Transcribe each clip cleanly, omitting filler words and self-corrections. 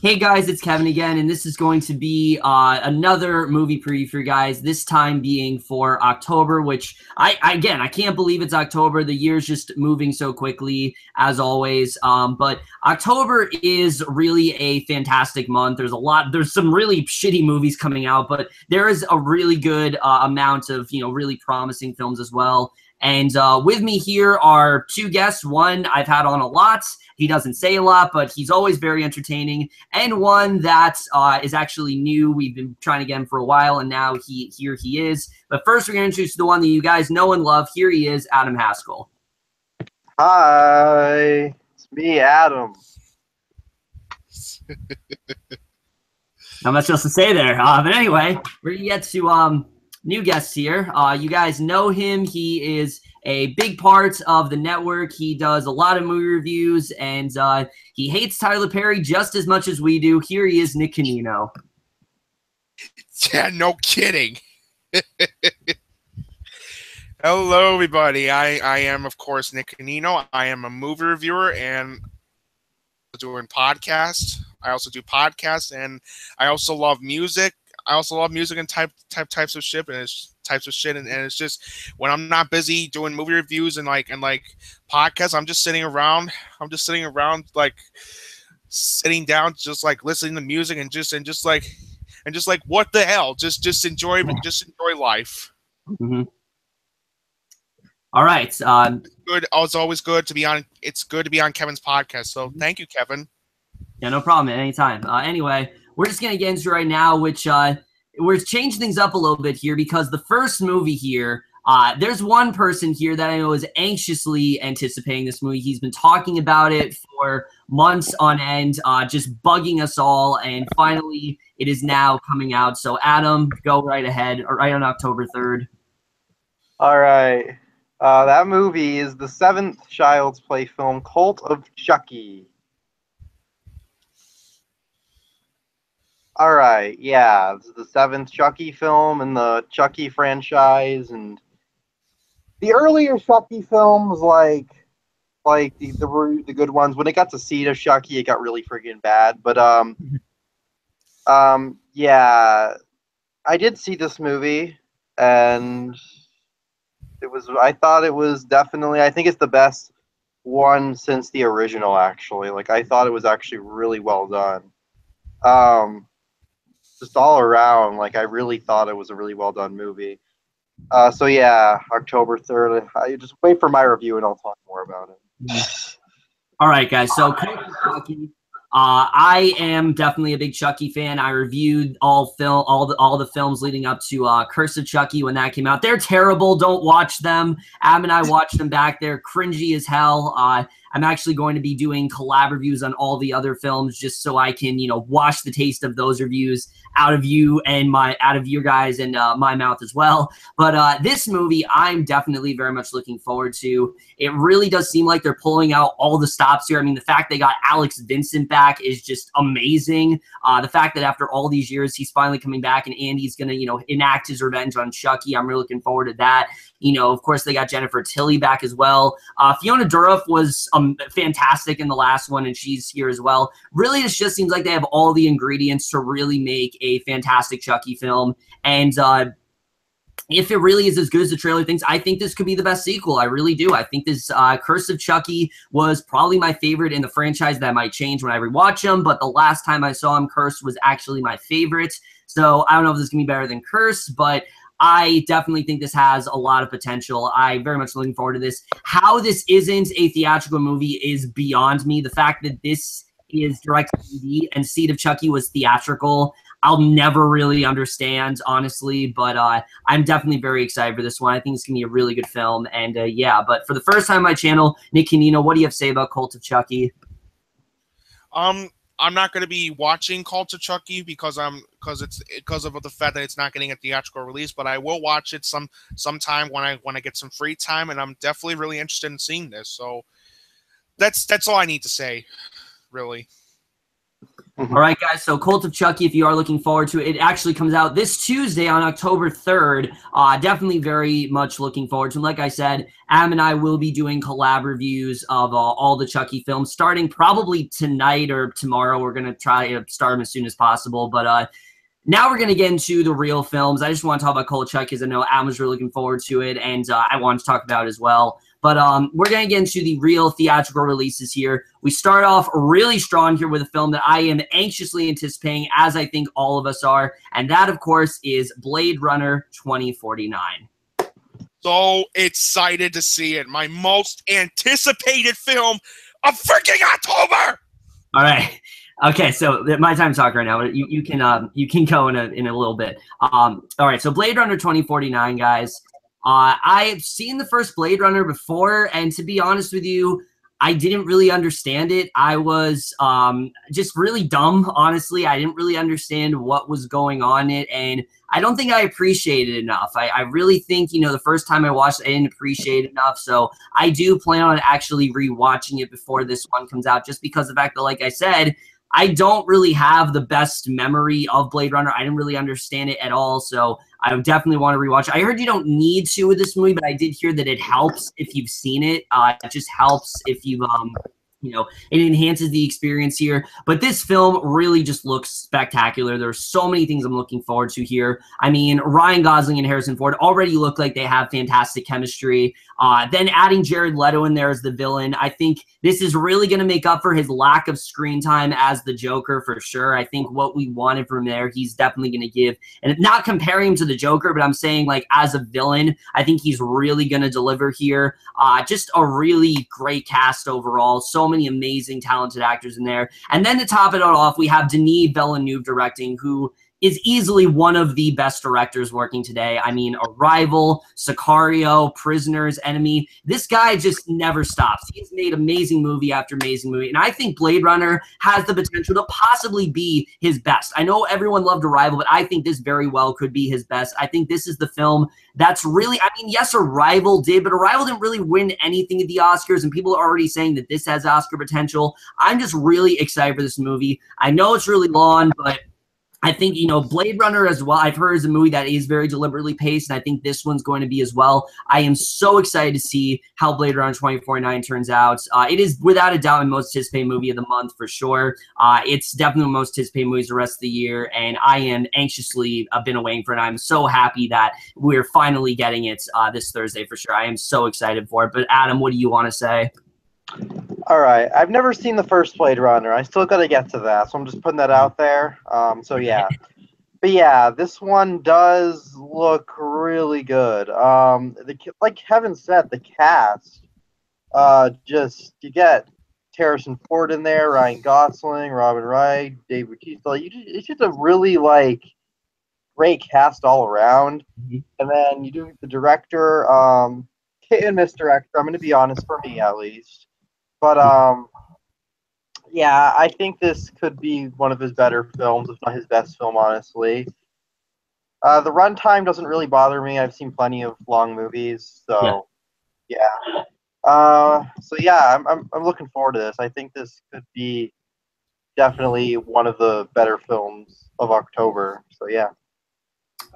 Hey guys, it's Kevin again, and this is going to be another movie preview for you guys, this time being for October, which I can't believe it's October. The year's just moving so quickly, as always. But October is really a fantastic month. There's some really shitty movies coming out, but there is a really good amount of, really promising films as well. And with me here are two guests. One I've had on a lot. He doesn't say a lot, but he's always very entertaining. And one that is actually new. We've been trying to get him for a while, and now here he is. But first, we're going to introduce the one that you guys know and love. Here he is, Adam Haskell. Hi, it's me, Adam. Not much else to say there. But anyway, we're going to get to new guests here. You guys know him. He is a big part of the network. He does a lot of movie reviews, and he hates Tyler Perry just as much as we do. Here he is, Nick Canino. Yeah, no kidding. Hello, everybody. I am, of course, Nick Canino. I am a movie reviewer and doing podcasts. I also do podcasts, and I also love music. I also love music and types of shit, and it's just when I'm not busy doing movie reviews and like podcasts, I'm just sitting around, like sitting down, just like listening to music and just like what the hell, just enjoy life. Mm-hmm. All right. Good. It's always good to be on. It's good to be on Kevin's podcast. So thank you, Kevin. Yeah, no problem. At any time. Anyway, we're just gonna get into it right now, which we're changing things up a little bit here because the first movie here, there's one person here that I know is anxiously anticipating this movie. He's been talking about it for months on end, just bugging us all, and finally it is now coming out. So Adam, go right ahead, right on October 3rd. All right. That movie is the seventh Child's Play film, Cult of Chucky. All right, yeah, this is the seventh Chucky film in the Chucky franchise, and the earlier Chucky films, like the good ones, when it got to Seed of Chucky, it got really freaking bad. But yeah, I did see this movie, and I thought it was definitely, I think it's the best one since the original. Actually, like I thought it was actually really well done. Just all around, like I really thought it was a really well done movie. So yeah, October 3rd. I just wait for my review and I'll talk more about it. All right, guys. So Chucky. I am definitely a big Chucky fan. I reviewed all the films leading up to Curse of Chucky when that came out. They're terrible. Don't watch them. Adam and I watched them back. They're cringy as hell. I'm actually going to be doing collab reviews on all the other films just so I can, wash the taste of those reviews out of you and out of your guys and my mouth as well. But this movie, I'm definitely very much looking forward to. It really does seem like they're pulling out all the stops here. I mean, the fact they got Alex Vincent back is just amazing. The fact that after all these years, he's finally coming back and Andy's going to, enact his revenge on Chucky. I'm really looking forward to that. Of course, they got Jennifer Tilly back as well. Fiona Dourif was fantastic in the last one, and she's here as well. Really, it just seems like they have all the ingredients to really make a fantastic Chucky film. And if it really is as good as the trailer thinks, I think this could be the best sequel. I really do. I think this Curse of Chucky was probably my favorite in the franchise. That might change when I rewatch them, but the last time I saw him, Curse was actually my favorite. So I don't know if this is going to be better than Curse, but I definitely think this has a lot of potential. I'm very much looking forward to this. How this isn't a theatrical movie is beyond me. The fact that this is direct-to-DVD and Seed of Chucky was theatrical, I'll never really understand, honestly. But I'm definitely very excited for this one. I think it's going to be a really good film. And yeah, but for the first time on my channel, Nick Canino, what do you have to say about Cult of Chucky? I'm not going to be watching Cult of Chucky because of the fact that it's not getting a theatrical release. But I will watch it sometime when I get some free time, and I'm definitely really interested in seeing this. So that's all I need to say, really. All right, guys. So Cult of Chucky, if you are looking forward to it, it actually comes out this Tuesday on October 3rd. Definitely very much looking forward to it. Like I said, Am and I will be doing collab reviews of all the Chucky films starting probably tonight or tomorrow. We're going to try to start them as soon as possible. But now we're going to get into the real films. I just want to talk about Cult of Chucky because I know Am was really looking forward to it, and I wanted to talk about it as well. But we're going to get into the real theatrical releases here. We start off really strong here with a film that I am anxiously anticipating, as I think all of us are. And that, of course, is Blade Runner 2049. So excited to see it. My most anticipated film of freaking October! All right. Okay, so my time to talk right now. You can go in a little bit. All right, so Blade Runner 2049, guys. I've seen the first Blade Runner before, and to be honest with you, I didn't really understand it. I was just really dumb, honestly. I didn't really understand what was going on in it, and I don't think I appreciated it enough. I really think, the first time I watched it, I didn't appreciate it enough, so I do plan on actually rewatching it before this one comes out, just because of the fact that, like I said, I don't really have the best memory of Blade Runner. I didn't really understand it at all, so I would definitely want to rewatch it. I heard you don't need to with this movie, but I did hear that it helps if you've seen it. It just helps if you've, it enhances the experience here. But this film really just looks spectacular. There's so many things I'm looking forward to here. I mean, Ryan Gosling and Harrison Ford already look like they have fantastic chemistry. Then adding Jared Leto in there as the villain, I think this is really going to make up for his lack of screen time as the Joker for sure. I think what we wanted from there, he's definitely going to give. And not comparing him to the Joker, but I'm saying like as a villain, I think he's really going to deliver here. Just a really great cast overall. So many amazing, talented actors in there. And then to top it all off, we have Denis Villeneuve directing, who is easily one of the best directors working today. I mean, Arrival, Sicario, Prisoners, Enemy. This guy just never stops. He's made amazing movie after amazing movie. And I think Blade Runner has the potential to possibly be his best. I know everyone loved Arrival, but I think this very well could be his best. I think this is the film that's really, I mean, yes, Arrival did, but Arrival didn't really win anything at the Oscars, and people are already saying that this has Oscar potential. I'm just really excited for this movie. I know it's really long, but I think, Blade Runner as well, I've heard is a movie that is very deliberately paced, and I think this one's going to be as well. I am so excited to see how Blade Runner 2049 turns out. It is without a doubt my most anticipated movie of the month for sure. It's definitely the most anticipated movies the rest of the year, and I am anxiously been waiting for it. I'm so happy that we're finally getting it this Thursday for sure. I am so excited for it. But Adam, what do you want to say? All right. I've never seen the first Blade Runner. I still got to get to that, so I'm just putting that out there. So yeah. But yeah, this one does look really good. Like Kevin said, the cast, you get Harrison Ford in there, Ryan Gosling, Robin Wright, Dave Bautista. It's just a really great cast all around. Mm-hmm. And then you do the director, hit and miss director. I'm going to be honest, for me at least. But yeah, I think this could be one of his better films, if not his best film, honestly. The runtime doesn't really bother me. I've seen plenty of long movies, so yeah. I'm looking forward to this. I think this could be definitely one of the better films of October. So yeah.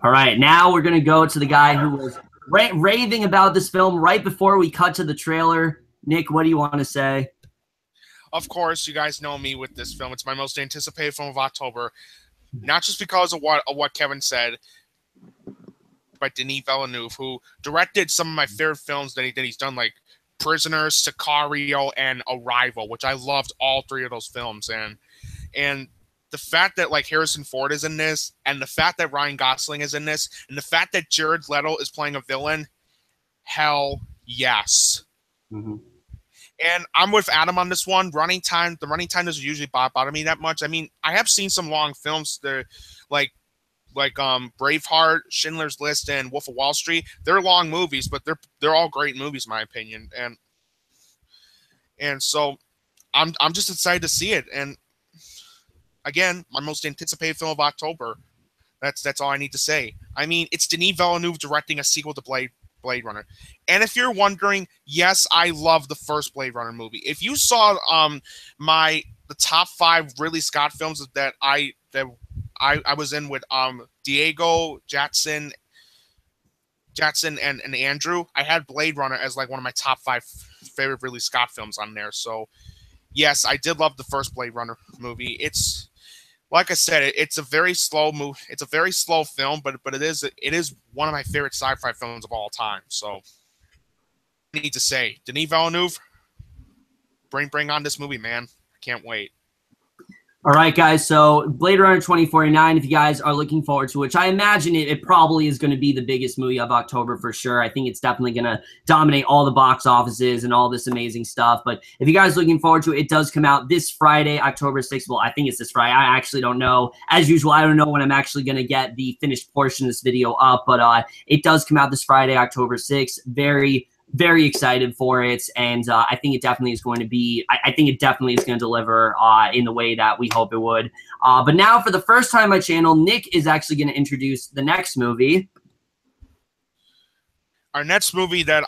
All right, now we're gonna go to the guy who was raving about this film right before we cut to the trailer. Nick, what do you want to say? Of course, you guys know me with this film. It's my most anticipated film of October, not just because of what Kevin said, but Denis Villeneuve, who directed some of my favorite films that he's done, like Prisoners, Sicario, and Arrival, which I loved all three of those films. And the fact that Harrison Ford is in this, and the fact that Ryan Gosling is in this, and the fact that Jared Leto is playing a villain, hell yes. Mm-hmm. And I'm with Adam on this one. The running time doesn't usually bother me that much. I mean, I have seen some long films that, like Braveheart, Schindler's List, and Wolf of Wall Street. They're long movies, but they're all great movies, in my opinion. And so I'm just excited to see it. And again, my most anticipated film of October. That's all I need to say. I mean, it's Denis Villeneuve directing a sequel to Blade Runner. And if you're wondering, yes, I love the first Blade Runner movie. If you saw the the top 5 Ridley Scott films that I was in with Diego, Jatson, and Andrew. I had Blade Runner as like one of my top 5 favorite Ridley Scott films on there. So yes, I did love the first Blade Runner movie. It's like I said, it's a very slow move. It's a very slow film, but it is one of my favorite sci-fi films of all time. So I need to say, Denis Villeneuve, bring on this movie, man. I can't wait. All right, guys. So Blade Runner 2049, if you guys are looking forward to, which I imagine it probably is going to be the biggest movie of October for sure. I think it's definitely going to dominate all the box offices and all this amazing stuff. But if you guys are looking forward to it, it does come out this Friday, October 6th. Well, I think it's this Friday. I actually don't know. As usual, I don't know when I'm actually going to get the finished portion of this video up, but it does come out this Friday, October 6th. Very excited for it, and I think it definitely is going to be. I think it definitely is going to deliver in the way that we hope it would. But now, for the first time on my channel, Nick is actually going to introduce the next movie. Our next movie that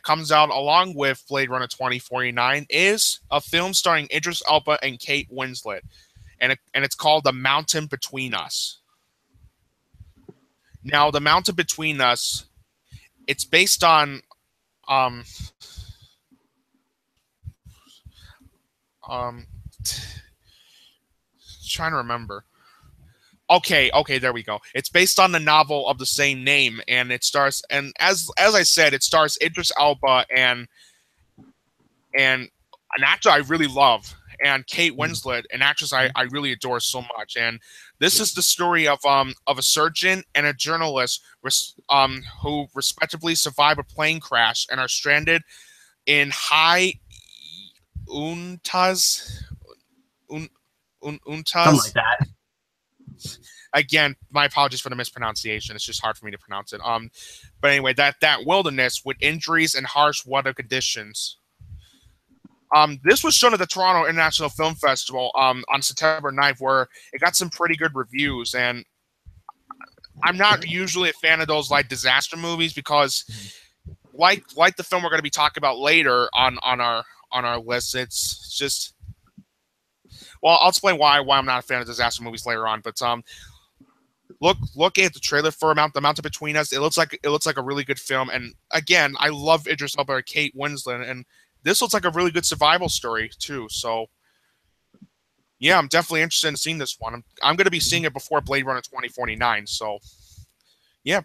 comes out along with Blade Runner 2049 is a film starring Idris Elba and Kate Winslet, and it's called The Mountain Between Us. Now, The Mountain Between Us, it's based on trying to remember. Okay, there we go. It's based on the novel of the same name, and it stars, and as I said, it stars Idris Elba and an actor I really love, and Kate Winslet, an actress I really adore so much. And this is the story of a surgeon and a journalist who respectively survive a plane crash and are stranded in high Untaz. Something like that. Again, my apologies for the mispronunciation. It's just hard for me to pronounce it. But anyway, that wilderness with injuries and harsh weather conditions. This was shown at the Toronto International Film Festival on September 9th, where it got some pretty good reviews. And I'm not usually a fan of those like disaster movies because, like the film we're going to be talking about later on our list, it's just. Well, I'll explain why I'm not a fan of disaster movies later on. But look at the trailer for The Mountain Between Us. It looks like a really good film. And again, I love Idris Elba and Kate Winslet, and this looks like a really good survival story too. So yeah, I'm definitely interested in seeing this one. I'm going to be seeing it before Blade Runner 2049. So yeah,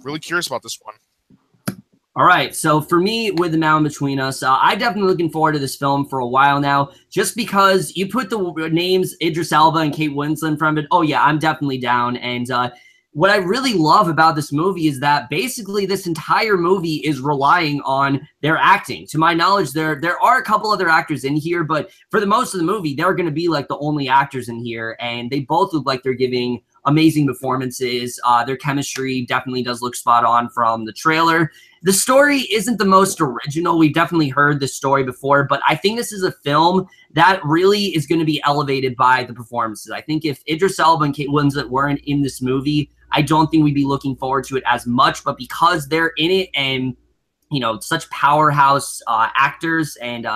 really curious about this one. All right, so for me, with The Mountain Between Us, I'm definitely looking forward to this film for a while now, just because you put the names Idris Elba and Kate Winslet in front of it. Oh yeah, I'm definitely down. And what I really love about this movie is that basically this entire movie is relying on their acting. To my knowledge, there are a couple other actors in here, but for the most of the movie, they're going to be like the only actors in here, and they both look like they're giving amazing performances. Their chemistry definitely does look spot on from the trailer. The story isn't the most original. We've definitely heard this story before, but I think this is a film that really is going to be elevated by the performances. I think if Idris Elba and Kate Winslet weren't in this movie, I don't think we'd be looking forward to it as much, but because they're in it and, you know, such powerhouse actors and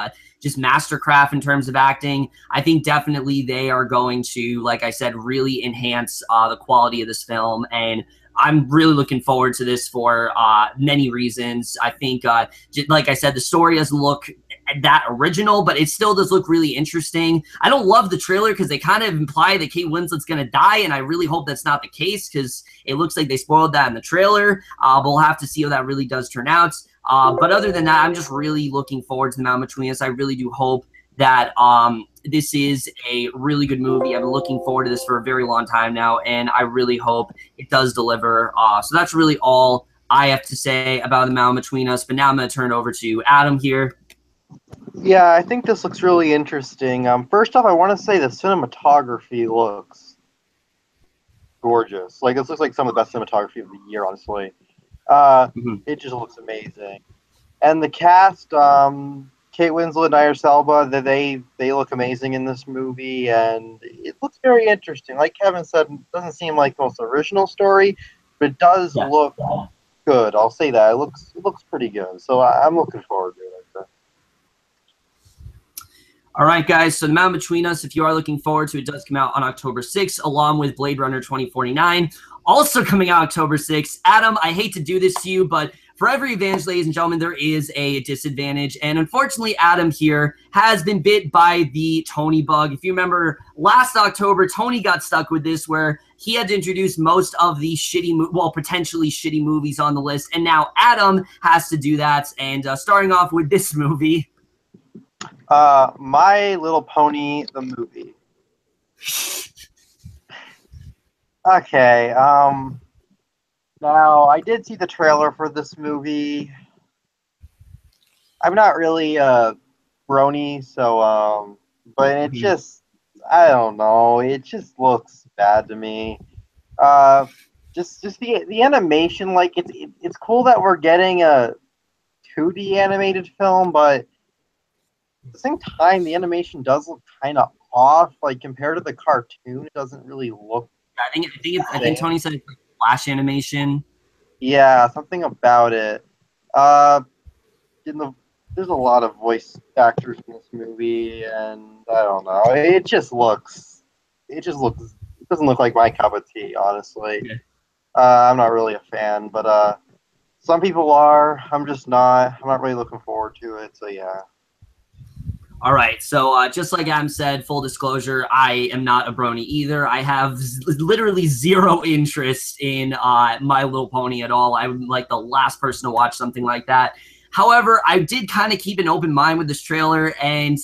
just mastercraft in terms of acting, I think definitely they are going to, like I said, really enhance the quality of this film. And I'm really looking forward to this for many reasons. I think, like I said, the story doesn't look that original, but it still does look really interesting. I don't love the trailer because they kind of imply that Kate Winslet's going to die, and I really hope that's not the case because it looks like they spoiled that in the trailer. But we'll have to see how that really does turn out. But other than that, I'm just really looking forward to The Mountain Between Us. I really do hope that this is a really good movie. I've been looking forward to this for a very long time now, and I really hope it does deliver. So that's really all I have to say about The Mountain Between Us. But now I'm going to turn it over to Adam here. Yeah, I think this looks really interesting. First off, I want to say the cinematography looks gorgeous. Like, this looks like some of the best cinematography of the year, honestly. It just looks amazing. And the cast, Kate Winslet and Idris Elba, they look amazing in this movie, and it looks very interesting. Like Kevin said, it doesn't seem like the most original story, but it does look good. I'll say that. It looks pretty good. So I'm looking forward to it. All right, guys. So The Mountain Between Us, if you are looking forward to it, does come out on October 6th, along with Blade Runner 2049. Also coming out October 6th. Adam, I hate to do this to you, but for every advantage, ladies and gentlemen, there is a disadvantage. And unfortunately, Adam here has been bit by the Tony bug. If you remember, last October, Tony got stuck with this where he had to introduce most of the potentially shitty movies on the list. And now Adam has to do that. And starting off with this movie. My Little Pony, the movie. Okay, now I did see the trailer for this movie. I'm not really a brony, so, but it just, I don't know, it just looks bad to me. Just the animation, like, it's cool that we're getting a 2D animated film, but at the same time, the animation does look kind of off. Like, compared to the cartoon, it doesn't really look. I think Tony said it's like flash animation. Yeah, something about it. There's a lot of voice actors in this movie, and I don't know. It doesn't look like my cup of tea, honestly. Okay. I'm not really a fan, but some people are. I'm just not. I'm not really looking forward to it. So yeah. All right, so just like Adam said, full disclosure, I am not a brony either. I have literally zero interest in My Little Pony at all. I would like the last person to watch something like that. However, I did kind of keep an open mind with this trailer, and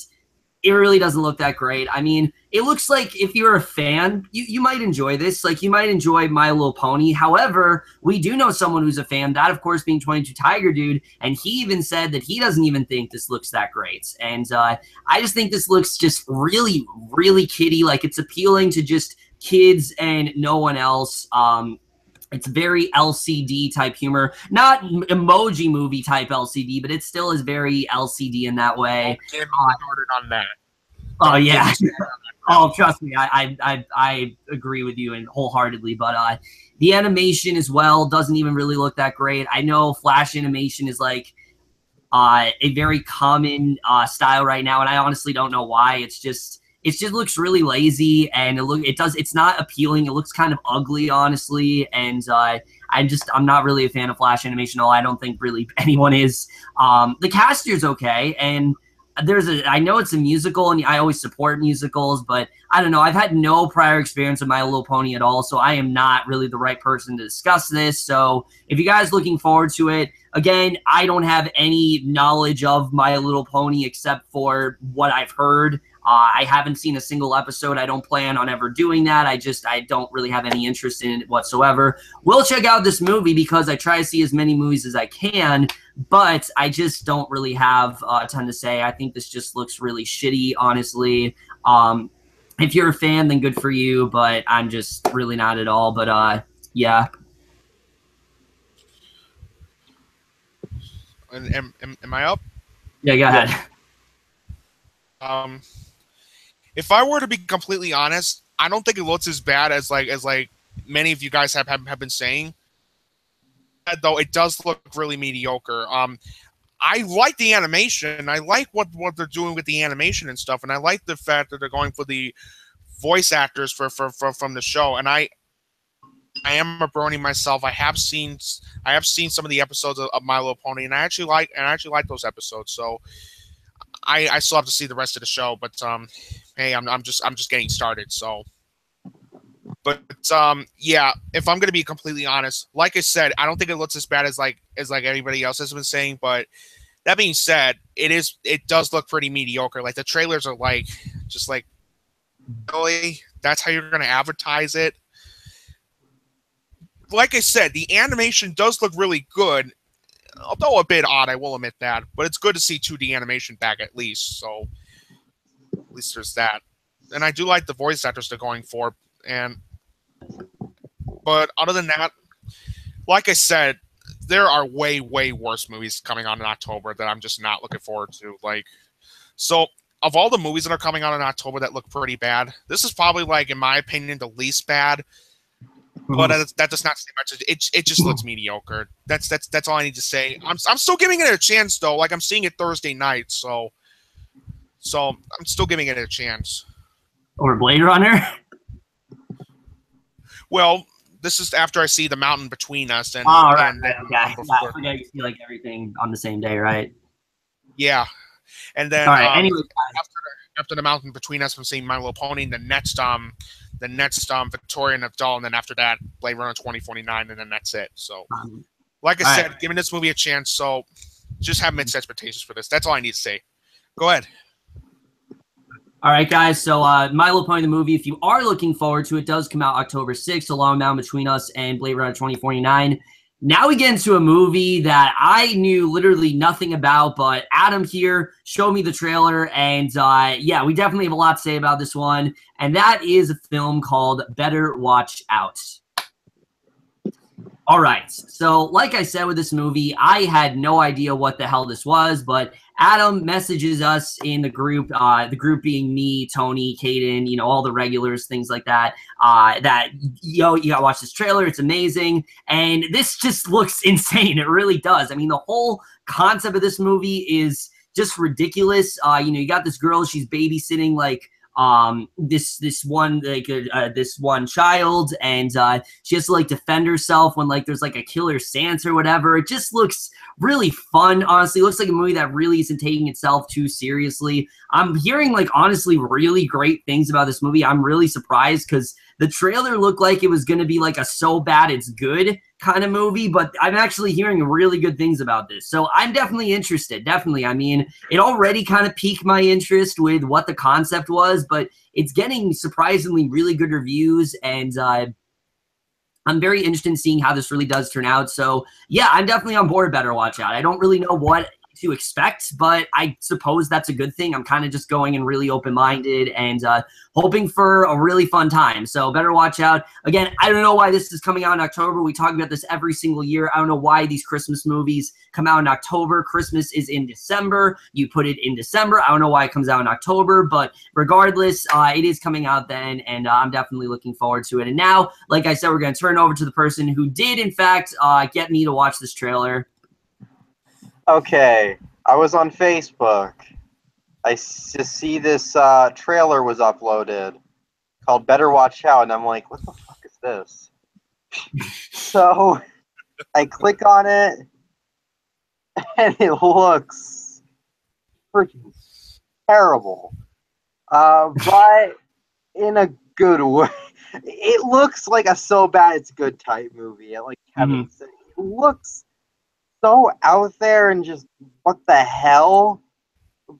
it really doesn't look that great. I mean, it looks like if you're a fan, you might enjoy this. Like, you might enjoy My Little Pony. However, we do know someone who's a fan, that, of course, being 22 Tiger Dude, and he even said that he doesn't even think this looks that great. And I just think this looks just really, really kiddie. Like, it's appealing to just kids and no one else. It's very LCD type humor, not emoji movie type LCD, but it still is very LCD in that way. Get me started on that. Oh yeah. Oh, trust me, I agree with you and wholeheartedly. But the animation as well doesn't even really look that great. I know Flash animation is like a very common style right now, and I honestly don't know why. It just looks really lazy, and it's not appealing. It looks kind of ugly, honestly, and I'm not really a fan of Flash animation at all. I don't think really anyone is. The cast here's okay, and I know it's a musical, and I always support musicals, but I don't know. I've had no prior experience with My Little Pony at all, so I am not really the right person to discuss this. So if you guys are looking forward to it, again, I don't have any knowledge of My Little Pony except for what I've heard. I haven't seen a single episode. I don't plan on ever doing that. I don't really have any interest in it whatsoever. We'll check out this movie because I try to see as many movies as I can, but I just don't really have a ton to say. I think this just looks really shitty, honestly. If you're a fan, then good for you, but I'm just really not at all. But yeah. Am I up? Yeah, go ahead. If I were to be completely honest, I don't think it looks as bad as many of you guys have been saying. Though it does look really mediocre. I like the animation. I like what they're doing with the animation and stuff, and I like the fact that they're going for the voice actors from the show. And I am a brony myself. I have seen some of the episodes of My Little Pony, and I actually like those episodes. So I still have to see the rest of the show, but hey, I'm just getting started. So, but yeah, if I'm gonna be completely honest, like I said, I don't think it looks as bad as anybody else has been saying. But that being said, it does look pretty mediocre. Like, the trailers are just like, really, that's how you're gonna advertise it? Like I said, the animation does look really good. Although a bit odd, I will admit that. But it's good to see 2D animation back at least. So at least there's that. And I do like the voice actors they're going for. But other than that, like I said, there are way, way worse movies coming on in October that I'm just not looking forward to. So of all the movies that are coming out in October that look pretty bad, this is probably, in my opinion, the least bad. But that does not say much. It just looks mediocre. That's all I need to say. I'm still giving it a chance though. I'm seeing it Thursday night, so So I'm still giving it a chance. Or Blade Runner. Well, this is after I see The Mountain Between Us and Oh, right. and Okay. then Yeah, I forget you see like everything on the same day, right? yeah, and then All right. Anyway, after The Mountain Between Us, I'm seeing My Little Pony. The next Victoria and Abdul, and then after that Blade Runner 2049, and then that's it. So, like I said, giving this movie a chance. So, just have mixed expectations for this. That's all I need to say. Go ahead. All right, guys. So, My Little Pony the movie, if you are looking forward to it, does come out October 6th, A Long Mountain Between Us and Blade Runner 2049. Now we get into a movie that I knew literally nothing about, but Adam here showed me the trailer, and yeah, we definitely have a lot to say about this one, and that is a film called Better Watch Out. All right, so like I said with this movie, I had no idea what the hell this was, but Adam messages us in the group being me, Tony, Caden, you know, all the regulars, things like that, that, yo, you gotta watch this trailer, it's amazing, and this just looks insane, it really does. I mean, the whole concept of this movie is just ridiculous. You know, you got this girl, she's babysitting, like, this one child, and she has to like defend herself when like there's like a killer Santa or whatever. It just looks really fun, honestly. It looks like a movie that really isn't taking itself too seriously. I'm hearing like honestly really great things about this movie. I'm really surprised because the trailer looked like it was going to be like a so bad it's good kind of movie, but I'm actually hearing really good things about this. So I'm definitely interested. Definitely. I mean, it already kind of piqued my interest with what the concept was, but it's getting surprisingly really good reviews, and I'm very interested in seeing how this really does turn out. So yeah, I'm definitely on board. Better watch out. I don't really know what to expect, but I suppose that's a good thing. I'm kind of just going in really open-minded and hoping for a really fun time. So better watch out. Again, I don't know why this is coming out in October. We talk about this every single year. I don't know why these Christmas movies come out in October. Christmas is in December. You put it in December. I don't know why it comes out in October, but regardless, it is coming out then, and I'm definitely looking forward to it. And now, like I said, we're going to turn over to the person who did, in fact, get me to watch this trailer. Okay, I was on Facebook. I see this trailer was uploaded called Better Watch Out, and I'm like, what the fuck is this? So I click on it, and it looks freaking terrible. But in a good way. It looks like a so bad it's good type movie. Like Kevin said, it looks so out there and just what the hell,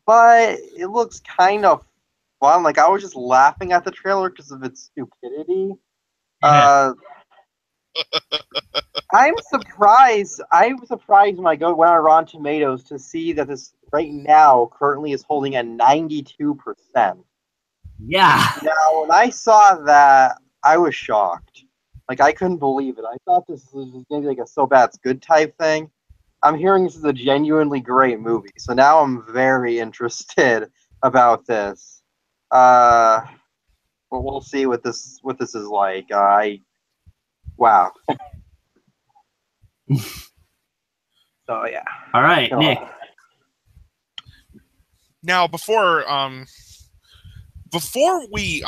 but it looks kind of fun. Like I was just laughing at the trailer because of its stupidity. Yeah. I'm surprised when I went on Rotten Tomatoes to see that this right now currently is holding at 92%. Yeah. Now when I saw that, I was shocked. Like I couldn't believe it. I thought this was gonna be like a so bad it's good type thing. I'm hearing this is a genuinely great movie, so now I'm very interested about this. Well, we'll see what this is like. Wow. So yeah. All right, Nick. Now before we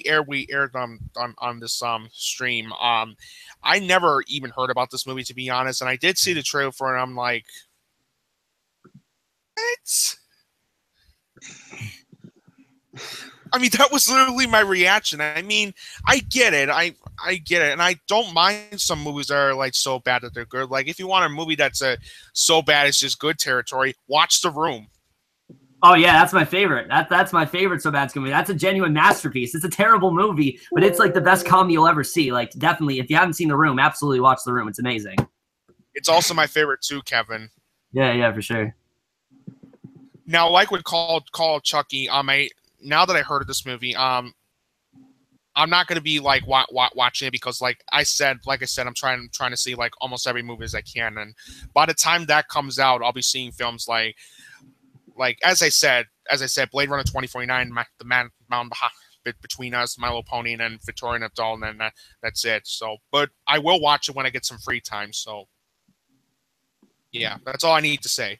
aired on this stream, I never even heard about this movie, to be honest, and I did see the trailer for it, and I'm like, what? I mean, that was literally my reaction. I mean, I get it. I get it, and I don't mind some movies that are like so bad that they're good. Like if you want a movie that's so bad it's just good territory, watch The Room. Oh yeah, that's my favorite. That's my favorite so bad it's movie. That's a genuine masterpiece. It's a terrible movie, but it's like the best comedy you'll ever see. Like definitely, if you haven't seen The Room, absolutely watch The Room. It's amazing. It's also my favorite too, Kevin. Yeah, for sure. Now, like with Call Chucky, now that I heard of this movie, I'm not gonna be like watching it because, like I said, I'm trying to see like almost every movie as I can, and by the time that comes out, I'll be seeing films like as I said, Blade Runner 2049, The Mountain Between Us, My Little Pony, and then Victoria and Abdul, and then that's it. So, but I will watch it when I get some free time. So, yeah, that's all I need to say.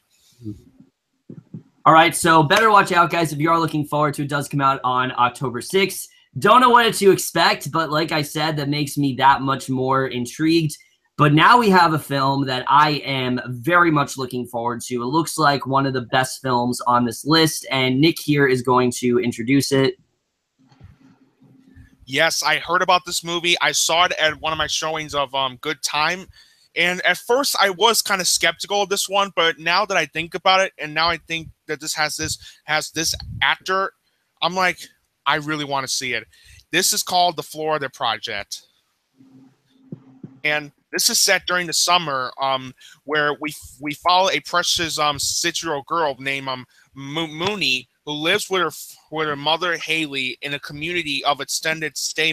All right, so better watch out, guys, if you are looking forward to it. It does come out on October 6th. Don't know what to expect, but like I said, that makes me that much more intrigued. But now we have a film that I am very much looking forward to. It looks like one of the best films on this list, and Nick here is going to introduce it. Yes, I heard about this movie. I saw it at one of my showings of Good Time. And at first, I was kind of skeptical of this one, but now that I think about it, and now I think that this has this actor, I'm like, I really want to see it. This is called The Florida Project, and this is set during the summer, where we follow a precious 6-year-old girl named Mooney, who lives with her mother Haley in a community of extended stay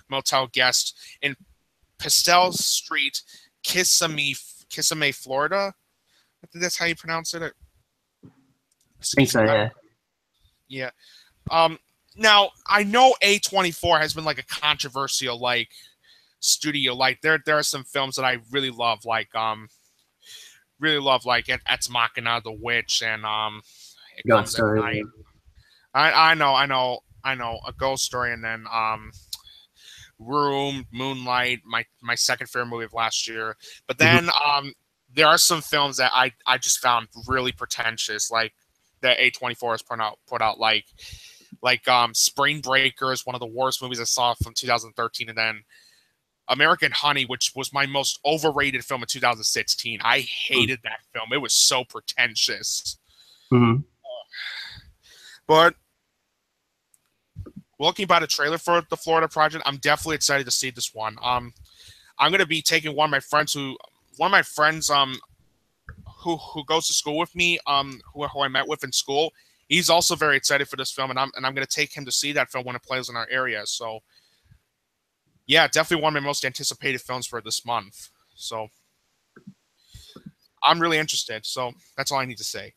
motel guests in Pastel Street, Kissimmee, Florida. I think that's how you pronounce it. I think so, yeah. Yeah. Now I know A24 has been like a controversial like studio. Like there are some films that I really love, like Ex Machina, The Witch, and Ghost Story. I know, A Ghost Story, and then Room, Moonlight, my second favorite movie of last year. But then there are some films that I just found really pretentious, like that A24 has put out like Spring Breakers, one of the worst movies I saw from 2013, and then American Honey, which was my most overrated film of 2016. I hated that film. It was so pretentious. Mm-hmm. But looking by the trailer for The Florida Project, I'm definitely excited to see this one. I'm going to be taking one of my friends who goes to school with me, who I met with in school. He's also very excited for this film, and I'm going to take him to see that film when it plays in our area. So, yeah, definitely one of my most anticipated films for this month. So, I'm really interested. So, that's all I need to say.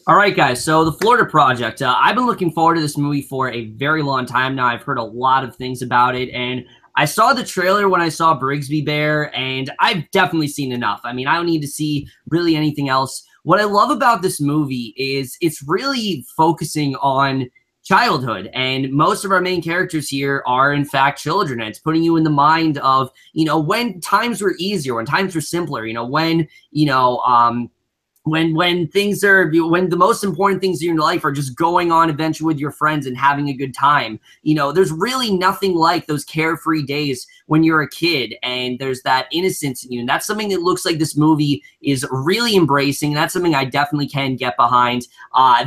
All right, guys. So The Florida Project. I've been looking forward to this movie for a very long time now. I've heard a lot of things about it, and I saw the trailer when I saw Brigsby Bear, and I've definitely seen enough. I mean, I don't need to see really anything else. What I love about this movie is it's really focusing on childhood, and most of our main characters here are in fact children. And it's putting you in the mind of, when times were easier, when times were simpler, when when the most important things in your life are just going on adventure with your friends and having a good time. There's really nothing like those carefree days when you're a kid, and there's that innocence in you. And that's something that looks like this movie is really embracing. That's something I definitely can get behind.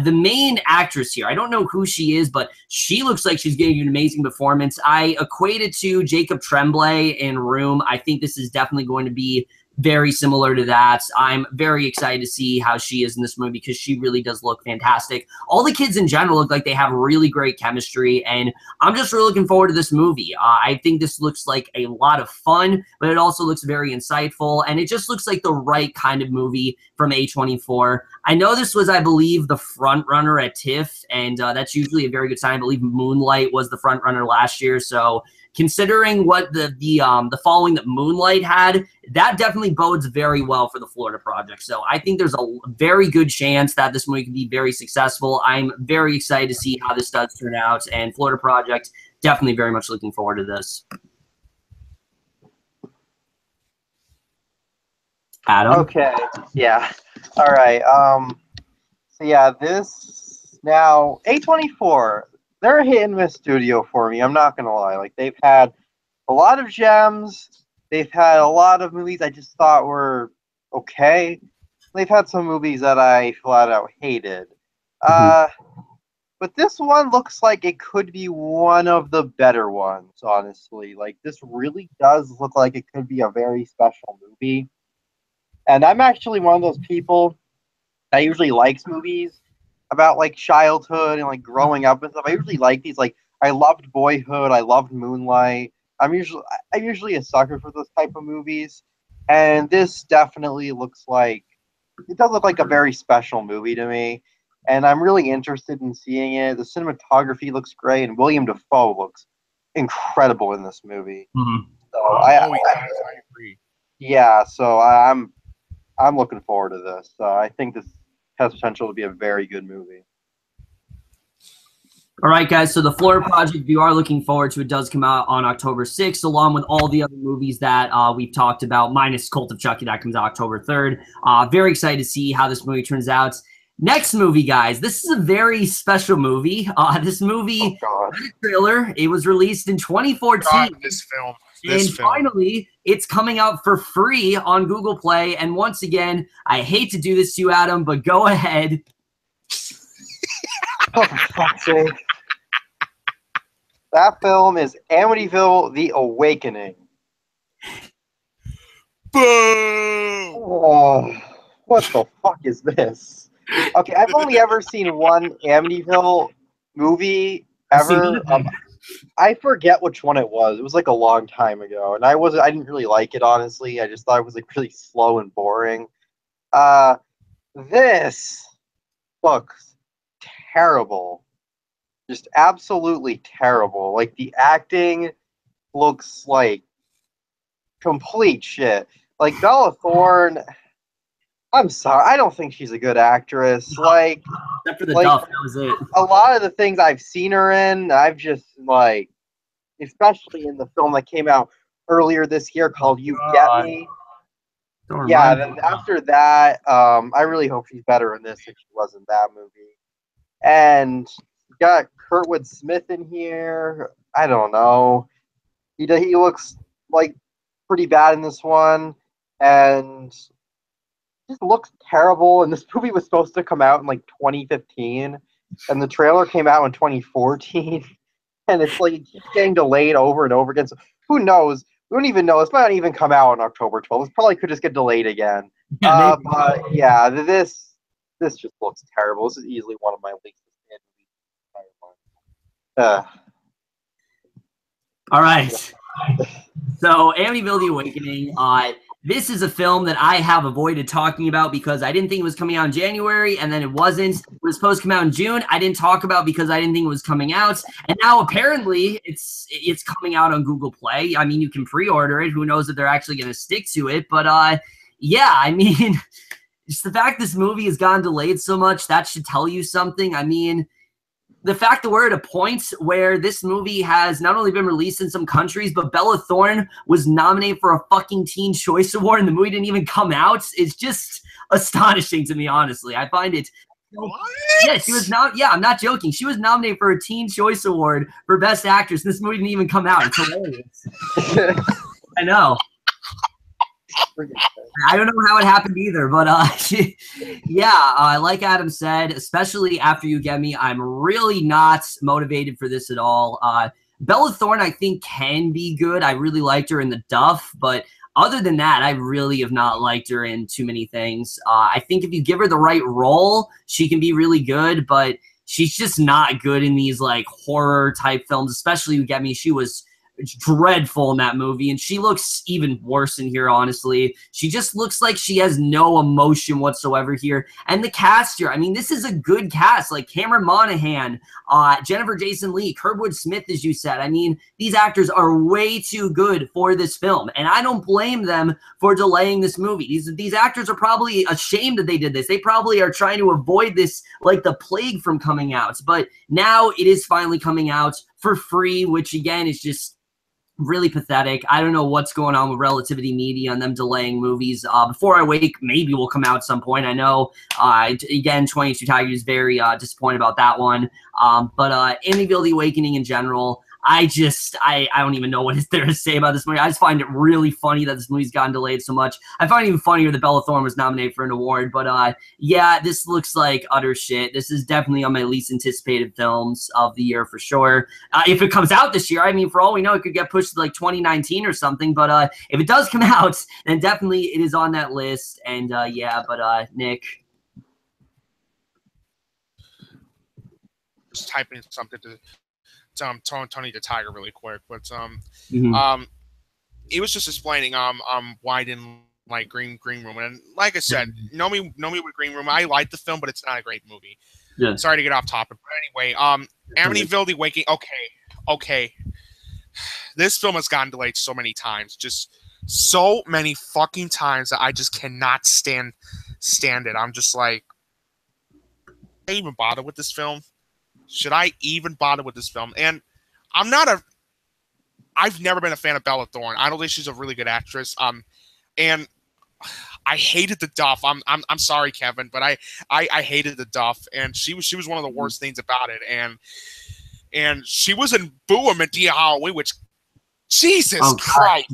The main actress here, I don't know who she is, but she looks like she's giving an amazing performance. I equate it to Jacob Tremblay in Room. I think this is definitely going to be very similar to that. I'm very excited to see how she is in this movie because she really does look fantastic. All the kids in general look like they have really great chemistry, and I'm just really looking forward to this movie. I think this looks like a lot of fun, but it also looks very insightful, and it just looks like the right kind of movie from A24. I know this was, I believe, the front runner at TIFF, and that's usually a very good sign. I believe Moonlight was the front runner last year, so considering what the following that Moonlight had, that definitely bodes very well for the Florida Project. So I think there's a very good chance that this movie could be very successful. I'm very excited to see how this does turn out, and Florida Project, definitely very much looking forward to this. Adam? Okay. Yeah. All right. So yeah, this now A24. They're a hit and miss studio for me. I'm not gonna lie. Like, they've had a lot of gems. They've had a lot of movies I just thought were okay. They've had some movies that I flat out hated. But this one looks like it could be one of the better ones, honestly. Like, this really does look like it could be a very special movie. And I'm actually one of those people that usually likes movies about like childhood and like growing up and stuff. I usually like these. Like, I loved Boyhood, I loved Moonlight. I'm usually a sucker for those type of movies, and this definitely looks like it does look like a very special movie to me, and I'm really interested in seeing it. The cinematography looks great, and William Dafoe looks incredible in this movie. Mm-hmm. So I agree. Yeah, so I'm looking forward to this. I think this has potential to be a very good movie. All right, guys. So the Florida Project, if you are looking forward to it, does come out on October 6th, along with all the other movies that we've talked about, minus Cult of Chucky, that comes out October 3rd. Very excited to see how this movie turns out. Next movie, guys. This is a very special movie. This movie, trailer, it was released in 2014. God, this film. Finally, it's coming out for free on Google Play. And once again, I hate to do this to you, Adam, but go ahead. Oh, for fuck's sake. That film is Amityville: The Awakening. Boom! Oh, what the fuck is this? Okay, I've only ever seen one Amityville movie ever. I forget which one it was. It was like a long time ago, and I didn't really like it, honestly. I just thought it was like really slow and boring. This looks terrible. Just absolutely terrible. Like, the acting looks like complete shit. Like, Bella Thorne, I'm sorry, I don't think she's a good actress. Like, except for the Duff, that was it. A lot of the things I've seen her in, I've just, like, especially in the film that came out earlier this year called You Get Me. Yeah, then after that, I really hope she's better in this if she was in that movie. And got Kurtwood Smith in here. I don't know. He looks like pretty bad in this one, and just looks terrible. And this movie was supposed to come out in like 2015, and the trailer came out in 2014, and it's like it keeps getting delayed over and over again. So who knows? We don't even know. This might not even come out on October 12th. This probably could just get delayed again. But yeah, this just looks terrible. This is easily one of my least. All right. So, Amityville: The Awakening. This is a film that I have avoided talking about because I didn't think it was coming out in January, and then it wasn't. It was supposed to come out in June. I didn't talk about because I didn't think it was coming out, and now apparently it's coming out on Google Play. I mean, you can pre-order it. Who knows if they're actually going to stick to it? But yeah, I mean, just the fact this movie has gotten delayed so much, that should tell you something. I mean, the fact that we're at a point where this movie has not only been released in some countries, but Bella Thorne was nominated for a fucking Teen Choice Award and the movie didn't even come out is just astonishing to me, honestly. I find it. What? Yeah, she was not. Yeah, I'm not joking. She was nominated for a Teen Choice Award for Best Actress, and this movie didn't even come out. It's hilarious. I know. I don't know how it happened either, but yeah, like Adam said, especially after You Get Me, I'm really not motivated for this at all. Bella Thorne, I think, can be good. I really liked her in The Duff, but other than that, I really have not liked her in too many things. I think if you give her the right role, she can be really good, but she's just not good in these like horror type films, especially You Get Me. She was dreadful in that movie, and she looks even worse in here, honestly. She just looks like she has no emotion whatsoever here. And the cast here, I mean, this is a good cast, like Cameron Monaghan, Jennifer Jason Leigh, Kurtwood Smith, as you said. I mean, these actors are way too good for this film, and I don't blame them for delaying this movie. These actors are probably ashamed that they did this. They probably are trying to avoid this like the plague from coming out, but now it is finally coming out for free, which again is just really pathetic. I don't know what's going on with Relativity Media and them delaying movies. Before I Wake maybe will come out at some point. I know, again, 22 Tigers is very disappointed about that one. But Amityville: The Awakening in general, I don't even know what is there to say about this movie. I just find it really funny that this movie's gotten delayed so much. I find it even funnier that Bella Thorne was nominated for an award. But yeah, this looks like utter shit. This is definitely on my least anticipated films of the year for sure. If it comes out this year, I mean, for all we know, it could get pushed to like 2019 or something. But if it does come out, then definitely it is on that list. And yeah, but Nick. Just typing something to Tony the Tiger really quick, but he was just explaining why I didn't like Green Room, and like I said, know me with Green Room. I like the film, but it's not a great movie. Yeah. Sorry to get off topic, but anyway, Amityville: The Awakening. Okay. This film has gotten delayed so many times, just so many fucking times that I just cannot stand it. I'm just like, even bother with this film? Should I even bother with this film? And I've never been a fan of Bella Thorne. I don't think she's a really good actress. And I hated the Duff. I'm sorry, Kevin, but I hated the Duff, and she was one of the worst things about it. And she was in Boo and Medea Halloween, which Jesus Christ,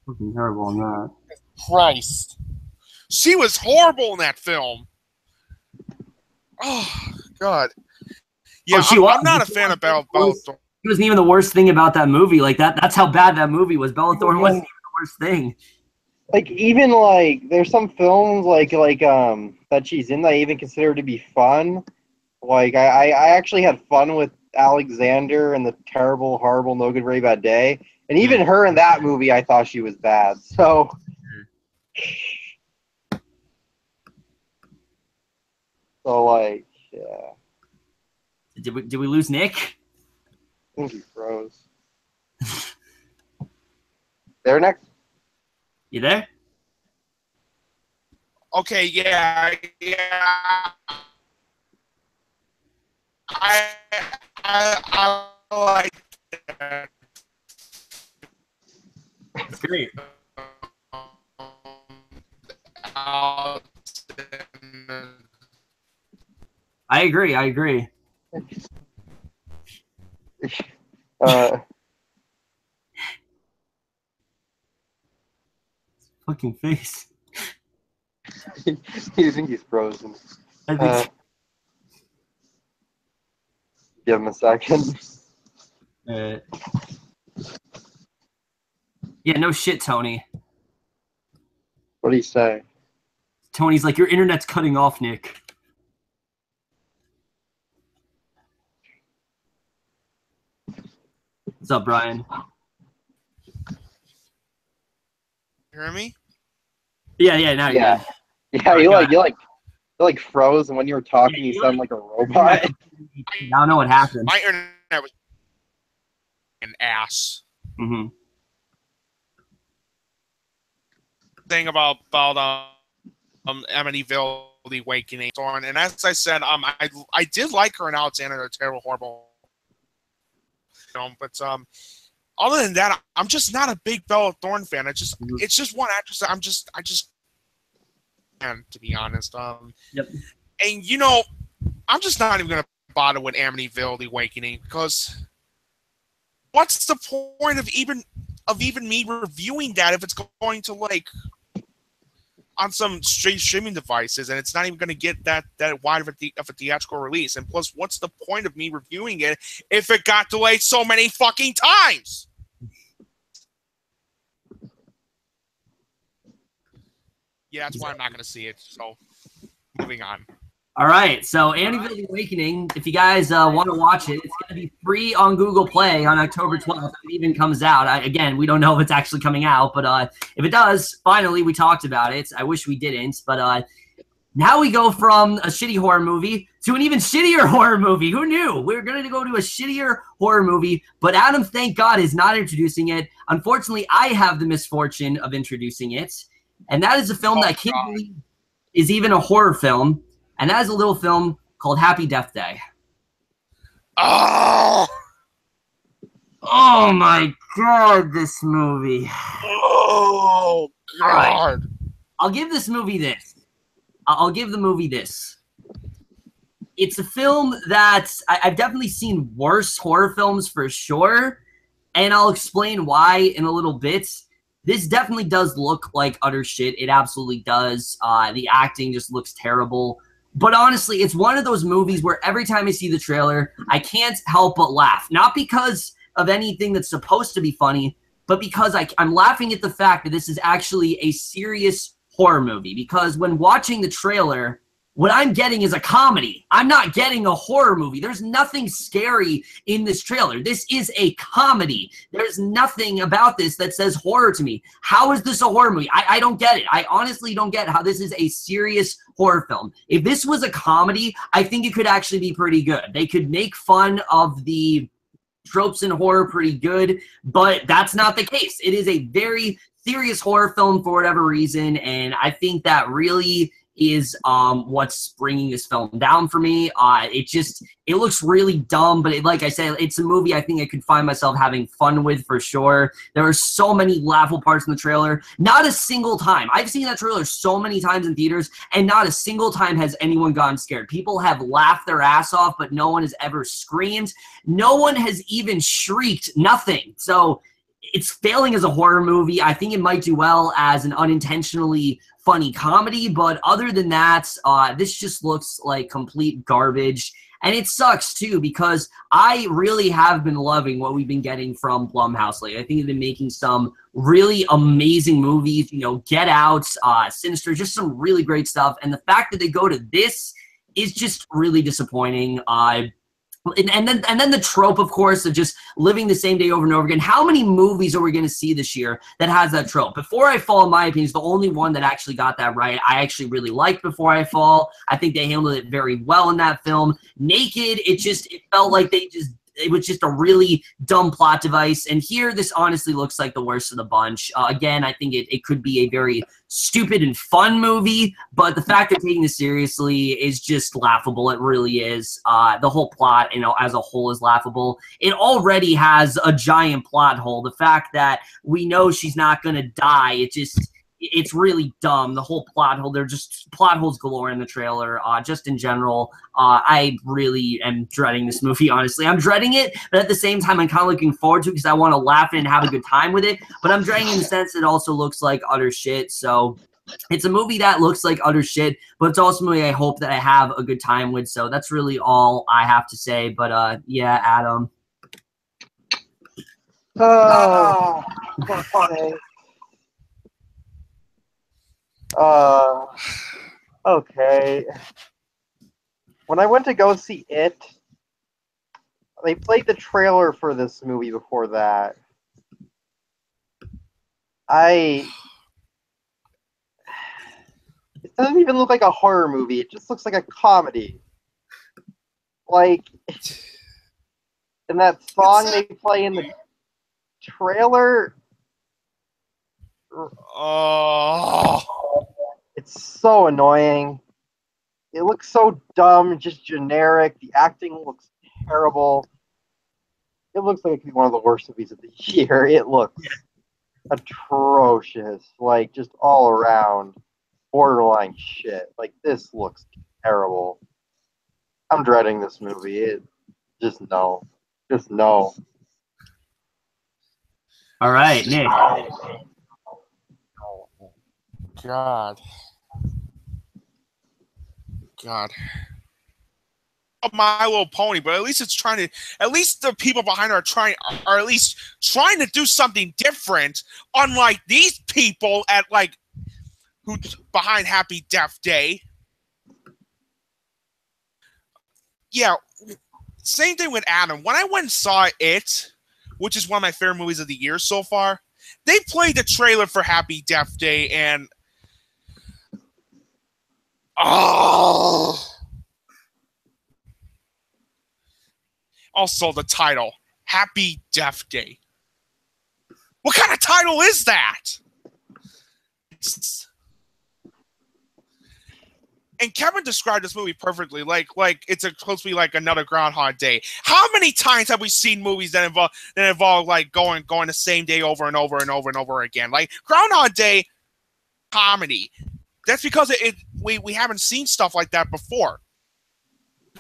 fucking terrible in that. Christ, she was horrible in that film. Oh God, yeah, I'm not a fan of Bella Thorne. It wasn't even the worst thing about that movie. Like that's how bad that movie was. Bella Thorne wasn't even the worst thing. Like even like there's some films like that she's in that I even consider to be fun. Like I actually had fun with Alexander and the terrible, horrible, no good, very bad day. And even her in that movie, I thought she was bad. So like yeah. Did we lose Nick? I think he froze. There next. You there? Okay, yeah. I like that. That's great. I agree. Fucking face. You think he's frozen? I think give him a second. Yeah, no shit, Tony. What do you say? Tony's like, your internet's cutting off, Nick. What's up, Brian? You hear me? Yeah, now you're good. Yeah, you like froze, and when you were talking, you sound like a robot. I don't know what happened. My internet was an ass. Mm-hmm. Thing about Amityville: The Awakening, and as I said, I did like her in Alexander the Terrible, Horrible film, but other than that, I'm just not a big Bella Thorne fan. It's just one actress that I just and to be honest, Yep. And I'm just not even gonna bother with Amityville: The Awakening, because what's the point of even me reviewing that if it's going to like on some straight streaming devices and it's not even going to get that wide of a theatrical release? And plus, what's the point of me reviewing it if it got delayed so many fucking times? Yeah, that's why I'm not going to see it. So, moving on. All right, so Amityville: The Awakening, if you guys want to watch it, it's going to be free on Google Play on October 12th. If it even comes out. Again, we don't know if it's actually coming out, but if it does, finally, we talked about it. I wish we didn't, but now we go from a shitty horror movie to an even shittier horror movie. Who knew? We're going to go to a shittier horror movie, but Adam, thank God, is not introducing it. Unfortunately, I have the misfortune of introducing it, and that is a film that I can't believe is even a horror film. And that is a little film called Happy Death Day. Oh! Oh my God, this movie. Oh, God. Right. I'll give this movie this. I'll give the movie this. It's a film that I've definitely seen worse horror films for sure, and I'll explain why in a little bit. This definitely does look like utter shit. It absolutely does. The acting just looks terrible. But honestly, it's one of those movies where every time I see the trailer, I can't help but laugh. Not because of anything that's supposed to be funny, but because I'm laughing at the fact that this is actually a serious horror movie. Because when watching the trailer, what I'm getting is a comedy. I'm not getting a horror movie. There's nothing scary in this trailer. This is a comedy. There's nothing about this that says horror to me. How is this a horror movie? I don't get it. I honestly don't get how this is a serious horror film. If this was a comedy, I think it could actually be pretty good. They could make fun of the tropes in horror pretty good, but that's not the case. It is a very serious horror film for whatever reason, and I think that really is what's bringing this film down for me. It looks really dumb, but like I said, it's a movie I think I could find myself having fun with for sure. There are so many laughable parts in the trailer. Not a single time. I've seen that trailer so many times in theaters, and not a single time has anyone gotten scared. People have laughed their ass off, but no one has ever screamed. No one has even shrieked. Nothing. So it's failing as a horror movie. I think it might do well as an unintentionally funny comedy, but other than that, this just looks like complete garbage. And it sucks, too, because I really have been loving what we've been getting from Blumhouse lately. I think they've been making some really amazing movies, you know, Get Out, Sinister, just some really great stuff. And the fact that they go to this is just really disappointing. And then the trope, of course, of just living the same day over and over again. How many movies are we going to see this year that has that trope? Before I Fall, in my opinion, is the only one that actually got that right. I actually really liked Before I Fall. I think they handled it very well in that film. Naked, it felt like it was just a really dumb plot device. And here, this honestly looks like the worst of the bunch. Again, I think it could be a very stupid and fun movie, but the fact of taking this seriously is just laughable. It really is. The whole plot, you know, as a whole is laughable. It already has a giant plot hole. The fact that we know she's not going to die, it's really dumb. The whole plot hole, they're just plot holes galore in the trailer. Just in general, I really am dreading this movie, honestly. I'm dreading it, but at the same time, I'm kind of looking forward to it because I want to laugh and have a good time with it. But I'm dreading in the sense it also looks like utter shit. So it's a movie that looks like utter shit, but it's also a movie I hope that I have a good time with. So that's really all I have to say. But yeah, Adam. Oh, okay. Okay. When I went to go see it, they played the trailer for this movie before that. It doesn't even look like a horror movie. It just looks like a comedy. Like, and that song they play in the trailer. Oh. It's so annoying. It looks so dumb, just generic. The acting looks terrible. It looks like it could be one of the worst movies of the year. It looks atrocious. Like, just all around borderline shit. Like, this looks terrible. I'm dreading this movie. Just no. Just no. All right, Nick. God. My Little Pony, but at least at least the people behind it are at least trying to do something different, unlike these people who's behind Happy Death Day. Yeah, same thing with Adam. When I went and saw it, which is one of my favorite movies of the year so far, they played the trailer for Happy Death Day, and also the title, Happy Death Day. What kind of title is that? And Kevin described this movie perfectly, like it's supposed to be like another Groundhog Day. How many times have we seen movies that involve like going the same day over and over and over and over again? Like Groundhog Day comedy. That's because we haven't seen stuff like that before.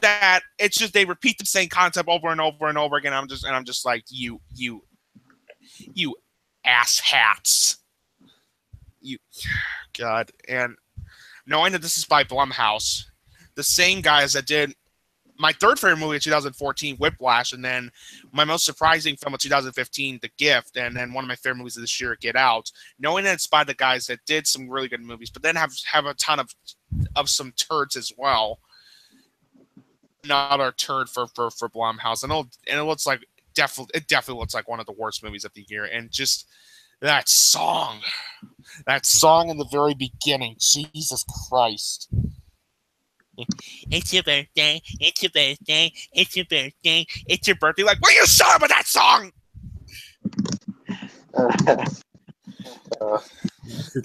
That it's just they repeat the same concept over and over and over again. I'm just like you ass hats. You God. And knowing that this is by Blumhouse, the same guys that did my third favorite movie of 2014, Whiplash, and then my most surprising film of 2015, The Gift, and then one of my favorite movies of this year, Get Out. Knowing that it's by the guys that did some really good movies, but then have a ton of some turds as well. Another turd for Blumhouse, and it looks like definitely looks like one of the worst movies of the year. And just that song in the very beginning, Jesus Christ. It's your birthday, it's your birthday, it's your birthday, it's your birthday. Like, will you shut up with that song?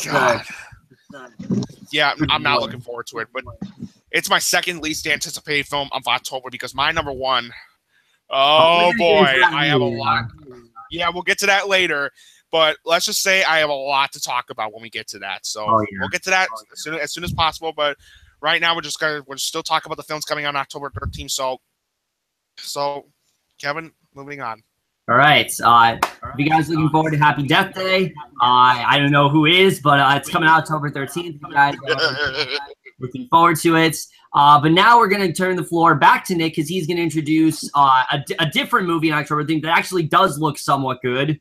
God. Yeah, I'm not looking forward to it, but it's my second least anticipated film of October because my number one. Oh boy, I have a lot. Yeah, we'll get to that later, but let's just say I have a lot to talk about when we get to that. So we'll get to that as soon as possible. But right now, we're still talking about the films coming out on October 13th. So Kevin, moving on. All right. If you guys looking forward to Happy Death Day, I don't know who is, but it's coming out October 13th. You guys are looking forward to it. But now we're going to turn the floor back to Nick because he's going to introduce a different movie in October that actually does look somewhat good.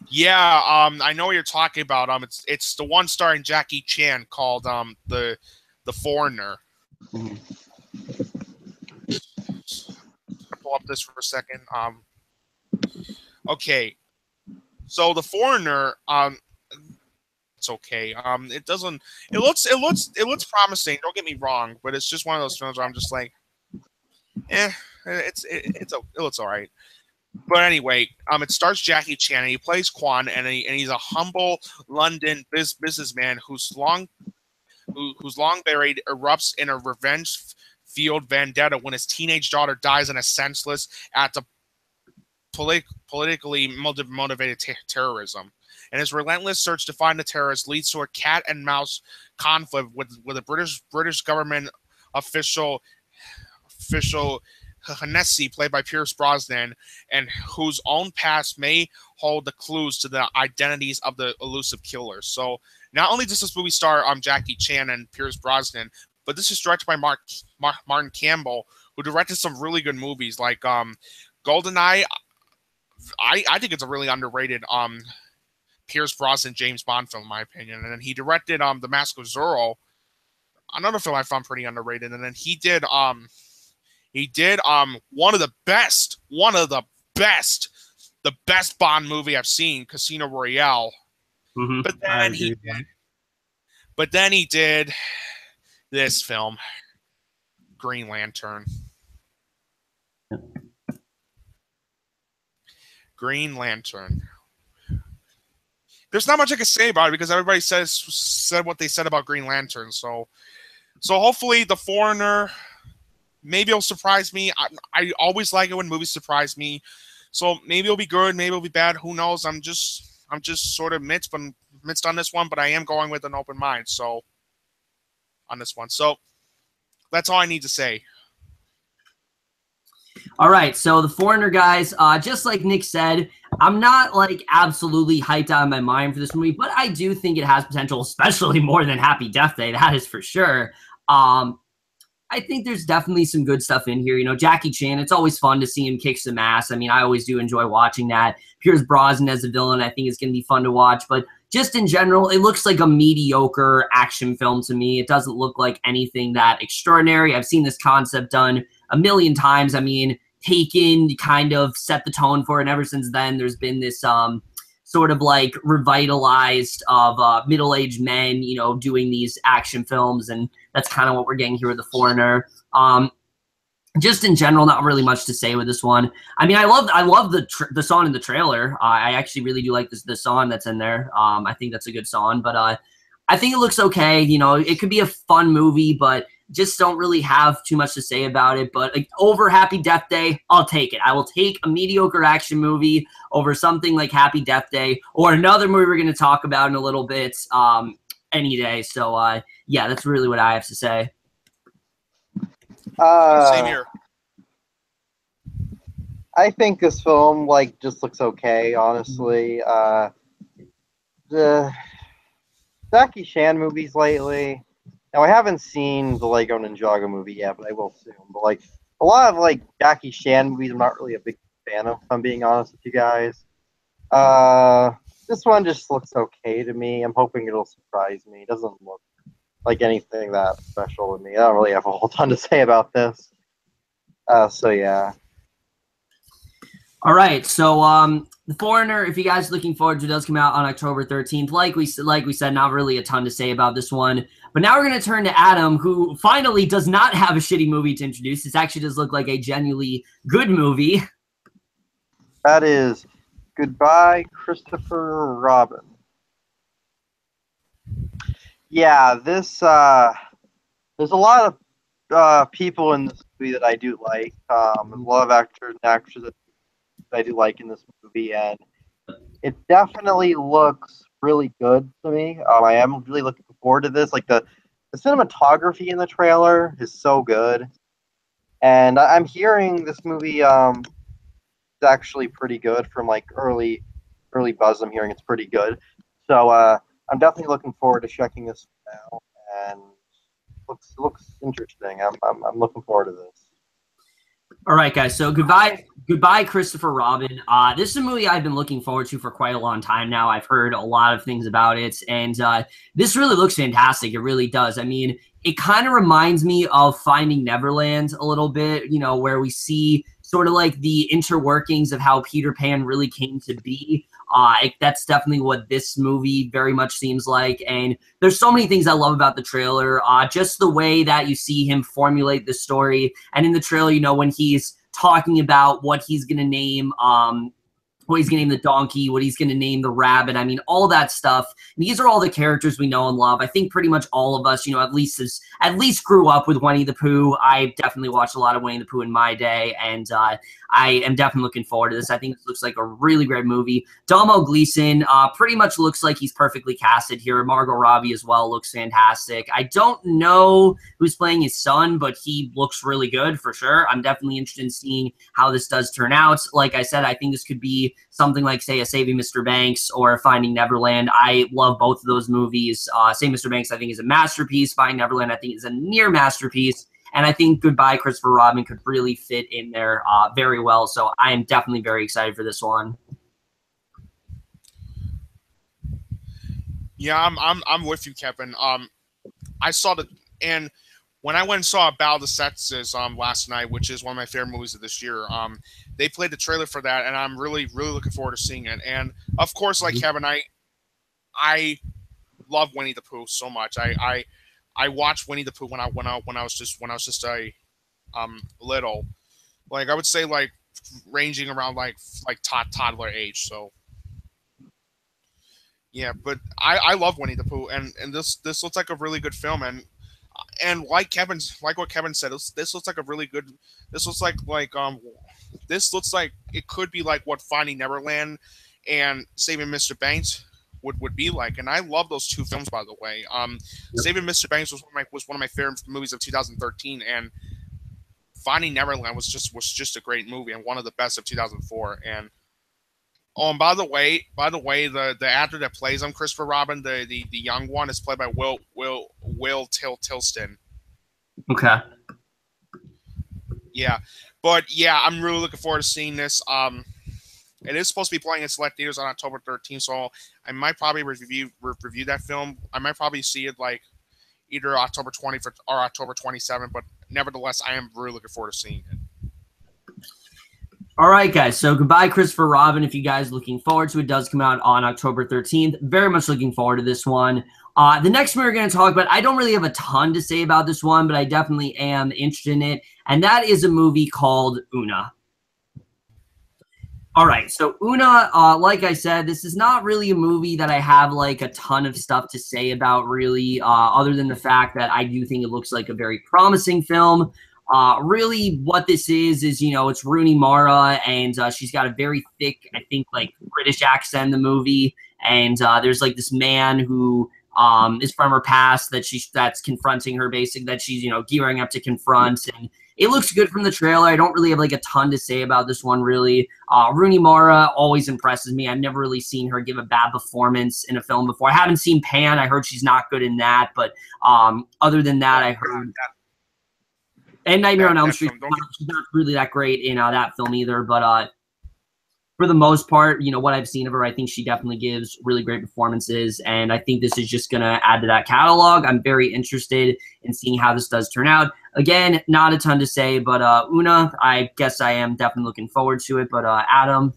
Yeah, I know what you're talking about. It's the one starring Jackie Chan called the Foreigner. Mm-hmm. Pull up this for a second. Okay, so the Foreigner. It's okay. It looks promising. Don't get me wrong, but it's just one of those films where I'm just like, it looks all right. But anyway, it stars Jackie Chan and he plays Quan, and he's a humble London businessman whose long buried erupts in a revenge-fueled vendetta when his teenage daughter dies in a senseless act of politically motivated terrorism. And his relentless search to find the terrorists leads to a cat and mouse conflict with a British government official Hennessy, played by Pierce Brosnan, and whose own past may hold the clues to the identities of the elusive killers. So not only does this movie star Jackie Chan and Pierce Brosnan, but this is directed by Martin Campbell, who directed some really good movies like GoldenEye. I think it's a really underrated Pierce Brosnan James Bond film, in my opinion. And then he directed The Mask of Zorro, another film I found pretty underrated. And then he did one of the best Bond movie I've seen, Casino Royale. Mm-hmm. But then he did this film, Green Lantern. Green Lantern. There's not much I can say about it because everybody said what they said about Green Lantern. So hopefully The Foreigner, maybe it'll surprise me. I always like it when movies surprise me. So maybe it'll be good, maybe it'll be bad. Who knows? I'm just sort of mixed on this one, but I am going with an open mind. So on this one, so that's all I need to say. All right, so The Foreigner, guys, just like Nick said, I'm not like absolutely hyped out of my mind for this movie, but I do think it has potential, especially more than Happy Death Day. That is for sure. I think there's definitely some good stuff in here. You know, Jackie Chan, it's always fun to see him kick some ass. I mean, I always do enjoy watching that. Pierce Brosnan as a villain, I think is going to be fun to watch. But just in general, it looks like a mediocre action film to me. It doesn't look like anything that extraordinary. I've seen this concept done a million times. I mean, Taken kind of set the tone for it. And ever since then, there's been this sort of like revitalized of middle-aged men, you know, doing these action films. And that's kind of what we're getting here with The Foreigner. Just in general, not really much to say with this one. I mean, I love the song in the trailer. I actually really do like the song that's in there. I think that's a good song, but I think it looks okay. You know, it could be a fun movie, but just don't really have too much to say about it. But like, over Happy Death Day, I'll take it. I will take a mediocre action movie over something like Happy Death Day or another movie we're going to talk about in a little bit any day. So, yeah, that's really what I have to say. Same here. I think this film just looks okay, honestly. The Jackie Chan movies lately. Now, I haven't seen the Lego Ninjago movie yet, but I will soon. But a lot of Jackie Chan movies, I'm not really a big fan of, if I'm being honest with you guys. This one just looks okay to me. I'm hoping it'll surprise me. It doesn't look like anything that special to me. I don't really have a whole ton to say about this. So yeah. All right, so The Foreigner, if you guys are looking forward to it, does come out on October 13th. Like we said, not really a ton to say about this one. But now we're going to turn to Adam, who finally does not have a shitty movie to introduce. This actually does look like a genuinely good movie. That is Goodbye, Christopher Robin. Yeah, this there's a lot of people in this movie that I do like. There's a lot of actors and actresses that I do like in this movie, and it definitely looks really good to me. I am really looking forward to this. Like the cinematography in the trailer is so good, and I'm hearing this movie is actually pretty good from like early buzz. I'm hearing it's pretty good, so I'm definitely looking forward to checking this out, and looks interesting. I'm looking forward to this. All right, guys. So goodbye, Christopher Robin. This is a movie I've been looking forward to for quite a long time now. I've heard a lot of things about it, and this really looks fantastic. It really does. I mean, it kind of reminds me of Finding Neverland a little bit, you know, where we see sort of like the interworkings of how Peter Pan really came to be. That's definitely what this movie very much seems like. And there's so many things I love about the trailer. Just the way that you see him formulate the story. And in the trailer, you know, when he's talking about what he's going to name what he's going to name the donkey, what he's going to name the rabbit. I mean, all that stuff. These are all the characters we know and love. I think pretty much all of us, you know, at least grew up with Winnie the Pooh. I definitely watched a lot of Winnie the Pooh in my day, and I am definitely looking forward to this. I think this looks like a really great movie. Domhnall Gleeson pretty much looks like he's perfectly casted here. Margot Robbie as well looks fantastic. I don't know who's playing his son, but he looks really good for sure. I'm definitely interested in seeing how this does turn out. Like I said, I think this could be something like, say, a Saving Mr. Banks or Finding Neverland. I love both of those movies. Saving Mr. Banks, I think, is a masterpiece. Finding Neverland, I think, is a near masterpiece. And I think Goodbye, Christopher Robin could really fit in there very well. So I am definitely very excited for this one. Yeah, I'm with you, Kevin. I saw and when I went and saw Battle of the Sexes last night, which is one of my favorite movies of this year, they played the trailer for that, and I'm really looking forward to seeing it. And of course, like Kevin, I love Winnie the Pooh so much. I watched Winnie the Pooh when I was just a little, like I would say like ranging around like toddler age. So yeah, but I love Winnie the Pooh, and this looks like a really good film, and like what Kevin said, this looks like a really good. This looks this looks like it could be like what Finding Neverland and Saving Mr. Banks would be like, and I love those two films, by the way. Saving Mr. Banks was one of my favorite movies of 2013, and Finding Neverland was just a great movie and one of the best of 2004. And oh, and by the way, the actor that plays him, Christopher Robin, the young one, is played by Will Tilston. Okay. Yeah, but yeah, I'm really looking forward to seeing this. It is supposed to be playing in select theaters on October 13th, so I might probably review that film. I might probably see it like either October 20th or October 27th, but nevertheless, I am really looking forward to seeing it. All right, guys. So goodbye, Christopher Robin. If you guys are looking forward to it, does come out on October 13th. Very much looking forward to this one. The next one we're going to talk about, I don't really have a ton to say about this one, but I definitely am interested in it. And that is a movie called Una. All right, so Una, like I said, this is not really a movie that I have like a ton of stuff to say about really, other than the fact that I do think it looks like a very promising film. Really what this is, you know, it's Rooney Mara, and she's got a very thick, I think, like British accent in the movie. And there's like this man who is from her past that's confronting her, basically, that she's, you know, gearing up to confront. And it looks good from the trailer. I don't really have like a ton to say about this one, really. Rooney Mara always impresses me. I've never really seen her give a bad performance in a film before. I haven't seen Pan. I heard she's not good in that. But other than that, I heard... And Nightmare on Elm Street, she's not really that great in that film either. But for the most part, you know, what I've seen of her, I think she definitely gives really great performances. And I think this is just going to add to that catalog. I'm very interested in seeing how this does turn out. Again, not a ton to say, but Una, I guess I am definitely looking forward to it. But Adam?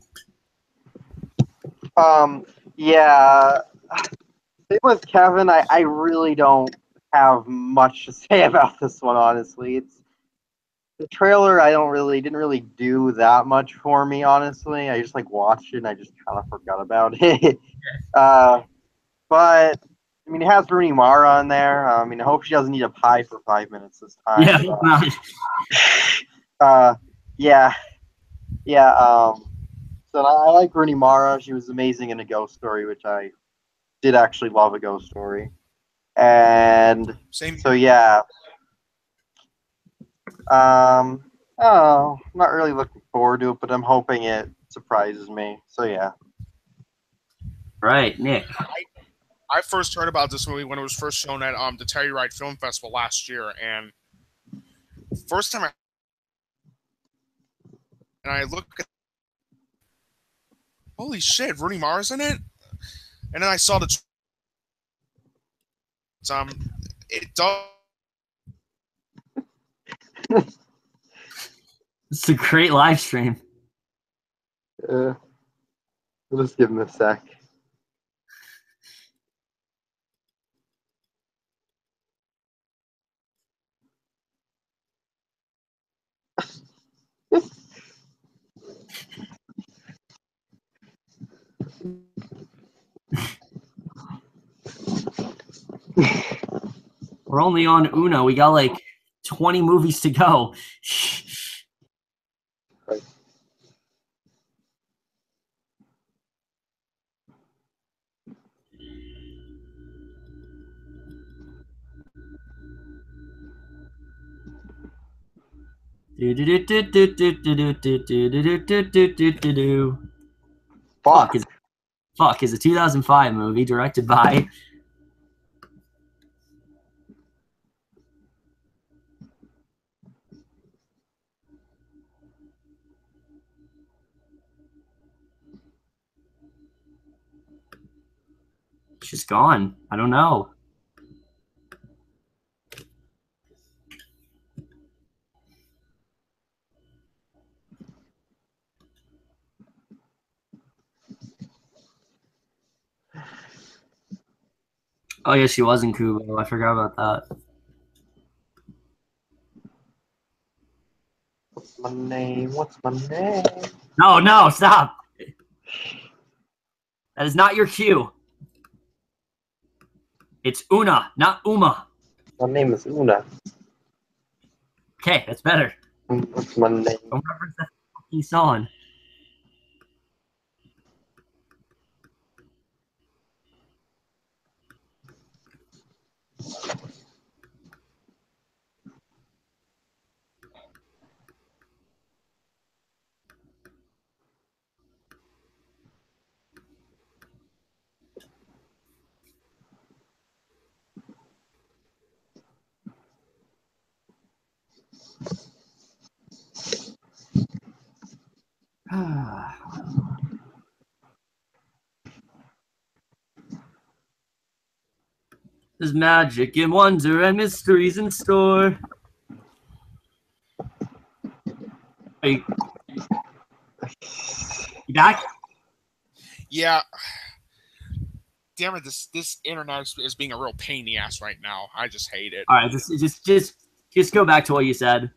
Yeah. Same with Kevin. I really don't have much to say about this one, honestly. The trailer didn't really do that much for me, honestly. I just like watched it and I just kind of forgot about it. But I mean, it has Rooney Mara on there. I mean, I hope she doesn't need a pie for 5 minutes this time. Yeah. Yeah. Yeah. So I like Rooney Mara. She was amazing in A Ghost Story, which I did actually love A Ghost Story. And Same. so, yeah. Oh, I'm not really looking forward to it, but I'm hoping it surprises me. So, yeah. Right, Nick. I first heard about this movie when it was first shown at the Telluride Film Festival last year, and first time I look at, holy shit, Rooney Mara's in it, and then I saw the it does. It's a great live stream. We'll just give him a sec. We're only on Uno. We got like 20 movies to go. Right. Fuck is a 2005 movie directed by she's gone. I don't know. Oh yeah, she was in Kubo. I forgot about that. What's my name? What's my name? No, stop. That is not your cue. It's Una, not Uma. My name is Una. Okay, that's better. What's my name? Don't reference that fucking song. There's magic and wonder and mysteries in store. Hey. You back? Yeah. Damn it! This internet is being a real pain in the ass right now. I just hate it. All right, just go back to what you said.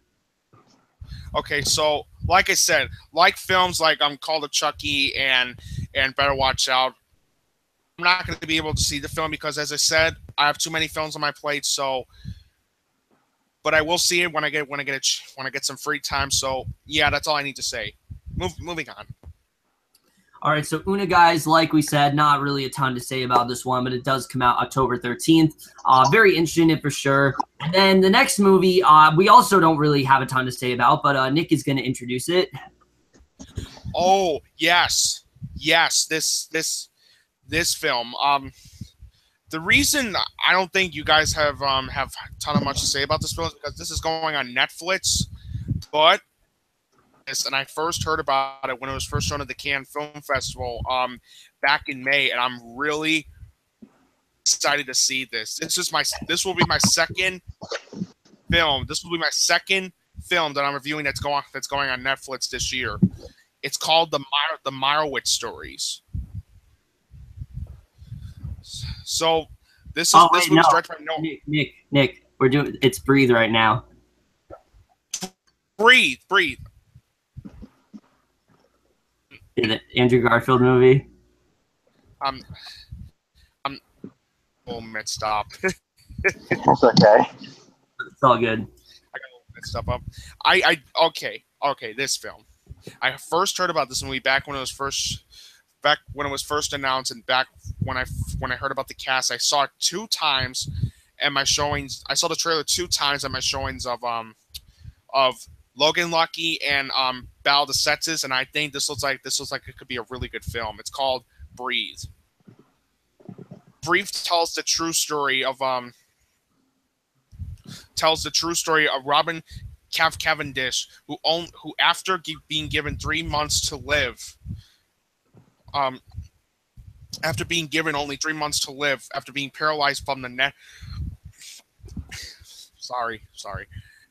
Okay, so like I said, like films like Call of Chucky and Better Watch Out. I'm not going to be able to see the film because, as I said, I have too many films on my plate. So, but I will see it when I get some free time. So, yeah, that's all I need to say. Moving on. All right, so Una, guys, like we said, not really a ton to say about this one, but it does come out October 13th. Very interested in it for sure. And then the next movie, we also don't really have a ton to say about, but Nick is going to introduce it. Oh, yes. This film. The reason I don't think you guys have a ton of much to say about this film is because this is going on Netflix, but and I first heard about it when it was first shown at the Cannes Film Festival back in May, and I'm really excited to see this. This will be my second film. This will be my second film that I'm reviewing that's going on Netflix this year. It's called the Meyerowitz Stories. So this movie is directed by Noah. Nick, we're doing it's Breathe right now. Breathe. The Andrew Garfield movie. mixed up. It's okay. It's all good. I got a little mixed up. Okay, this film. I first heard about this movie back when it was first announced, and back when I heard about the cast. I saw it 2 times at my showings. I saw the trailer 2 times at my showings of Logan Lucky and Battle of the Sexes, and I think this looks like it could be a really good film. It's called Breathe. Breathe tells the true story of Robin Cavendish, who after being given 3 months to live, after being given only 3 months to live, after being paralyzed from the neck.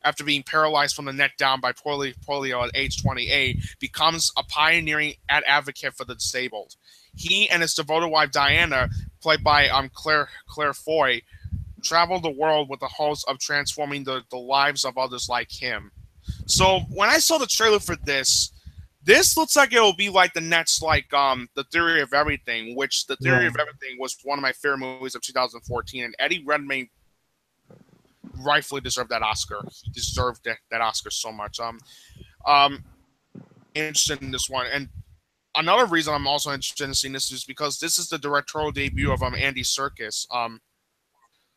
After being paralyzed from the neck down by polio at age 28, becomes a pioneering advocate for the disabled. He and his devoted wife Diana, played by Claire Foy, travel the world with the hopes of transforming the lives of others like him. So when I saw the trailer for this looks like it will be like the next, like The Theory of Everything, which The Theory of Everything was one of my favorite movies of 2014, and Eddie Redmayne rightfully deserved that Oscar. He deserved that Oscar so much. Interested in this one, and another reason I'm also interested in seeing this is because this is the directorial debut of Andy Serkis,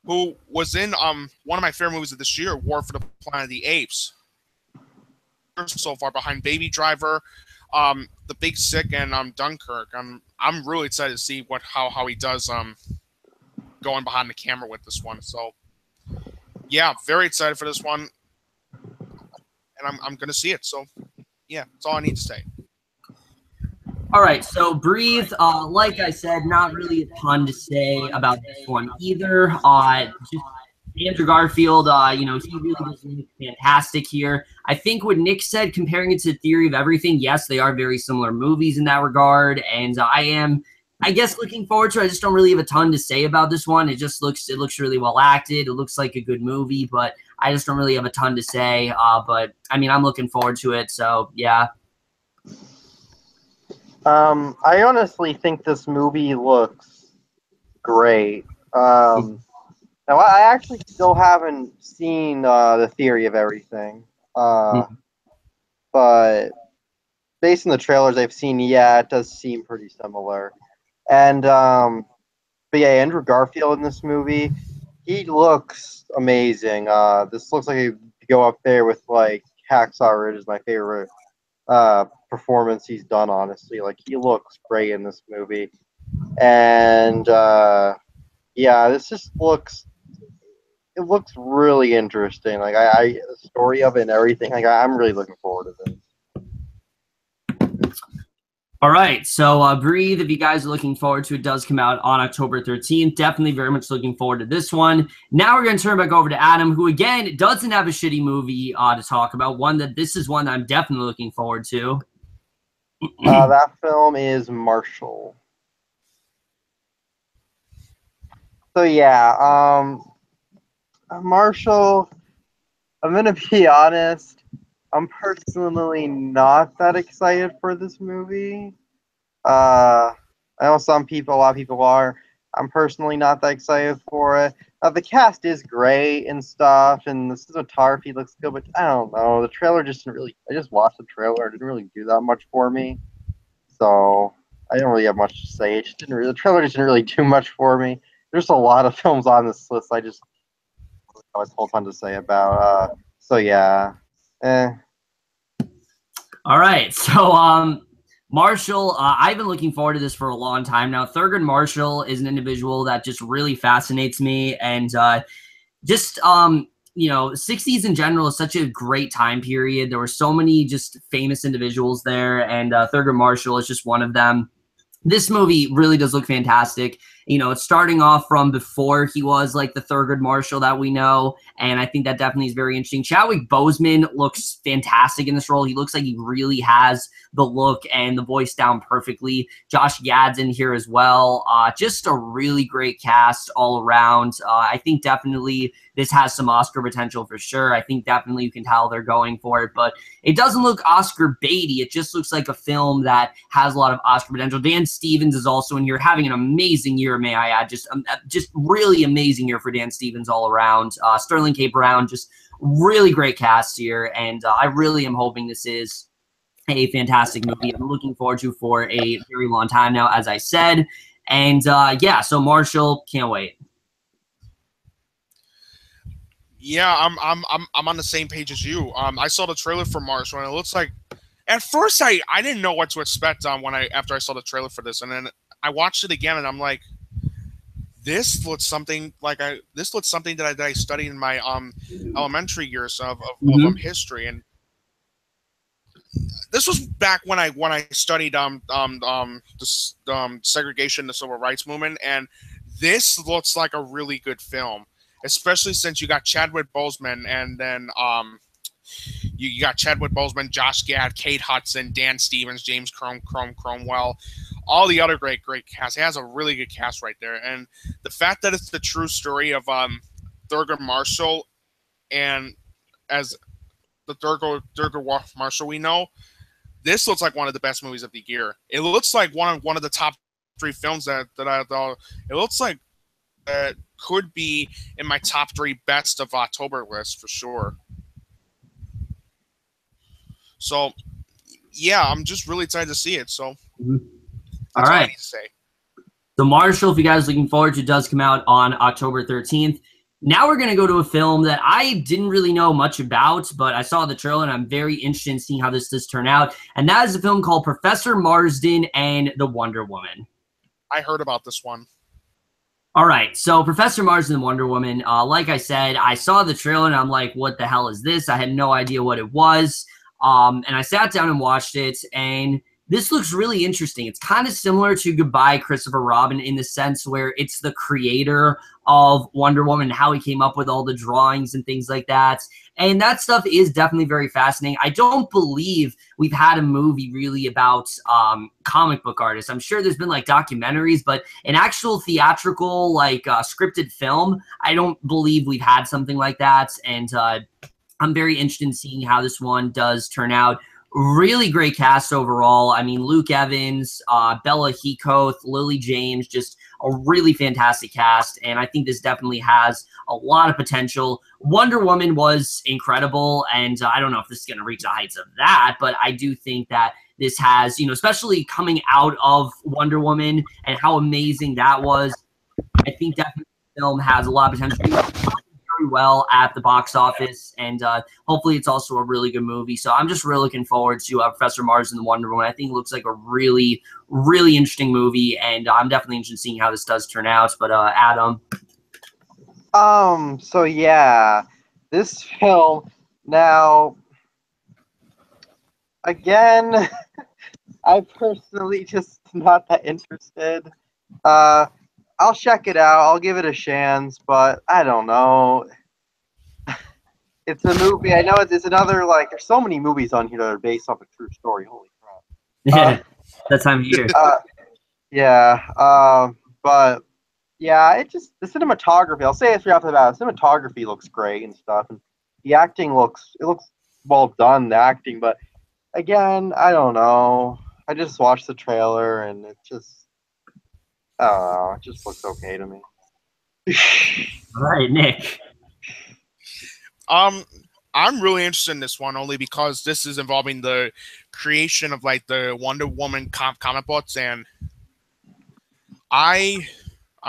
who was in one of my favorite movies of this year, War for the Planet of the Apes. So far behind Baby Driver, The Big Sick, and Dunkirk. I'm really excited to see how he does going behind the camera with this one. So yeah, very excited for this one, and I'm gonna see it. So yeah, that's all I need to say. All right, so Breathe, like I said, not really a ton to say about this one either. Just Andrew Garfield, he really does look fantastic here. I think what Nick said, comparing it to Theory of Everything, yes, they are very similar movies in that regard, and I guess looking forward to it. I just don't really have a ton to say about this one. It looks really well acted. It looks like a good movie, but I just don't really have a ton to say. But I mean, I'm looking forward to it. So yeah. I honestly think this movie looks great. Now I actually still haven't seen The Theory of Everything, but based on the trailers I've seen, yeah, it does seem pretty similar. And but yeah, Andrew Garfield in this movie, he looks amazing. This looks like he could go up there with like Hacksaw Ridge is my favorite performance he's done. Honestly, like he looks great in this movie, and yeah, this just looks really interesting. Like the story of it and everything. Like I'm really looking forward to this. All right, so Breathe, if you guys are looking forward to it, does come out on October 13th. Definitely very much looking forward to this one. Now we're going to turn back over to Adam, who, again, doesn't have a shitty movie to talk about. This is one that I'm definitely looking forward to. That film is Marshall. So, yeah, Marshall, I'm going to be honest. I'm personally not that excited for this movie. I know a lot of people are. I'm personally not that excited for it. The cast is great and stuff, and the cinematography looks good, but I don't know. The trailer just didn't really. I just watched the trailer. It didn't really do that much for me. So I didn't really have much to say. The trailer just didn't really do much for me. There's a lot of films on this list I just don't have a whole ton to say about. So yeah. All right, so Marshall, I've been looking forward to this for a long time now. Thurgood Marshall is an individual that just really fascinates me, and just 60s in general is such a great time period. There were so many just famous individuals there, and Thurgood Marshall is just one of them. This movie really does look fantastic. It's starting off from before he was like the Thurgood Marshall that we know, and I think that definitely is very interesting. Chadwick Boseman looks fantastic in this role. He looks like he really has the look and the voice down perfectly. Josh Gad's in here as well. Just a really great cast all around. I think definitely this has some Oscar potential for sure. I think definitely you can tell they're going for it, but it doesn't look Oscar baity. It just looks like a film that has a lot of Oscar potential. Dan Stevens is also in here, having an amazing year. may I add. Just really amazing year for Dan Stevens all around. Sterling K. Brown, just really great cast here, and I really am hoping this is a fantastic movie. I'm looking forward to for a very long time now, as I said. And yeah, so Marshall, can't wait. Yeah, I'm on the same page as you. I saw the trailer for Marshall, and it looks like, at first I didn't know what to expect after I saw the trailer for this, and then I watched it again, and I'm like, this looks something that I studied in my elementary years of history, and this was back when I studied segregation, the civil rights movement, and this looks like a really good film, especially since you got Chadwick Boseman, and then you got Chadwick Boseman, Josh Gad, Kate Hudson, Dan Stevens, James Cromwell, all the other great cast. It has a really good cast right there, and the fact that it's the true story of Thurgood Marshall, and as the Thurgood Marshall we know, this looks like one of the best movies of the year. It looks like one of the top 3 films that I thought. It looks like that could be in my top 3 best of October list for sure. So, yeah, I'm just really excited to see it. So, all right. All I need to say. So Marshall, if you guys are looking forward to, does come out on October 13th. Now we're going to go to a film that I didn't really know much about, but I saw the trailer and I'm very interested in seeing how this does turn out. And that is a film called Professor Marsden and the Wonder Woman. I heard about this one. All right, so Professor Marsden and Wonder Woman, like I said, I saw the trailer and I'm like, what the hell is this? I had no idea what it was. And I sat down and watched it, and this looks really interesting. It's kind of similar to Goodbye, Christopher Robin, in the sense where it's the creator of Wonder Woman and how he came up with all the drawings and things like that. And that stuff is definitely very fascinating. I don't believe we've had a movie really about comic book artists. I'm sure there's been like documentaries, but an actual theatrical, like scripted film, I don't believe we've had something like that. And I'm very interested in seeing how this one does turn out. Really great cast overall. I mean, Luke Evans, Bella Heathcote, Lily James, just a really fantastic cast. And I think this definitely has a lot of potential. Wonder Woman was incredible. And I don't know if this is going to reach the heights of that, but I do think that this has, you know, especially coming out of Wonder Woman and how amazing that was, I think definitely the film has a lot of potential. Well at the box office, and hopefully it's also a really good movie. So I'm just really looking forward to Professor Marsden and the Wonder Woman. I think it looks like a really, really interesting movie, and I'm definitely interested in seeing how this does turn out. But Adam? So yeah, this film, now, again, I personally just not that interested. I'll check it out. I'll give it a chance, but I don't know. It's a movie. I know it's another, like, there's so many movies on here that are based off a true story. Holy crap. Yeah, that time of year. But yeah, it just, the cinematography, I'll say it right off the bat, the cinematography looks great and stuff, and the acting looks well done, the acting, but again, I don't know. I just watched the trailer and it just, I don't know, it just looks okay to me. All right, Nick. I'm really interested in this one only because this is involving the creation of like the Wonder Woman comic books, and I'm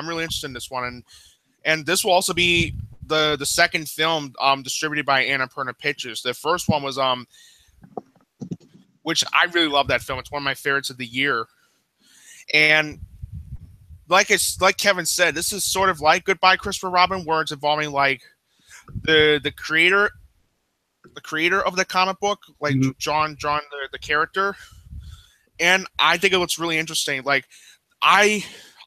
really interested in this one, and this will also be the second film distributed by Annapurna Pictures. The first one was which I really love that film. It's one of my favorites of the year, and like Kevin said, this is sort of like Goodbye Christopher Robin, where it's involving like the creator of the comic book, like John the character, and I think it looks really interesting. Like I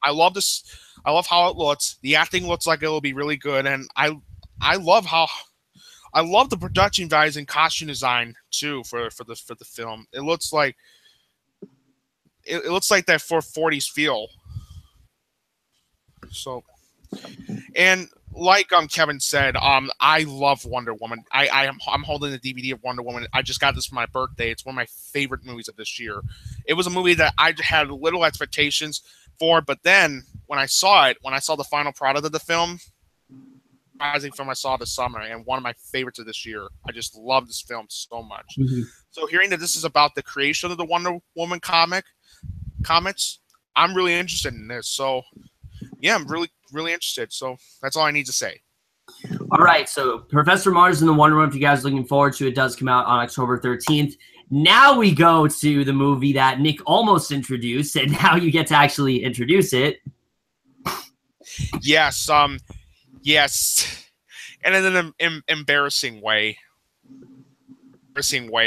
love this. I love how it looks. The acting looks like it will be really good, and I love the production values and costume design too for the film. It looks like it looks like that 40s feel. So, and like Kevin said, I love Wonder Woman. I'm holding the DVD of Wonder Woman. I just got this for my birthday. It's one of my favorite movies of this year. It was a movie that I had little expectations for, but then when I saw the final product of the film, surprising film I saw this summer, and one of my favorites of this year. I just love this film so much. So hearing that this is about the creation of the Wonder Woman comics, I'm really interested in this. So yeah, I'm really, really interested. So that's all I need to say. All right, so Professor Mars and the Wonder Woman, if you guys are looking forward to it, does come out on October 13th. Now we go to the movie that Nick almost introduced, and now you get to actually introduce it. Yes, yes, and in an embarrassing way.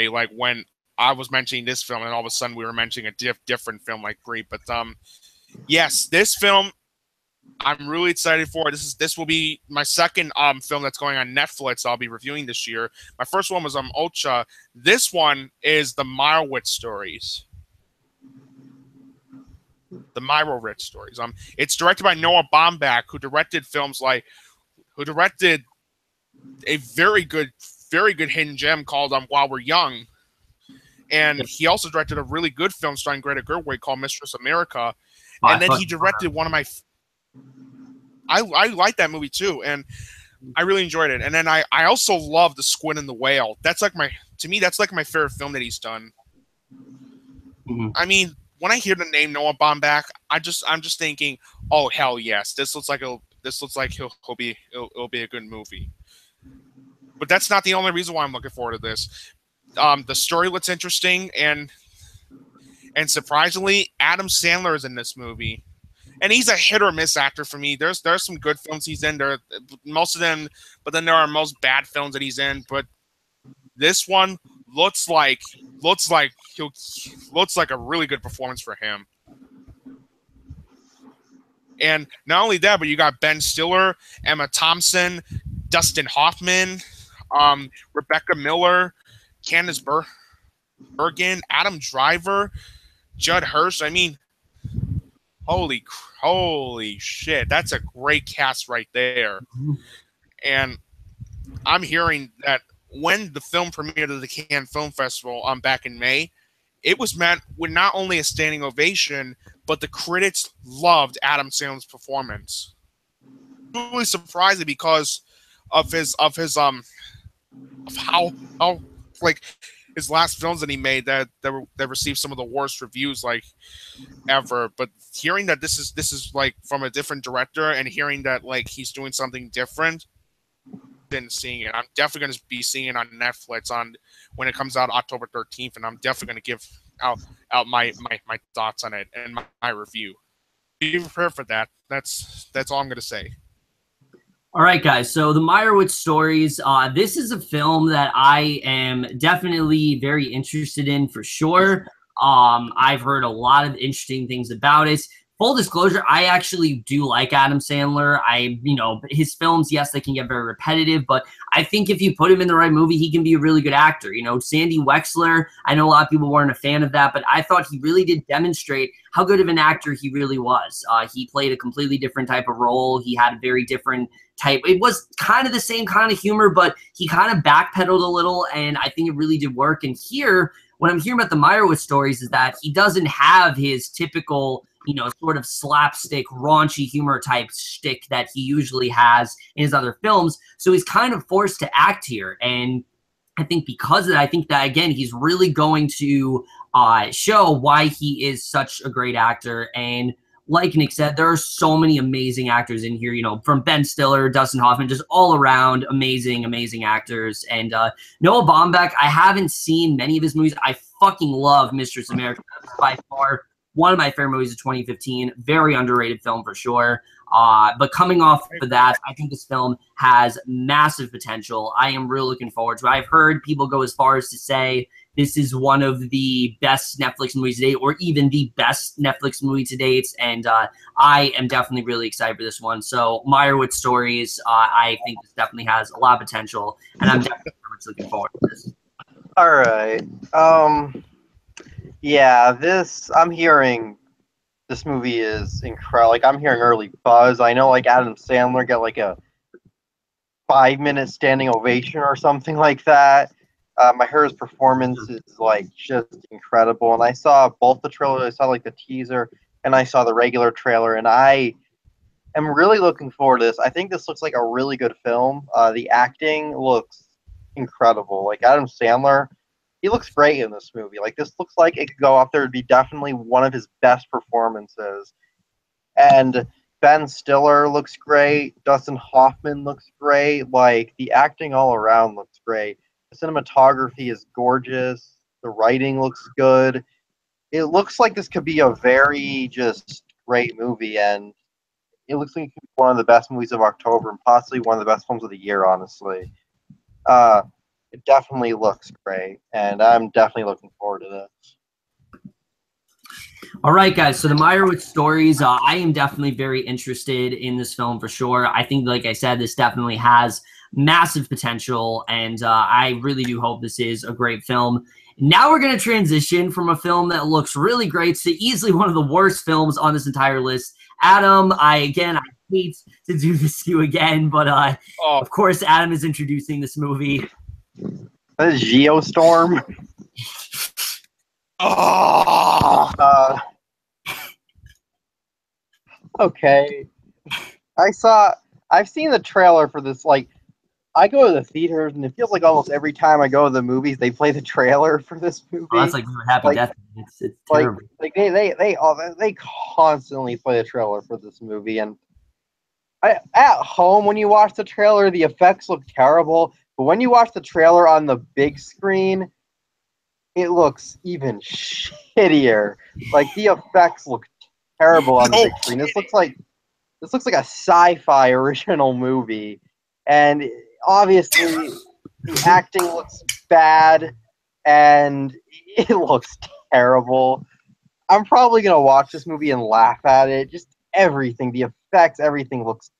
Like when I was mentioning this film, and all of a sudden we were mentioning a different film like Great. But yes, this film I'm really excited for. This will be my second film that's going on Netflix. I'll be reviewing this year. My first one was Ocha. This one is the Meyerowitz stories. The Meyerowitz stories. It's directed by Noah Baumbach, who directed a very good hidden gem called While We're Young. And he also directed a really good film starring Greta Gerwig called Mistress America. And then he directed one of my... I like that movie too, and I really enjoyed it. And then I also love The Squid and the Whale. That's like my favorite film that he's done. I mean, when I hear the name Noah Baumbach, I'm just thinking, oh hell yes, this looks like it'll be a good movie. But that's not the only reason why I'm looking forward to this. The story looks interesting, and surprisingly, Adam Sandler is in this movie. And he's a hit or miss actor for me. There's some good films he's in. Most of them, but then there are most bad films that he's in. But this one looks like a really good performance for him. And not only that, but you got Ben Stiller, Emma Thompson, Dustin Hoffman, Rebecca Miller, Candice Bergen, Adam Driver, Judd Hirsch. I mean, holy shit, that's a great cast right there. And I'm hearing that when the film premiered at the Cannes Film Festival back in May, it was met with not only a standing ovation, but the critics loved Adam Sandler's performance. Really surprising because of how like his last films that he made that received some of the worst reviews like ever. But hearing that this is like from a different director, and hearing that like he's doing something different, been seeing it. I'm definitely going to be seeing it on Netflix when it comes out October 13th, and I'm definitely going to give out my thoughts on it and my review. Be prepared for that. That's all I'm going to say. All right, guys. So the Meyerowitz stories. This is a film that I am definitely very interested in for sure. I've heard a lot of interesting things about it. Full disclosure, I actually do like Adam Sandler. His films, yes, they can get very repetitive, but I think if you put him in the right movie, he can be a really good actor. Sandy Wexler, I know a lot of people weren't a fan of that, but I thought he really did demonstrate how good of an actor he really was. He played a completely different type of role. He had a very different type. It was kind of the same kind of humor, but he kind of backpedaled a little, and I think it really did work. And here, what I'm hearing about the Meyerowitz stories is that he doesn't have his typical sort of slapstick, raunchy humor type shtick that he usually has in his other films. So he's kind of forced to act here. And I think because of that, I think that, again, he's really going to show why he is such a great actor. And like Nick said, there are so many amazing actors in here, from Ben Stiller, Dustin Hoffman, just all around amazing, amazing actors. And Noah Baumbach, I haven't seen many of his movies. I fucking love Mistress America. That's by far one of my favorite movies of 2015. Very underrated film for sure. But coming off of that, I think this film has massive potential. I am really looking forward to it. I've heard people go as far as to say this is one of the best Netflix movies to date, or even the best Netflix movie to date. And I am definitely really excited for this one. So Meyerowitz stories, I think this definitely has a lot of potential, and I'm definitely looking forward to this. All right. Yeah, I'm hearing this movie is incredible. Like, I'm hearing early buzz. I know, like, Adam Sandler got like a 5-minute standing ovation or something like that. I heard his performance is like just incredible. And I saw both the trailers. I saw like the teaser, and I saw the regular trailer, and I am really looking forward to this. I think this looks like a really good film. The acting looks incredible. Like Adam Sandler, he looks great in this movie. Like this looks like it could go up there and be definitely one of his best performances. And Ben Stiller looks great. Dustin Hoffman looks great. Like the acting all around looks great. The cinematography is gorgeous. The writing looks good. It looks like this could be a very just great movie, and it looks like it could be one of the best movies of October and possibly one of the best films of the year, honestly. Uh, it definitely looks great, and I'm definitely looking forward to this. All right, guys. So the Meyerowitz stories, I am definitely very interested in this film for sure. I think, like I said, this definitely has massive potential, and I really do hope this is a great film. Now we're going to transition from a film that looks really great to easily one of the worst films on this entire list. Adam, I hate to do this to you again, but of course, Adam is introducing this movie. That is Geostorm. Okay. I've seen the trailer for this. Like, I go to the theaters, and it feels like almost every time I go to the movies, they play the trailer for this movie. Oh, that's like Happy Death. It's terrible. Like they constantly play the trailer for this movie, and at home when you watch the trailer, the effects look terrible. But when you watch the trailer on the big screen, it looks even shittier. Like the effects look terrible on the big screen. This looks like a sci-fi original movie, and obviously the acting looks bad and it looks terrible. I'm probably gonna watch this movie and laugh at it. Just everything, the effects, everything looks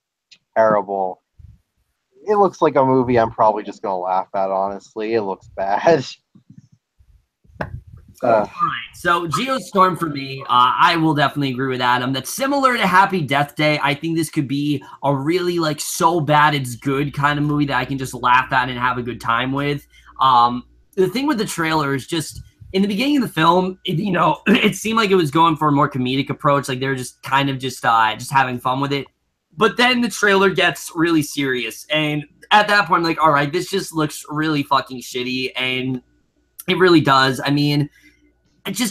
terrible. It looks like a movie I'm probably just gonna laugh at, honestly. It looks bad. All right, so Geostorm for me, I will definitely agree with Adam. That's similar to Happy Death Day. I think this could be a really like so bad it's good kind of movie that I can just laugh at and have a good time with. The thing with the trailer is just in the beginning of the film, it seemed like it was going for a more comedic approach. Like they're just kind of just having fun with it. But then the trailer gets really serious, and at that point, I'm like, all right, this just looks really fucking shitty, and it really does. I mean.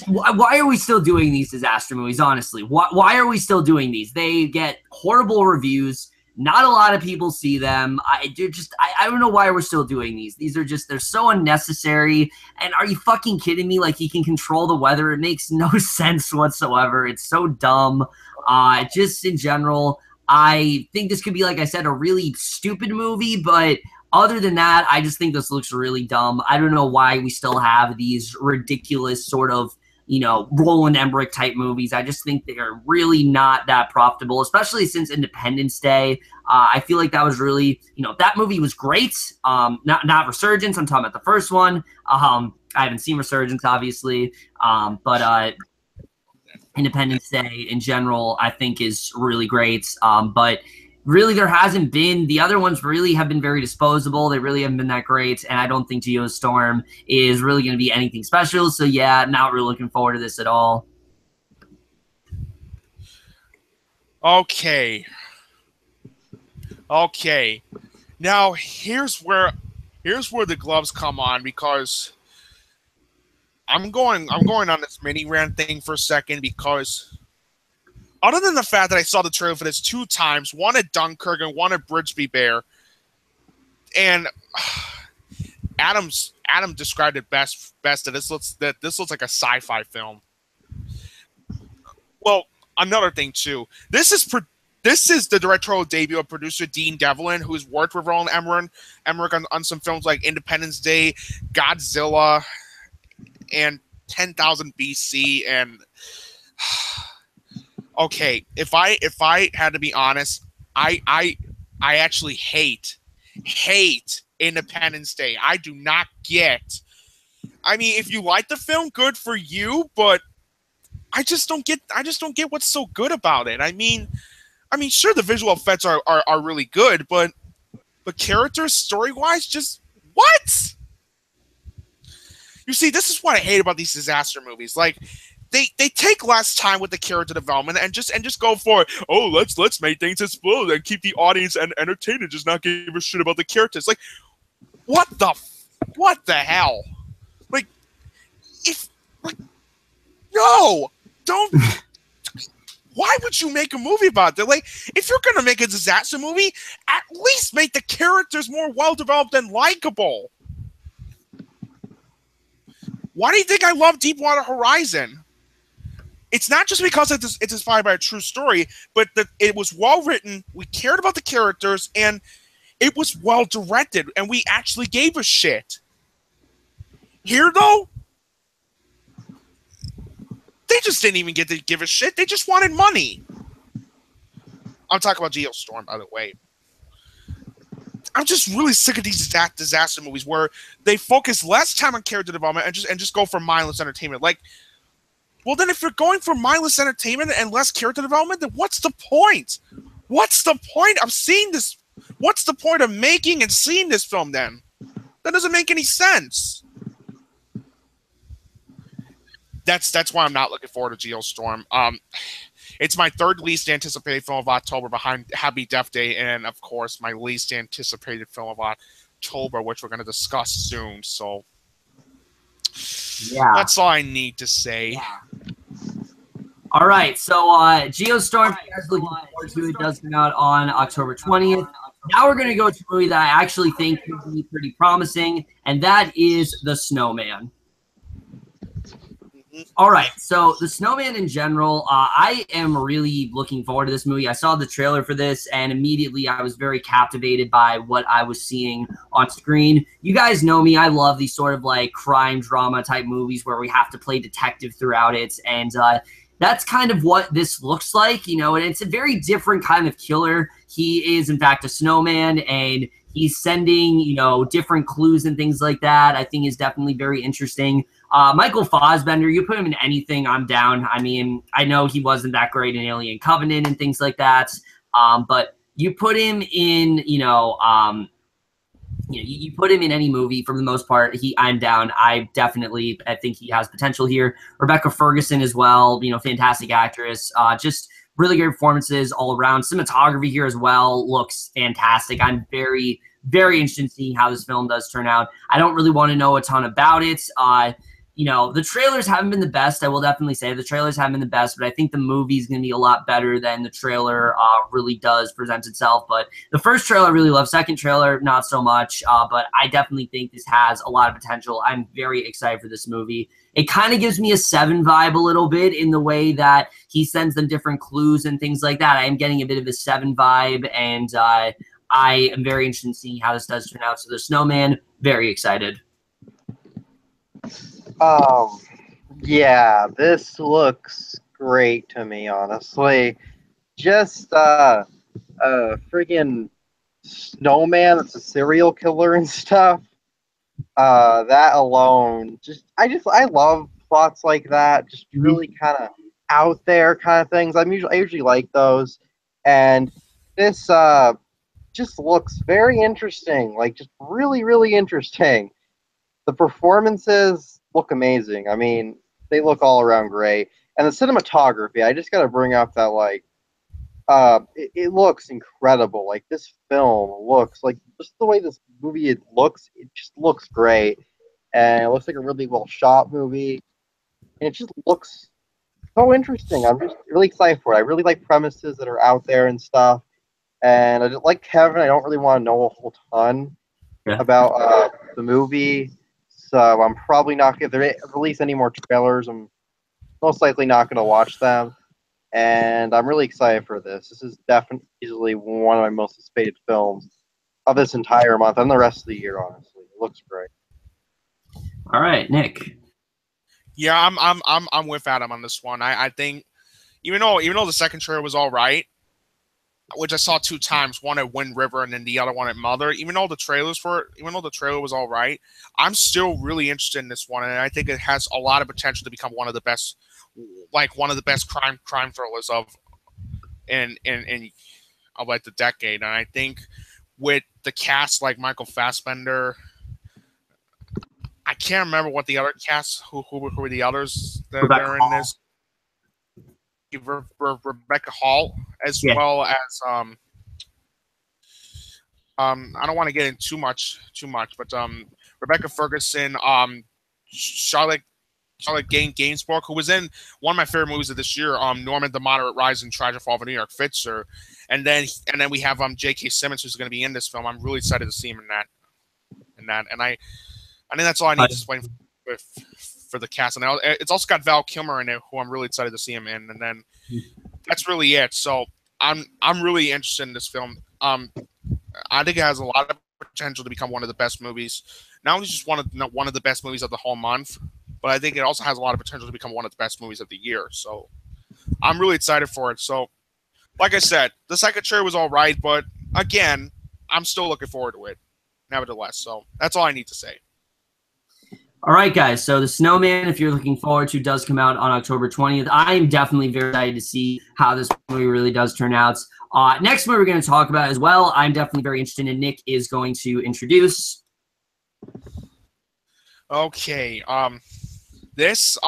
Why are we still doing these disaster movies, honestly? Why are we still doing these? They get horrible reviews. Not a lot of people see them. I don't know why we're still doing these. They're so unnecessary. And are you fucking kidding me? Like, he can control the weather. It makes no sense whatsoever. It's so dumb. Just in general, I think this could be, like I said, a really stupid movie, but other than that, I just think this looks really dumb. I don't know why we still have these ridiculous sort of, Roland Emmerich type movies. I just think they are really not that profitable, especially since Independence Day. I feel like that was really, that movie was great. Not Resurgence. I'm talking about the first one. I haven't seen Resurgence, obviously. But Independence Day in general, I think is really great. But really, there hasn't been. The other ones really have been very disposable. They really haven't been that great, and I don't think Geostorm is really going to be anything special. So, yeah, not really looking forward to this at all. Okay. Now, here's where the gloves come on, because I'm going on this mini rant thing for a second, because other than the fact that I saw the trailer for this 2 times, one at Dunkirk and one at Bridgeby Bear, and Adam described it best that this looks like a sci-fi film. Well, another thing too, this is the directorial debut of producer Dean Devlin, who's worked with Roland Emmerich on some films like Independence Day, Godzilla, and 10,000 BC, and okay, if I had to be honest, I actually hate Independence Day. I do not get. I mean, if you like the film, good for you, but I just don't get what's so good about it. I mean, sure, the visual effects are really good, but characters, story-wise, just what? You see, this is what I hate about these disaster movies. Like, they take less time with the character development and just go for, oh, let's make things explode and keep the audience entertained and just not give a shit about the characters. Like, what the hell? Like, no, don't. Why would you make a movie about that? Like, if you're gonna make a disaster movie, at least make the characters more well developed and likable. Why do you think I love Deepwater Horizon? It's not just because it's inspired by a true story, but that it was well written, we cared about the characters, and it was well directed, and we actually gave a shit. Here, though, they just didn't even get to give a shit. They just wanted money. I'm talking about Geostorm, by the way. I'm just really sick of these disaster movies where they focus less time on character development and just go for mindless entertainment. Like, well, then if you're going for mindless entertainment and less character development, then what's the point? What's the point of seeing this? What's the point of making and seeing this film then? That doesn't make any sense. That's why I'm not looking forward to Geostorm. It's my third least anticipated film of October behind Happy Death Day and, of course, my least anticipated film of October, which we're going to discuss soon. So yeah, that's all I need to say. Yeah. All right, so Geostorm, looking forward to it. Does come out on October 20th. Now we're going to go to a movie that I actually think could be pretty promising, and that is The Snowman. All right, so The Snowman in general, I am really looking forward to this movie. I saw the trailer for this, and immediately I was very captivated by what I was seeing on screen. You guys know me. I love these sort of like crime drama type movies where we have to play detective throughout it, and that's kind of what this looks like, you know, and it's a very different kind of killer. He is, in fact, a snowman, and he's sending, you know, different clues and things like that. I think is definitely very interesting. Michael Fassbender, you put him in anything, I'm down. I mean, I know he wasn't that great in Alien Covenant and things like that, but you put him in, you put him in any movie for the most part, I'm down. I think he has potential here. Rebecca Ferguson as well, you know, fantastic actress. Just really great performances all around. Cinematography here as well looks fantastic. I'm very, very interested in seeing how this film does turn out. I don't really want to know a ton about it. You know, the trailers haven't been the best. I will definitely say the trailers haven't been the best, but I think the movie's going to be a lot better than the trailer really does present itself. But the first trailer I really love. Second trailer, not so much. But I definitely think this has a lot of potential. I'm very excited for this movie. It kind of gives me a Seven vibe a little bit in the way that he sends them different clues and things like that. I am getting a bit of a Seven vibe, and I am very interested in seeing how this does turn out. So The Snowman, very excited. Yeah, this looks great to me, honestly. Just a freaking snowman that's a serial killer and stuff. That alone, I love plots like that. Just really kind of out there kind of things. I usually like those, and this just looks very interesting. Like, just really, really interesting. The performances look amazing. I mean, they look all around great. And the cinematography, I just got to bring up that, like, it looks incredible. Like, this film looks, like, just the way this movie it just looks great. And it looks like a really well shot movie. And it just looks so interesting. I'm just really excited for it. I really like premises that are out there and stuff. And like Kevin, I don't really want to know a whole ton about the movie. So I'm probably not going to release any more trailers. I'm most likely not going to watch them. And I'm really excited for this. This is definitely easily one of my most anticipated films of this entire month and the rest of the year, honestly. It looks great. All right, Nick. Yeah, I'm with Adam on this one. I think even though the second trailer was all right, which I saw 2 times, one at Wind River and then the other one at Mother. Even though the trailer was all right, I'm still really interested in this one, and I think it has a lot of potential to become one of the best crime thrillers of like the decade. And I think with the cast like Michael Fassbender, I can't remember what the other casts who were the others that Rebecca are in Hall. this. Rebecca Hall, as Yeah. well as I don't want to get in too much, but Rebecca Ferguson, Charlotte Gainsbourg, who was in one of my favorite movies of this year, Norman the Moderate Rise and Tragic Fall of New York Fitzer, and then we have J.K. Simmons, who's going to be in this film. I'm really excited to see him in that, and I think that's all I need to explain for the cast. And it's also got Val Kilmer in it, who I'm really excited to see him in, and then that's really it. So I'm really interested in this film. I think it has a lot of potential to become one of the best movies. Not only just one of the best movies of the whole month, but I think it also has a lot of potential to become one of the best movies of the year. So I'm really excited for it. So, like I said, the second trailer was all right, but again, I'm still looking forward to it, nevertheless. So that's all I need to say. All right, guys. So The Snowman, if you're looking forward to, does come out on October 20th. I am definitely very excited to see how this movie really does turn out. Next movie we're going to talk about as well, I'm definitely very interested in. Nick is going to introduce. Okay. This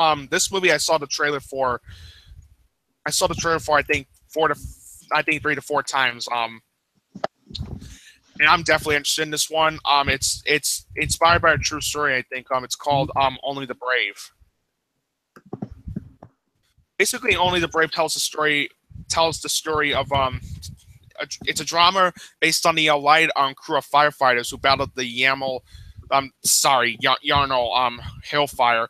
movie I saw the trailer for. I think 3 to 4 times. And I'm definitely interested in this one. It's inspired by a true story, I think. It's called Only the Brave. Basically, Only the Brave tells the story of it's a drama based on the Allied crew of firefighters who battled the Yarnell hailfire,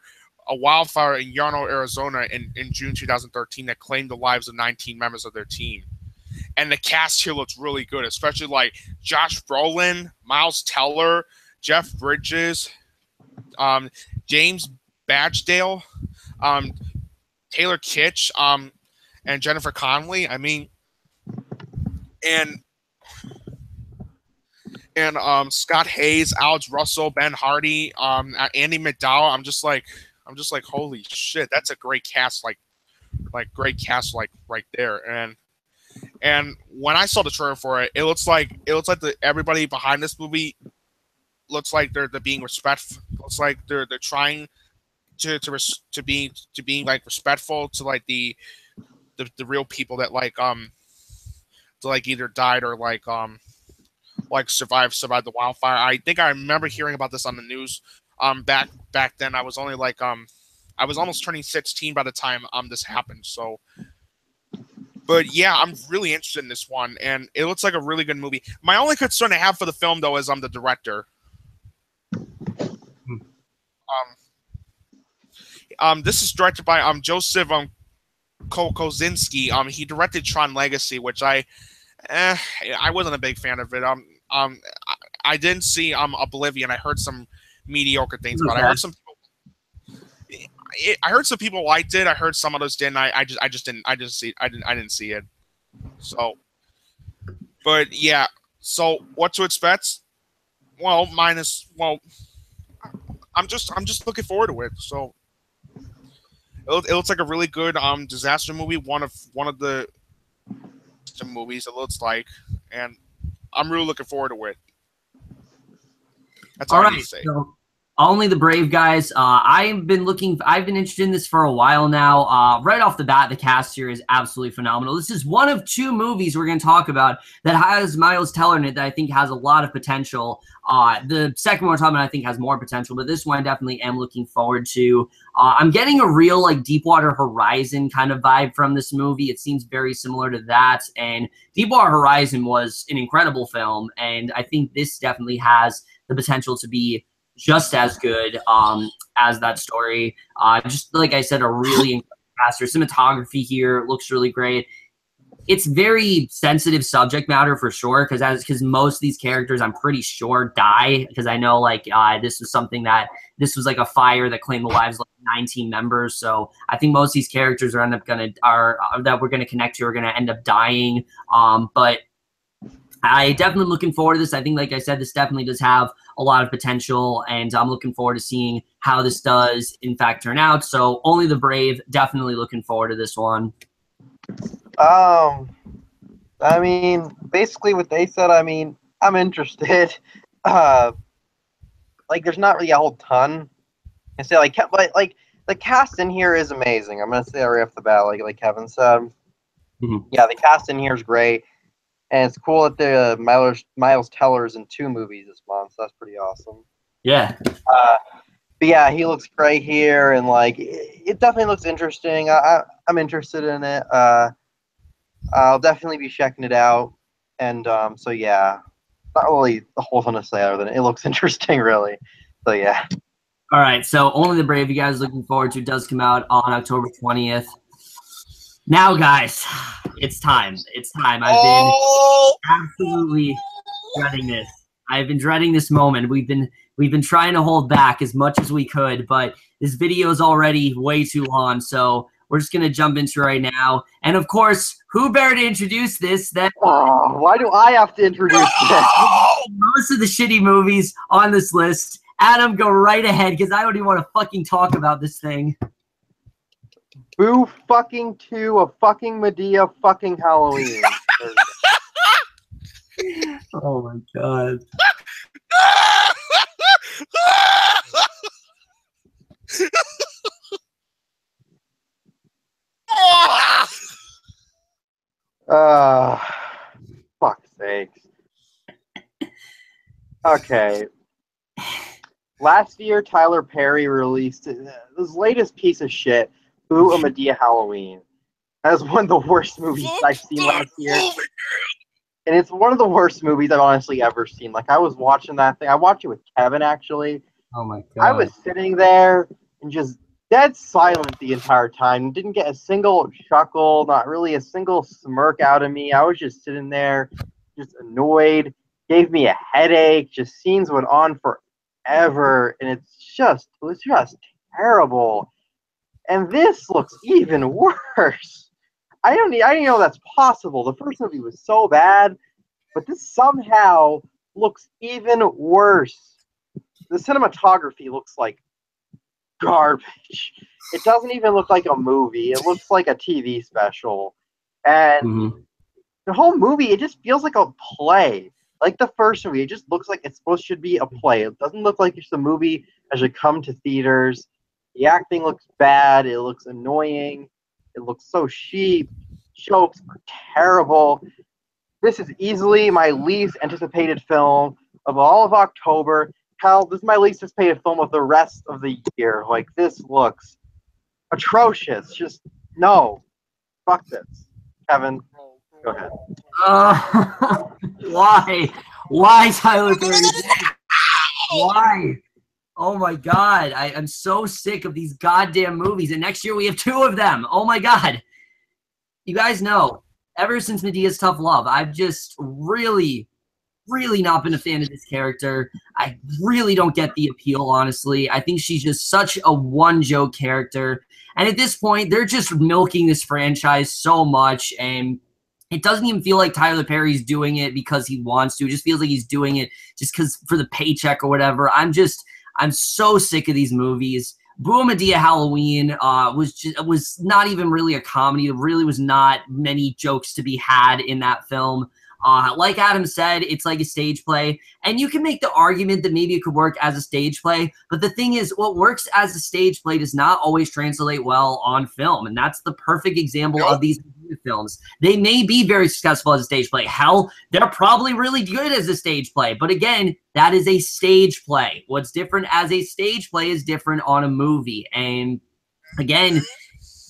a wildfire in Yarnell, Arizona in June 2013 that claimed the lives of 19 members of their team. And the cast here looks really good, especially like Josh Brolin, Miles Teller, Jeff Bridges, James Badgedale, Taylor Kitsch, and Jennifer Connelly. I mean, and Scott Hayes, Alex Russell, Ben Hardy, Andy McDowell. I'm just like, holy shit, that's a great cast, like right there. And when I saw the trailer for it, it looks like everybody behind this movie looks like they're being respectful. Looks like they're trying to be like respectful to like the real people that either died or survived the wildfire. I think I remember hearing about this on the news. Back then I was only I was almost turning 16 by the time this happened. So. But yeah, I'm really interested in this one, and it looks like a really good movie. My only concern I have for the film, though, is I'm the director. This is directed by Joseph Kosinski. He directed Tron Legacy, which I wasn't a big fan of it. I didn't see Oblivion. I heard some mediocre things, but I heard some. I heard some people liked it. I heard some others didn't. I didn't see it. So, but yeah. So what to expect? Well, I'm just looking forward to it. So it looks like a really good disaster movie. One of the movies it looks like, and I'm really looking forward to it. That's all I need to say. So Only the Brave, guys. I've been interested in this for a while now. Right off the bat, the cast here is absolutely phenomenal. This is one of 2 movies we're going to talk about that has Miles Teller in it that I think has a lot of potential. The second one we're talking about I think has more potential, but this one I definitely am looking forward to. I'm getting a real Deepwater Horizon kind of vibe from this movie. It seems very similar to that, and Deepwater Horizon was an incredible film, and I think this definitely has the potential to be just as good as that story. Just like I said, a really incredible cast. Cinematography here looks really great. It's very sensitive subject matter for sure, because most of these characters I'm pretty sure die, because I know this was like a fire that claimed the lives of 19 members. So I think most of these characters that we're gonna connect to are gonna end up dying. But I definitely looking forward to this. I think, like I said, this definitely does have a lot of potential, and I'm looking forward to seeing how this does, in fact, turn out. So Only the Brave, definitely looking forward to this one. I mean, basically what they said, I mean, I'm interested. There's not really a whole ton I say like the cast in here is amazing. I'm gonna say that right off the bat, like Kevin said. Mhm. Yeah, the cast in here is great, and it's cool that the Miles Teller's in 2 movies this month. So that's pretty awesome. Yeah. But yeah, he looks great here, and like it definitely looks interesting. I'm interested in it. I'll definitely be checking it out, and so yeah, not really a whole ton to say other than it looks interesting, really. So yeah. All right, so Only the Brave, you guys looking forward to, does come out on October 20th. Now, guys, it's time. It's time. I've been absolutely dreading this. I've been dreading this moment. We've been trying to hold back as much as we could, but this video is already way too long, so we're just gonna jump into it right now. And of course, who better to introduce this than Why do I have to introduce this? most of the shitty movies on this list? Adam, go right ahead, because I don't even want to fucking talk about this thing. Boo fucking 2, a fucking Medea, fucking Halloween. Oh my god. Fuck's sakes. Okay. Last year, Tyler Perry released his latest piece of shit, Boo! A Medea Halloween. That was one of the worst movies I've seen last year. And it's one of the worst movies I've honestly ever seen. Like, I was watching that thing. I watched it with Kevin, actually. Oh my god. I was sitting there and just dead silent the entire time. Didn't get a single chuckle, not really a single smirk out of me. I was just sitting there, just annoyed. Gave me a headache. Just scenes went on forever, and it was just terrible. And this looks even worse. I didn't know that's possible. The first movie was so bad, but this somehow looks even worse. The cinematography looks like garbage. It doesn't even look like a movie. It looks like a TV special. And the whole movie, it just feels like a play. Like the first movie, it just looks like it's should be a play. It doesn't look like it's a movie that should come to theaters. The acting looks bad. It looks annoying. It looks so cheap. Jokes are terrible. This is easily my least anticipated film of all of October. Hell, this is my least anticipated film of the rest of the year. Like, this looks atrocious. Just, no. Fuck this. Kevin, go ahead. Why? Why, Tyler Perry? Why? Oh my god. I'm so sick of these goddamn movies. And next year we have 2 of them. Oh my god. You guys know, ever since Medea's Tough Love, I've just really not been a fan of this character. I really don't get the appeal, honestly. I think she's just such a one-joke character. And at this point, they're just milking this franchise so much, and it doesn't even feel like Tyler Perry's doing it because he wants to. It just feels like he's doing it just because for the paycheck or whatever. I'm so sick of these movies. Boo! Medea Halloween was not even really a comedy. There really was not many jokes to be had in that film. Like Adam said, it's like a stage play, and you can make the argument that maybe it could work as a stage play, but the thing is, what works as a stage play does not always translate well on film, and that's the perfect example of these films. They may be very successful as a stage play. Hell, they're probably really good as a stage play, but again, that is a stage play. What's different as a stage play is different on a movie, and again,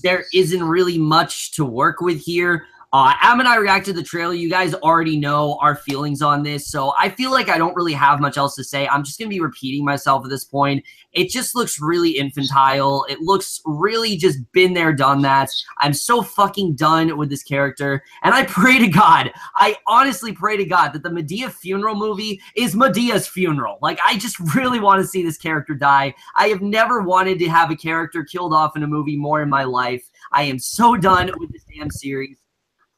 there isn't really much to work with here. Adam and I reacted to the trailer. You guys already know our feelings on this, so I feel like I don't really have much else to say. I'm just going to be repeating myself at this point. It just looks really infantile. It looks really just been there, done that. I'm so fucking done with this character, and I pray to God, I honestly pray to God that the Medea funeral movie is Medea's funeral. Like, I just really want to see this character die. I have never wanted to have a character killed off in a movie more in my life. I am so done with this damn series.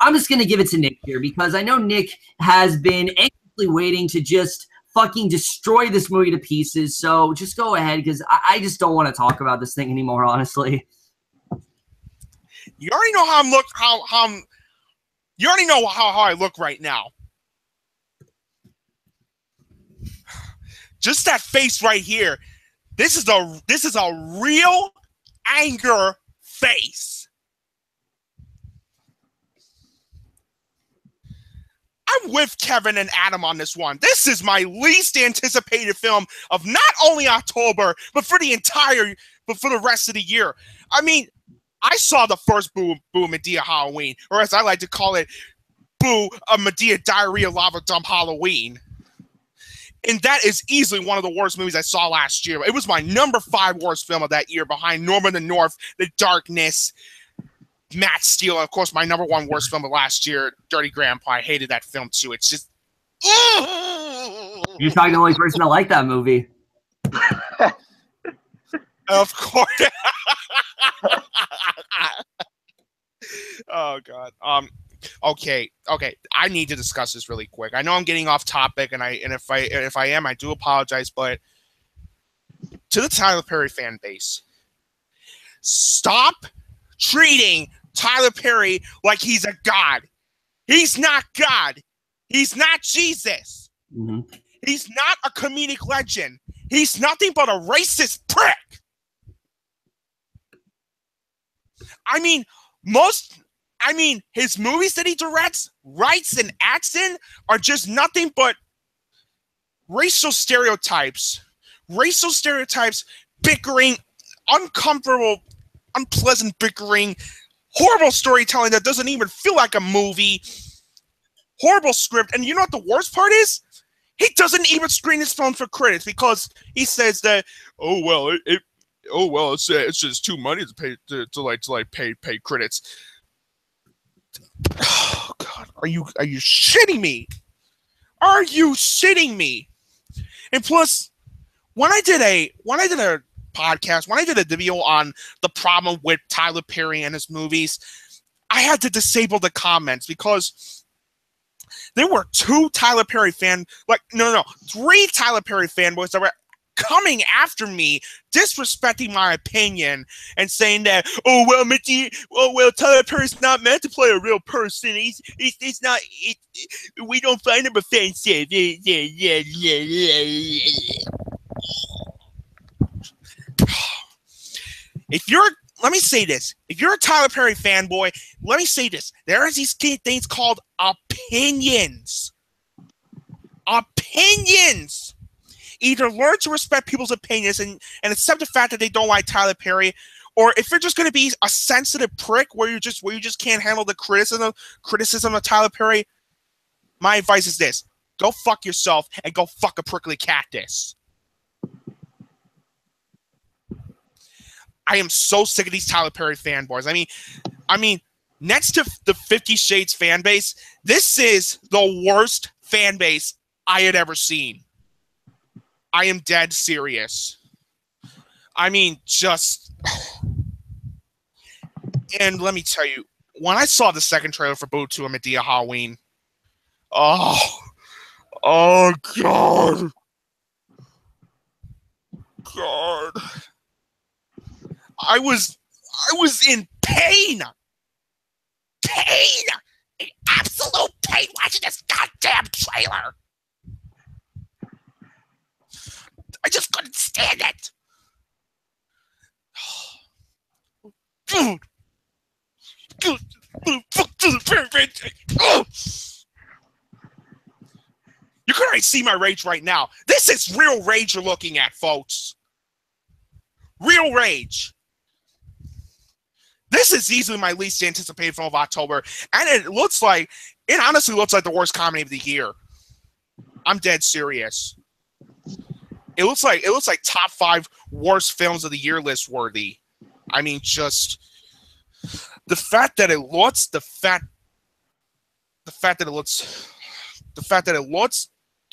I'm just going to give it to Nick here because I know Nick has been anxiously waiting to just fucking destroy this movie to pieces. So just go ahead because I just don't want to talk about this thing anymore, honestly. You already know how you already know how I look right now. Just that face right here. This is a real anger face. I'm with Kevin and Adam on this one. This is my least anticipated film of not only October, but for the rest of the year. I mean, I saw the first Boo Madea Halloween, or as I like to call it, Boo a Madea Diarrhea Lava Dump Halloween. And that is easily one of the worst movies I saw last year. It was my number 5 worst film of that year, behind Norman the North, The Darkness, Matt Steele, and of course my number 1 worst film of last year, Dirty Grandpa. I hated that film too. It's just... You're talking the only person that liked that movie. Of course. Oh, God. Okay. I need to discuss this really quick. I know I'm getting off topic, and if I am, I do apologize. But to the Tyler Perry fan base, stop treating Tyler Perry like he's a god. He's not God. He's not Jesus. Mm-hmm. He's not a comedic legend. He's nothing but a racist prick. His movies that he directs, writes, and acts in are just nothing but racial stereotypes, bickering, uncomfortable, unpleasant bickering, horrible storytelling that doesn't even feel like a movie, horrible script. And you know what the worst part is? He doesn't even screen his film for critics because he says that, it's just too money to pay to pay critics. Oh God, are you shitting me? Are you shitting me? And plus, when I did a podcast, when I did a video on the problem with Tyler Perry and his movies, I had to disable the comments because there were 3 Tyler Perry fanboys that were coming after me, disrespecting my opinion and saying that, Tyler Perry's not meant to play a real person. He's not. We don't find him offensive. Let me say this. If you're a Tyler Perry fanboy, let me say this. There are these things called opinions. Opinions. Either learn to respect people's opinions and accept the fact that they don't like Tyler Perry, or if you're just going to be a sensitive prick where you just can't handle the criticism of Tyler Perry, my advice is this: go fuck yourself and go fuck a prickly cactus. I am so sick of these Tyler Perry fanboys. I mean, next to the 50 Shades fan base, this is the worst fan base I had ever seen. I am dead serious. And let me tell you, when I saw the second trailer for Boo 2 and Madea Halloween, oh God. I was in pain. In absolute pain watching this goddamn trailer. I just couldn't stand it. Dude. You can already see my rage right now. This is real rage you're looking at, folks. Real rage. This is easily my least anticipated film of October, and it honestly looks like the worst comedy of the year. I'm dead serious. It looks like top 5 worst films of the year list worthy. I mean, just the fact that it looks the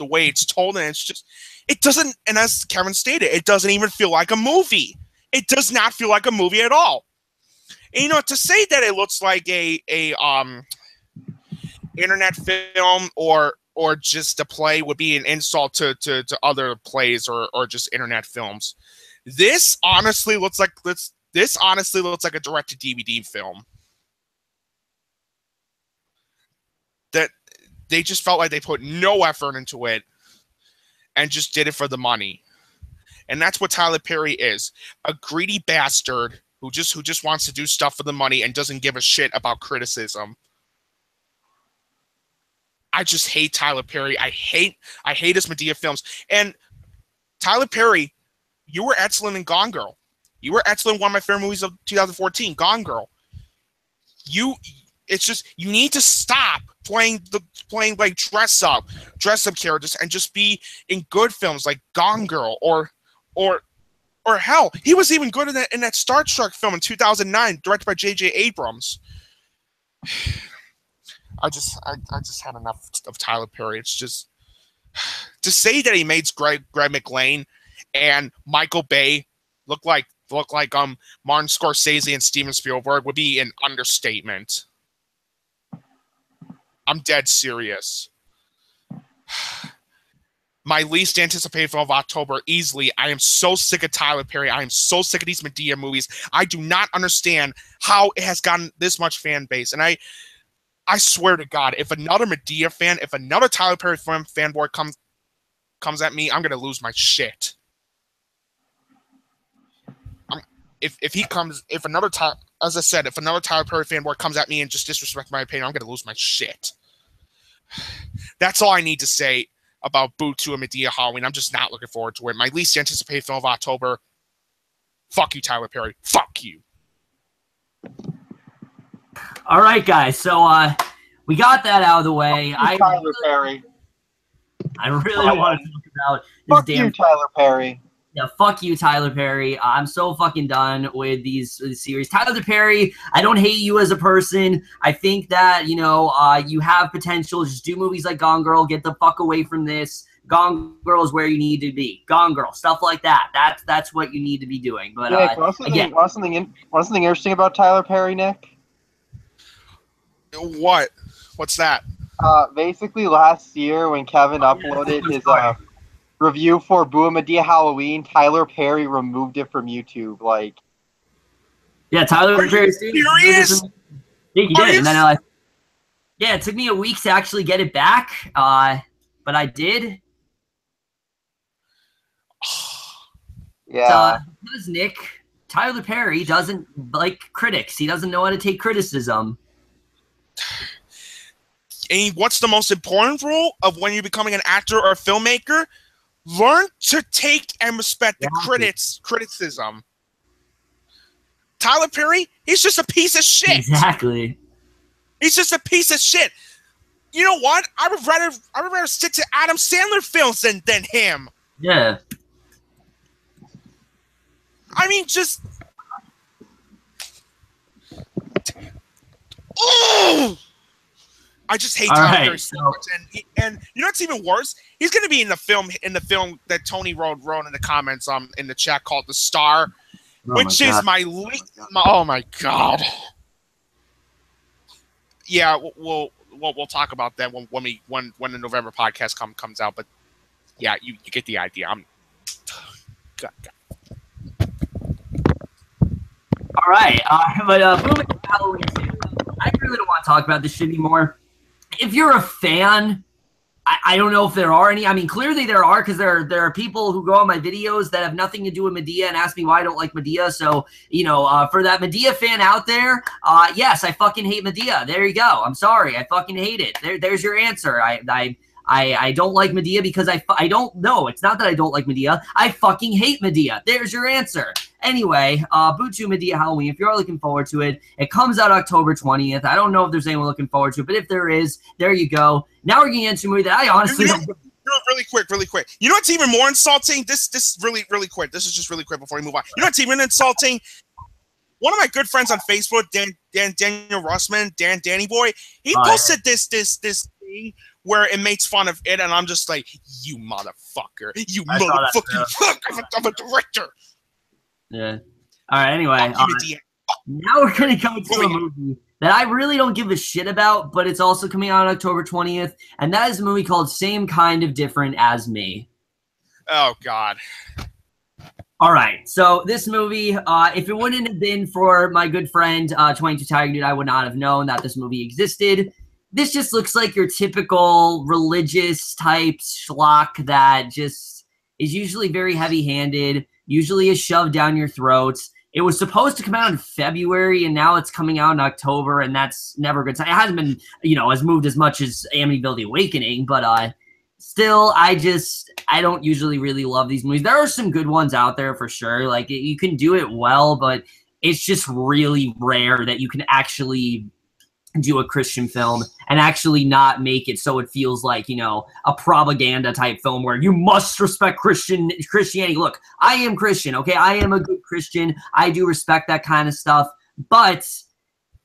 way it's told, and it doesn't. And as Kevin stated, it doesn't even feel like a movie. It does not feel like a movie at all. And, to say that it looks like a internet film or just a play would be an insult to other plays or just internet films. This honestly looks like a direct-to-DVD film. That they just felt like they put no effort into it and just did it for the money. And that's what Tyler Perry is. A greedy bastard who just wants to do stuff for the money and doesn't give a shit about criticism. I just hate Tyler Perry. I hate his Madea films. And Tyler Perry, you were excellent in Gone Girl. You were excellent in one of my favorite movies of 2014, Gone Girl. It's just, you need to stop playing like dress up characters and just be in good films like Gone Girl or hell, he was even good in that Star Trek film in 2009, directed by J.J. Abrams. I just had enough of Tyler Perry. It's just to say that he made Greg McLean and Michael Bay look like Martin Scorsese and Steven Spielberg would be an understatement. I'm dead serious. My least anticipated film of October, easily. I am so sick of Tyler Perry. I am so sick of these Madea movies. I do not understand how it has gotten this much fan base. And I swear to God, if another Madea fan, if another Tyler Perry fanboy comes at me, I'm gonna lose my shit. If another Tyler Perry fanboy comes at me and just disrespects my opinion, I'm gonna lose my shit. That's all I need to say about Boo 2 and Madea Halloween. I'm just not looking forward to it. My least anticipated film of October. Fuck you, Tyler Perry. Fuck you. All right, guys. So we got that out of the way. Tyler Perry. I really don't want to talk about this Fuck you, Tyler Perry. Yeah, fuck you, Tyler Perry. I'm so fucking done with these series. Tyler Perry, I don't hate you as a person. I think that, you have potential. Just do movies like Gone Girl. Get the fuck away from this. Gone Girl is where you need to be. Gone Girl, stuff like that. That's what you need to be doing. But Nick, want something interesting about Tyler Perry, Nick? What? What's that? Basically, last year when Kevin uploaded his review for Boo and Madea Halloween, Tyler Perry removed it from YouTube. Yeah, Tyler Perry. Serious? Yeah, he did, and then it took me a week to actually get it back, but I did. Yeah. Because Nick, Tyler Perry doesn't like critics. He doesn't know how to take criticism. And what's the most important rule of when you're becoming an actor or a filmmaker? Learn to take and respect the criticism. Tyler Perry, he's just a piece of shit. Exactly. He's just a piece of shit. You know what? I would rather stick to Adam Sandler films than him. Yeah. I mean, just. Oh! I just hate Tyler Perry so much, and you know what's even worse? He's going to be in the film that Tony wrote in the comments in the chat called The Star, which is my oh my god. Yeah, we'll talk about that when the November podcast comes out. But yeah, you get the idea. God. All right, but Halloween, I really don't want to talk about this shit anymore. If you're a fan, I don't know if there are any. I mean, clearly there are, because there are people who go on my videos that have nothing to do with Madea and ask me why I don't like Madea. So, for that Madea fan out there, yes, I fucking hate Madea. There you go. I'm sorry. I fucking hate it. There's your answer. I don't like Madea because I don't know. It's not that I don't like Madea. I fucking hate Madea. There's your answer. Anyway, Boo 2 Madea Halloween, if you're looking forward to it, it comes out October 20th. I don't know if there's anyone looking forward to it, but if there is, there you go. Now we're getting into a movie that I honestly really quick. You know what's even more insulting? This really quick. This is just really quick before we move on. You know what's even insulting? One of my good friends on Facebook, Daniel Russman, Danny Boy, he posted this thing where it makes fun of it, and I'm just like, you motherfucker. You motherfucking fuck of a director. Yeah. All right, anyway. Now we're going to come to a movie that I really don't give a shit about, but it's also coming out on October 20th, and that is a movie called Same Kind of Different as Me. Oh, God. All right, so this movie, if it wouldn't have been for my good friend, 22 Tiger Dude, I would not have known that this movie existed. This just looks like your typical religious type schlock that just is usually very heavy-handed, usually is shoved down your throats. It was supposed to come out in February, and now it's coming out in October, and that's never a good sign. It hasn't been, has moved as much as Amityville: The Awakening, but still, I don't usually really love these movies. There are some good ones out there for sure. Like, you can do it well, but it's just really rare that you can actually do a Christian film and actually not make it so it feels like, a propaganda type film where you must respect Christianity. Look, I am Christian, okay? I am a good Christian. I do respect that kind of stuff, but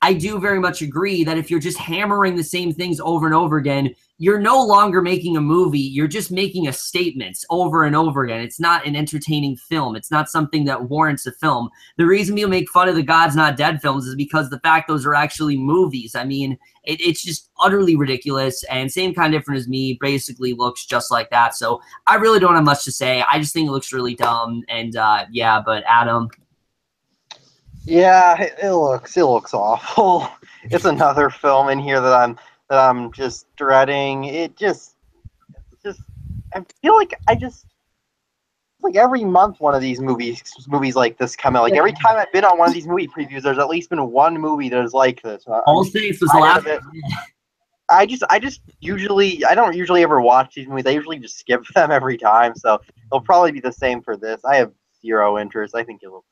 I do very much agree that if you're just hammering the same things over and over again, you're no longer making a movie. You're just making a statement over and over again. It's not an entertaining film. It's not something that warrants a film. The reason people make fun of the God's Not Dead films is because the fact those are actually movies. I mean, it's just utterly ridiculous. And Same Kind Different as Me basically looks just like that. So I really don't have much to say. I just think it looks really dumb. And yeah, but Adam. Yeah, it looks awful. It's another film in here that I'm just dreading. I feel like like every month one of these movies like this come out. Like every time I've been on one of these movie previews, there's at least been one movie that is like this. All Saints was the last. I don't usually ever watch these movies. I usually just skip them every time. So it'll probably be the same for this. I have zero interest. I think it looks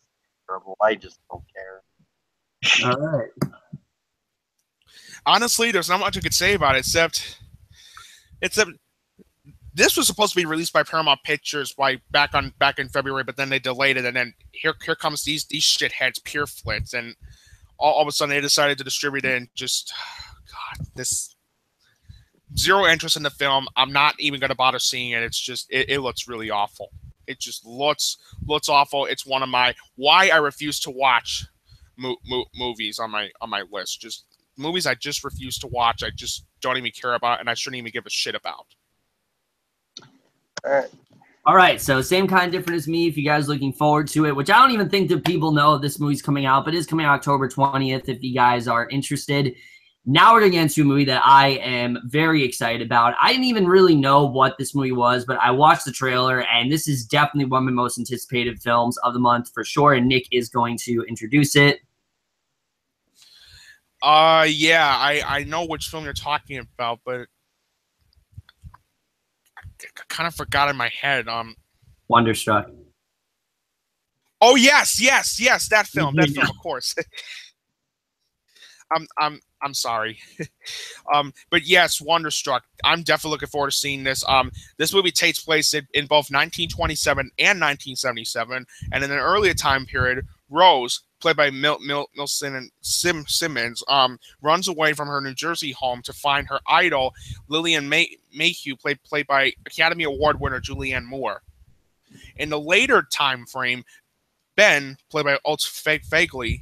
terrible. I just don't care. All right. Honestly, there's not much I could say about it except this was supposed to be released by Paramount Pictures back in February, but then they delayed it, and then here comes these shitheads, Pureflix, and all of a sudden they decided to distribute it, and just this zero interest in the film. I'm not even going to bother seeing it. It's just it looks really awful. It just looks awful. It's one of my why I refuse to watch movies on my list. Just movies I just refuse to watch. I just don't even care about, and I shouldn't even give a shit about. All right, so Same Kind Different as Me, if you guys are looking forward to it, which I don't even think that people know this movie's coming out, but it is coming out October 20th if you guys are interested. Now we're going to get into a movie that I am very excited about. I didn't even really know what this movie was, but I watched the trailer, and this is definitely one of my most anticipated films of the month for sure, and Nick is going to introduce it. Yeah, I know which film you're talking about, but I kind of forgot in my head. Wonderstruck. Oh yes, that film, of course. I'm sorry. But yes, Wonderstruck. I'm definitely looking forward to seeing this. This movie takes place in both 1927 and 1977, and in an earlier time period, Rose, played by Millicent Simmons, runs away from her New Jersey home to find her idol, Lillian Mayhew, played by Academy Award winner Julianne Moore. In the later time frame, Ben, played by Alt Fagley,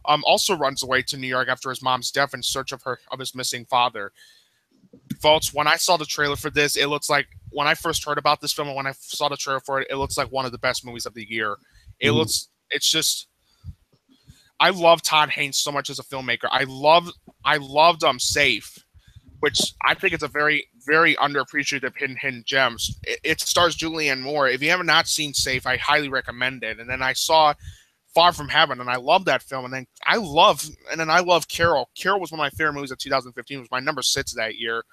also runs away to New York after his mom's death in search of his missing father. Folks, when I saw the trailer for this, it looks like, when I first heard about this film and when I saw the trailer for it, it looks like one of the best movies of the year. I love Todd Haynes so much as a filmmaker. I loved Safe, which I think is a very, very underappreciated hidden gems. It stars Julianne Moore. If you have not seen Safe, I highly recommend it. And then I saw Far From Heaven, and I love that film. And then I love Carol. Carol was one of my favorite movies of 2015. It was my number 6 that year.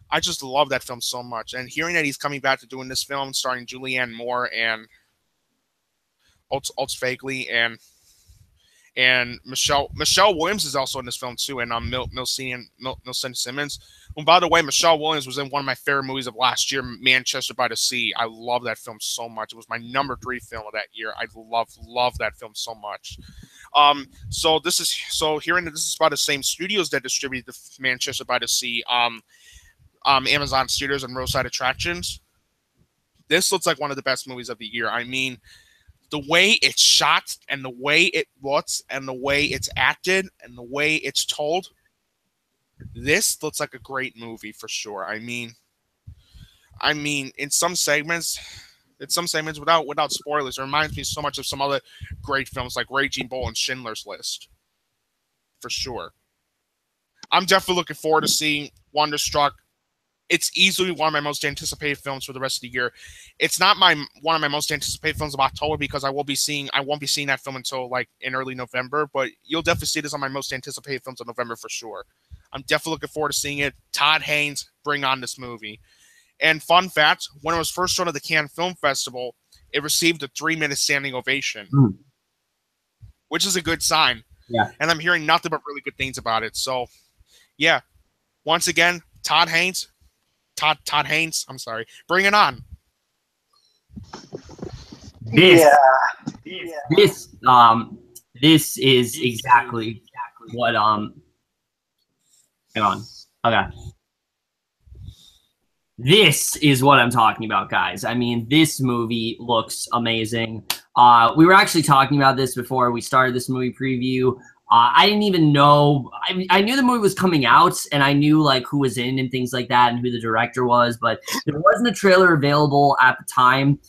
I just love that film so much. And hearing that he's coming back to doing this film starring Julianne Moore and Alt Fagley and Michelle Williams is also in this film too, and Millicent Simmons. And by the way, Michelle Williams was in one of my favorite movies of last year, Manchester by the Sea. I love that film so much. It was my number 3 film of that year. I love that film so much. Hearing that this is by the same studios that distributed the Manchester by the Sea, Amazon Studios and Roadside Attractions, this looks like one of the best movies of the year. I mean, the way it's shot and the way it looks and the way it's acted and the way it's told, this looks like a great movie for sure. I mean, in some segments without spoilers, it reminds me so much of some other great films like Raging Bull and Schindler's List, for sure. I'm definitely looking forward to seeing Wonderstruck. it's easily one of my most anticipated films for the rest of the year. It's not one of my most anticipated films of October because I won't be seeing that film until like in early November, but you'll definitely see this on my most anticipated films of November for sure. I'm definitely looking forward to seeing it. Todd Haynes, bring on this movie. And fun fact, when it was first shown at the Cannes Film Festival, it received a 3-minute standing ovation, which is a good sign. Yeah. And I'm hearing nothing but really good things about it. So, yeah. Once again, Todd Haynes, I'm sorry. Bring it on. This is exactly what hang on. Okay. This is what I'm talking about, guys. I mean, this movie looks amazing. We were actually talking about this before we started this movie preview. I didn't even know. I knew the movie was coming out, and I knew like who was in and things like that, and who the director was, but there wasn't a trailer available at the time.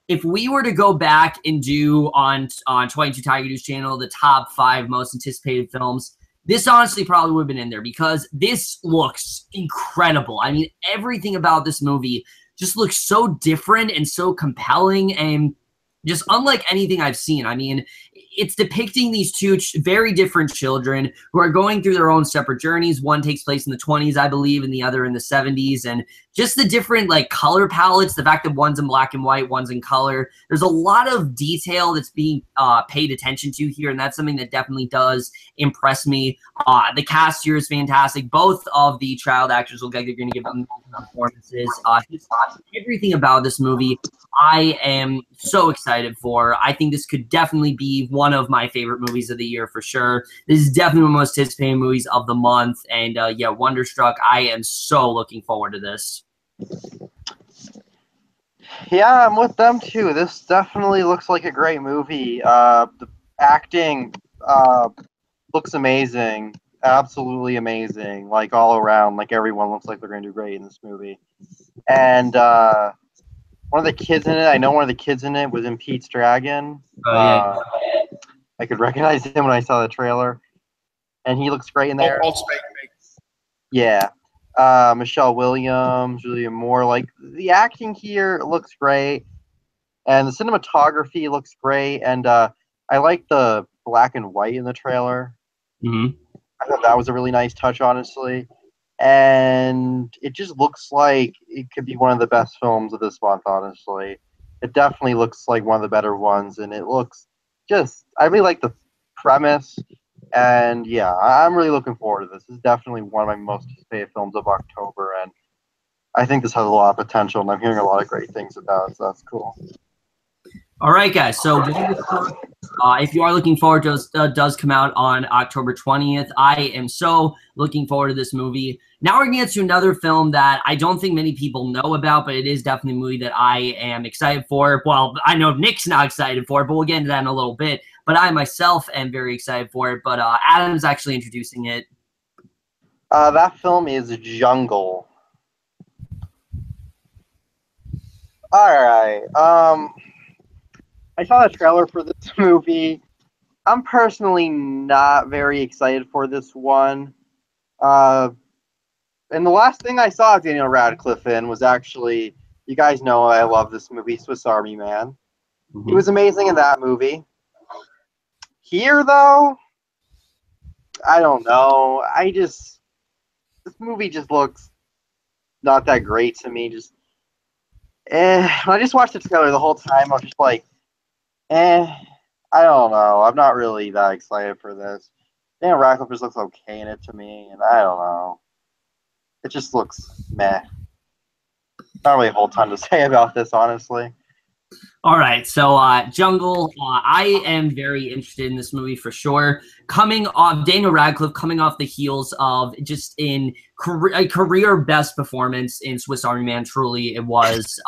If we were to go back and do on 22 Tiger News channel the top 5 most anticipated films, this honestly probably would have been in there because this looks incredible. I mean, everything about this movie just looks so different and so compelling and just unlike anything I've seen. I mean, it's depicting these two very different children who are going through their own separate journeys. One takes place in the 20s, I believe, and the other in the 70s. And just the different like color palettes, the fact that one's in black and white, one's in color. There's a lot of detail that's being paid attention to here, and that's something that definitely does impress me. The cast here is fantastic. Both of the child actors look like they're going to give them performances. Just everything about this movie I am so excited for. I think this could definitely be one of my favorite movies of the year for sure. This is definitely one of the most anticipated movies of the month. And yeah, Wonderstruck, I am so looking forward to this. Yeah, I'm with them too. This definitely looks like a great movie. The acting looks amazing. Absolutely amazing. Like all around, like everyone looks like they're going to do great in this movie. And one of the kids in it, I know one of the kids in it was in Pete's Dragon. Yeah. I could recognize him when I saw the trailer. And he looks great in there. Yeah. Michelle Williams, Julia Moore. Like, the acting here looks great. And the cinematography looks great. And I like the black and white in the trailer. Mm-hmm. I thought that was a really nice touch, honestly. And it just looks like it could be one of the best films of this month, honestly. It definitely looks like one of the better ones, and it looks just, I really like the premise, and yeah, I'm really looking forward to this. This is definitely one of my most anticipated films of October, and I think this has a lot of potential, and I'm hearing a lot of great things about it, so that's cool. All right, guys. So if you are looking forward to it, does come out on October 20th. I am so looking forward to this movie. Now we're going to get to another film that I don't think many people know about, but it is definitely a movie that I am excited for. Well, I know Nick's not excited for it, but we'll get into that in a little bit. But I myself am very excited for it. But Adam's actually introducing it. That film is Jungle. All right. I saw the trailer for this movie. I'm personally not very excited for this one. And the last thing I saw Daniel Radcliffe in was actually, you guys know I love this movie, Swiss Army Man. Mm-hmm. He was amazing in that movie. Here, though, I don't know. This movie just looks not that great to me. When I just watched the trailer the whole time, I was just like, I don't know. I'm not really that excited for this. Daniel Radcliffe just looks okay in it to me, and I don't know. It just looks meh. Not really a whole ton to say about this, honestly. All right, so Jungle, I am very interested in this movie for sure. Coming off, Daniel Radcliffe coming off the heels of just a career best performance in Swiss Army Man, truly it was.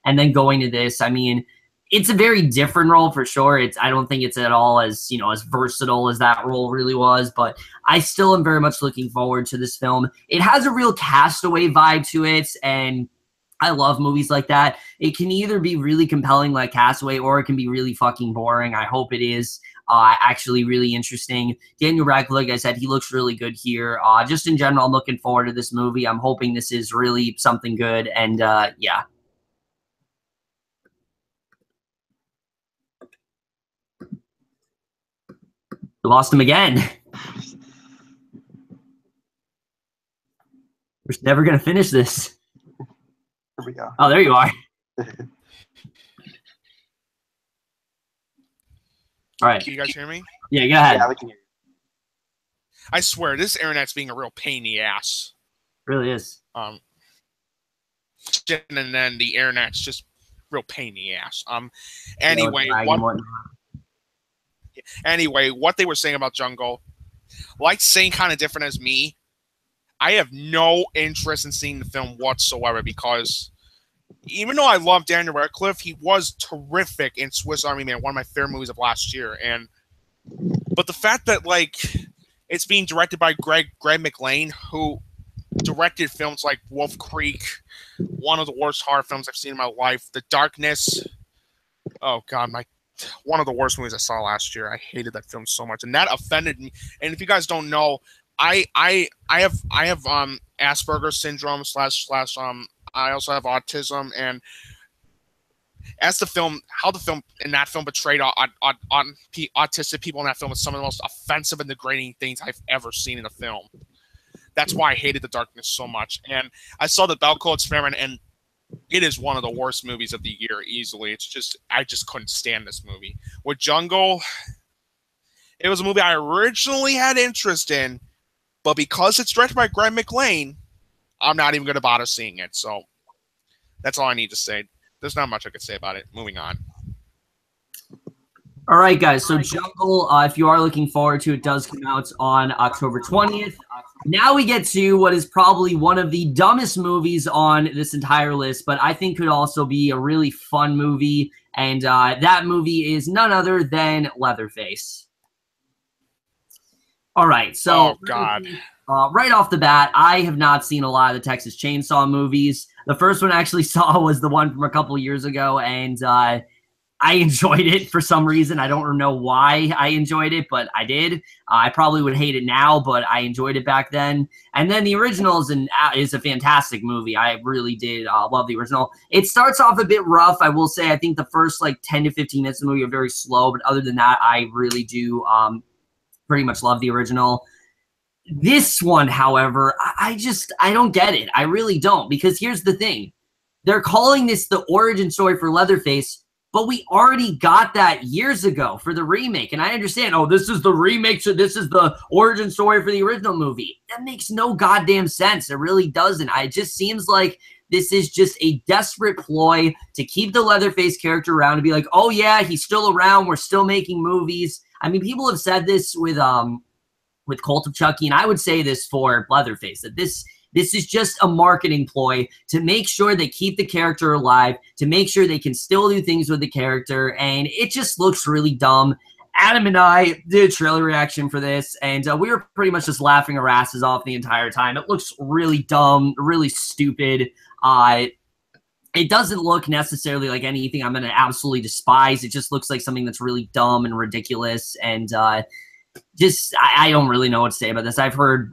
And then going to this, I mean, it's a very different role for sure. I don't think it's at all as, as versatile as that role really was, but I still am very much looking forward to this film. It has a real Castaway vibe to it, and I love movies like that. It can either be really compelling like Castaway, or it can be really fucking boring. I hope it is. actually really interesting. Daniel Radcliffe, like I said, he looks really good here. Just in general, I'm looking forward to this movie. I'm hoping this is really something good, and yeah. We lost him again. We're never going to finish this. Here we go. Oh, there you are. All right. Can you guys hear me? Yeah, go ahead. Yeah, we can hear you. I swear, this internet's being a real pain in the ass. It really is. And then the internet's just real pain in the ass. Anyway, what they were saying about Jungle, like same kind of different as me. I have no interest in seeing the film whatsoever because even though I love Daniel Radcliffe, he was terrific in Swiss Army Man, one of my favorite movies of last year. But the fact that it's being directed by Greg McLean, who directed films like Wolf Creek, one of the worst horror films I've seen in my life, The Darkness. Oh God, one of the worst movies I saw last year. I hated that film so much, and that offended me. And if you guys don't know, I have Asperger's syndrome / I also have autism, and as how the film in that film portrayed autistic people in that film is some of the most offensive and degrading things I've ever seen in a film. That's why I hated The Darkness so much. And I saw the Belko Experiment, and it is one of the worst movies of the year easily. I just couldn't stand this movie. With Jungle, it was a movie I originally had interest in, but because it's directed by Greg McLean, I'm not even going to bother seeing it. So that's all I need to say. There's not much I could say about it. Moving on. All right, guys. So Jungle, if you are looking forward to it, does come out on October 20th. Now we get to what is probably one of the dumbest movies on this entire list, but I think could also be a really fun movie. And that movie is none other than Leatherface. All right. So, oh, God. Right off the bat, I have not seen a lot of the Texas Chainsaw movies. The first one I actually saw was the one from a couple years ago, and I enjoyed it for some reason. I don't know why I enjoyed it, but I did. I probably would hate it now, but I enjoyed it back then. And then the original is a fantastic movie. I really did love the original. It starts off a bit rough, I will say. I think the first 10 to 15 minutes of the movie are very slow, but other than that, I really do pretty much love the original. This one, however, I don't get it. I really don't, because here's the thing. They're calling this the origin story for Leatherface, but we already got that years ago for the remake. And I understand, this is the remake, so this is the origin story for the original movie. That makes no goddamn sense. It really doesn't. It just seems like this is just a desperate ploy to keep the Leatherface character around and be like, oh yeah, he's still around. We're still making movies. I mean, people have said this with Cult of Chucky, and I would say this for Leatherface, that this is just a marketing ploy to make sure they keep the character alive, to make sure they can still do things with the character, and it just looks really dumb. Adam and I did a trailer reaction for this, and we were pretty much just laughing our asses off the entire time. It looks really dumb, really stupid. It doesn't look necessarily like anything I'm going to absolutely despise. It just looks like something that's really dumb and ridiculous, and I don't really know what to say about this. I've heard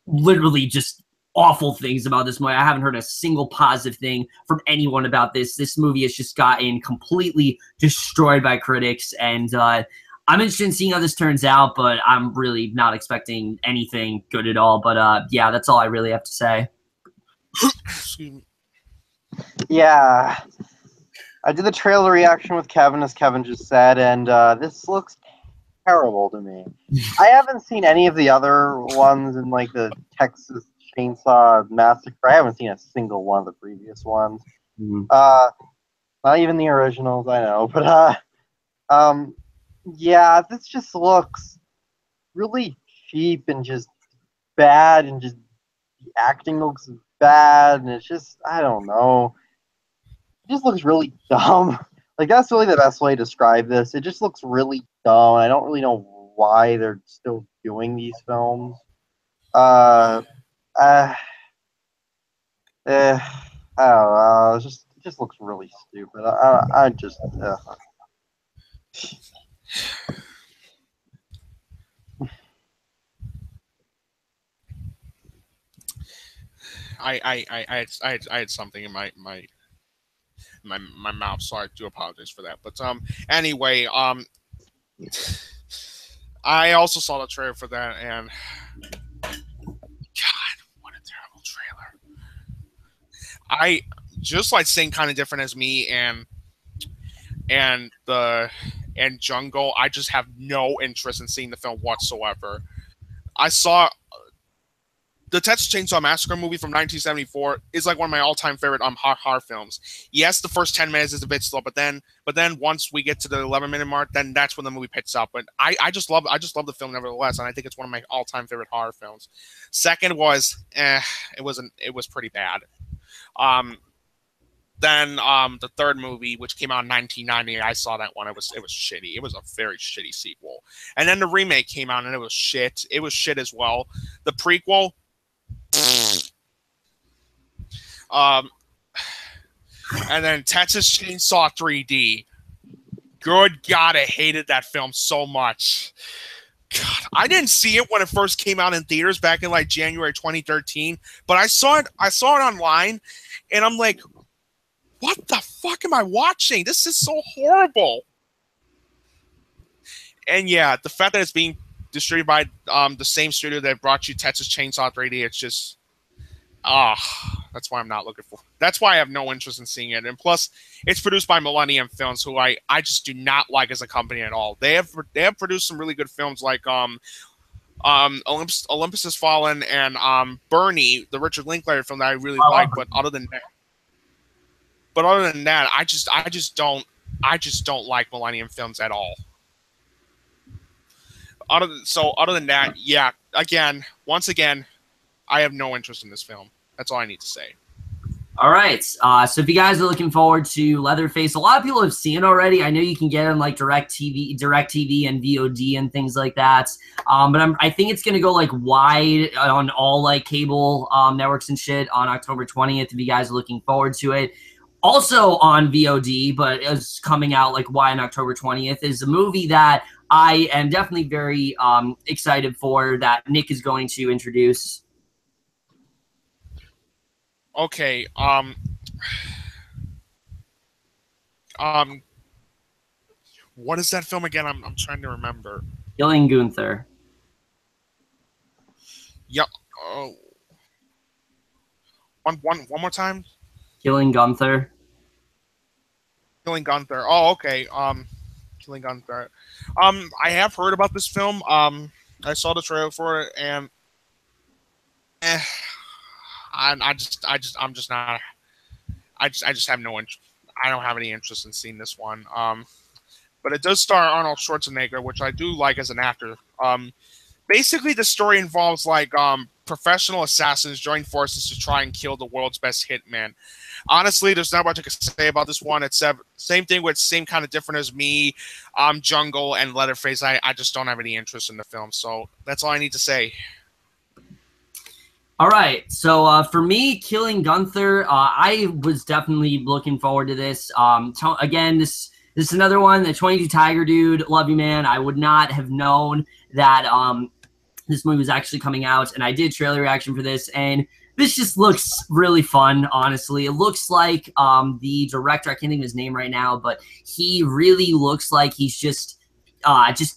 literally just awful things about this movie. I haven't heard a single positive thing from anyone about this. This movie has just gotten completely destroyed by critics, and I'm interested in seeing how this turns out, but I'm really not expecting anything good at all. But yeah, that's all I really have to say. Excuse me. Yeah. I did the trailer reaction with Kevin, as Kevin just said, and this looks terrible to me. I haven't seen any of the other ones in the Texas Chainsaw Massacre. I haven't seen a single one of the previous ones. Mm-hmm. Not even the originals, I know. But yeah, this just looks really cheap and just bad, and just the acting looks bad, and it's just, I don't know. It just looks really dumb. That's really the best way to describe this. It just looks really dumb. I don't really know why they're still doing these films. I don't know. It just looks really stupid. I just. I had something in my mouth, so I do apologize for that. But anyway, I also saw the trailer for that, and God, what a terrible trailer! I just like same kind of different as me and Jungle. I just have no interest in seeing the film whatsoever. I saw the Texas Chainsaw Massacre movie from 1974 is like one of my all-time favorite horror films. Yes, the first 10 minutes is a bit slow, but then once we get to the 11-minute mark, then that's when the movie picks up. But I just love the film nevertheless, and I think it's one of my all-time favorite horror films. Second was it was pretty bad. Then the third movie, which came out in 1990, I saw that one. It was shitty. It was a very shitty sequel. And then the remake came out, and it was shit. It was shit as well. The prequel. And then Texas Chainsaw 3D. Good God, I hated that film so much. God, I didn't see it when it first came out in theaters back in like January 2013, but I saw it online, and I'm like, what the fuck am I watching? This is so horrible. And yeah, the fact that it's being distributed by the same studio that brought you Texas Chainsaw 3D, it's just that's why I'm not looking for. That's why I have no interest in seeing it. And plus, it's produced by Millennium Films, who I just do not like as a company at all. They have produced some really good films like Olympus Has Fallen and Bernie, the Richard Linklater film that I really like. But other than that, I just don't like Millennium Films at all. Other than that, yeah. Once again, I have no interest in this film. That's all I need to say. All right. So if you guys are looking forward to Leatherface, a lot of people have seen it already. I know you can get it on like DirecTV and VOD and things like that. But I think it's going to go like wide on all like cable networks and shit on October 20th if you guys are looking forward to it. Also on VOD, but it's coming out like wide on October 20th, is a movie that I am definitely very excited for, that Nick is going to introduce. Okay. What is that film again? I'm trying to remember. Killing Gunther. Yep. Oh. One more time. Killing Gunther. Killing Gunther. Oh, okay. Killing Gunther. I have heard about this film. I saw the trailer for it, and I'm just not. I just have no interest. I don't have any interest in seeing this one. But it does star Arnold Schwarzenegger, which I do like as an actor. Basically, the story involves like professional assassins join forces to try and kill the world's best hitman. Honestly, there's not much I can say about this one. It's same thing with same kind of different as me, Jungle and Leatherface. I just don't have any interest in the film, so that's all I need to say. All right, so for me, Killing Gunther, I was definitely looking forward to this. Again, this is another one, the 22 Tiger dude, love you, man. I would not have known that this movie was actually coming out, and I did trailer reaction for this, and this just looks really fun, honestly. It looks like the director, I can't think of his name right now, but he really looks like he's just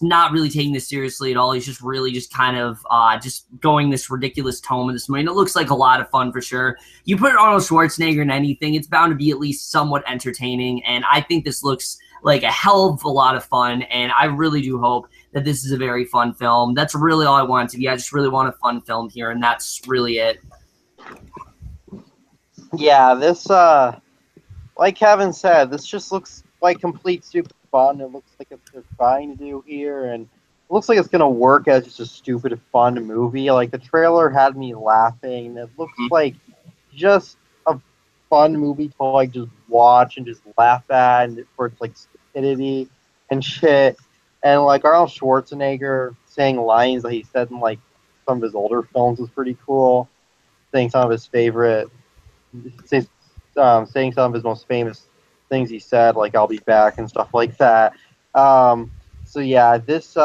not really taking this seriously at all. He's just really just kind of just going this ridiculous tone with this movie. And it looks like a lot of fun for sure. You put Arnold Schwarzenegger in anything, it's bound to be at least somewhat entertaining. And I think this looks like a hell of a lot of fun. And I really do hope that this is a very fun film. That's really all I want it to be. I just really want a fun film here, and that's really it. Yeah, this, like Kevin said, this just looks like complete stupid fun. It looks like it's they're trying to do here, and it looks like it's gonna work as just a stupid fun movie. Like the trailer had me laughing. It looks like just a fun movie to like just watch and just laugh at, and for its like stupidity and shit. And like Arnold Schwarzenegger saying lines that he said in like some of his older films was pretty cool. Saying some of his favorite, saying some of his most famous things he said, like "I'll be back" and stuff like that. So yeah, this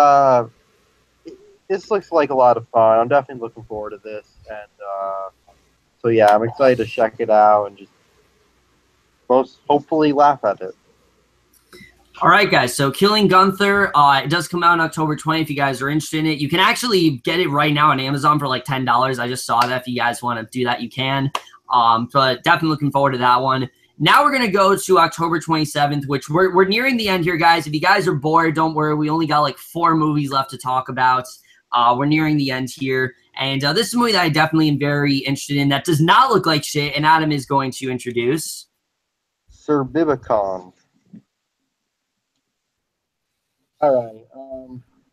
looks like a lot of fun. I'm definitely looking forward to this, and So yeah, I'm excited to check it out and just most hopefully laugh at it. All right, guys. So Killing Gunther, it does come out on October 20th if you guys are interested in it. You can actually get it right now on Amazon for like $10. I just saw that. If you guys want to do that, you can. But definitely looking forward to that one. Now we're going to go to October 27th, which we're nearing the end here, guys. If you guys are bored, don't worry. We only got like 4 movies left to talk about. We're nearing the end here. And this is a movie that I definitely am very interested in that does not look like shit, and Adam is going to introduce. Suburbicon. All right.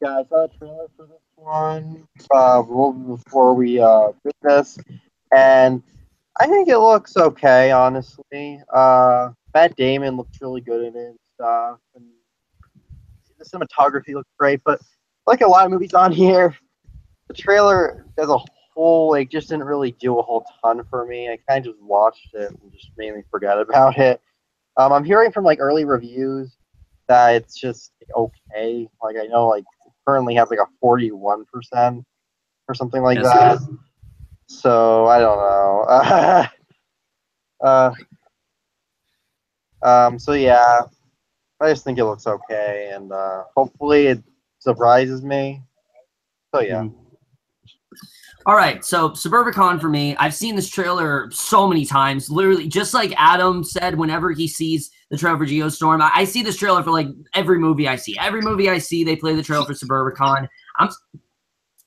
Yeah, I saw a trailer for this one before we did this, and I think it looks okay, honestly. Matt Damon looks really good in it and stuff, and the cinematography looks great. But like a lot of movies on here, the trailer as a whole, like, just didn't really do a whole ton for me. I kind of just watched it and just mainly forgot about it. I'm hearing from like early reviews that it's just okay. Like I know like it currently has like a 41% or something like that. So I don't know. So yeah, I just think it looks okay, and hopefully it surprises me. So yeah. All right, so Suburbicon for me, I've seen this trailer so many times. Literally, just like Adam said, whenever he sees the trailer for Geostorm, I see this trailer for like every movie I see. Every movie I see, they play the trailer for Suburbicon. I'm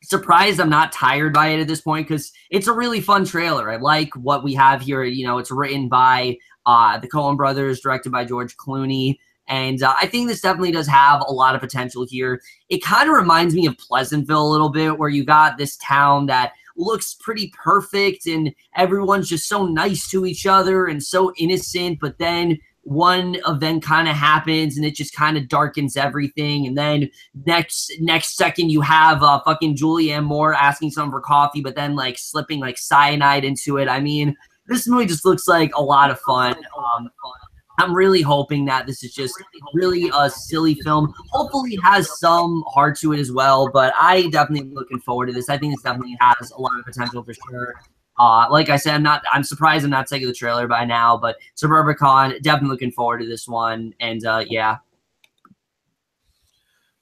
surprised I'm not tired by it at this point because it's a really fun trailer. I like what we have here. You know, it's written by the Coen brothers, directed by George Clooney. And I think this definitely does have a lot of potential here. It kind of reminds me of Pleasantville a little bit, where you got this town that looks pretty perfect and everyone's just so nice to each other and so innocent. But then one event kind of happens and it just kind of darkens everything. And then next second you have fucking Julianne Moore asking someone for coffee, but then like slipping like cyanide into it. I mean, this movie just looks like a lot of fun. I'm really hoping that this is just really a silly film. Hopefully it has some heart to it as well, but I definitely am looking forward to this. I think this definitely has a lot of potential for sure. Like I said, I'm surprised I'm not taking the trailer by now, but Suburbicon, definitely looking forward to this one. And yeah.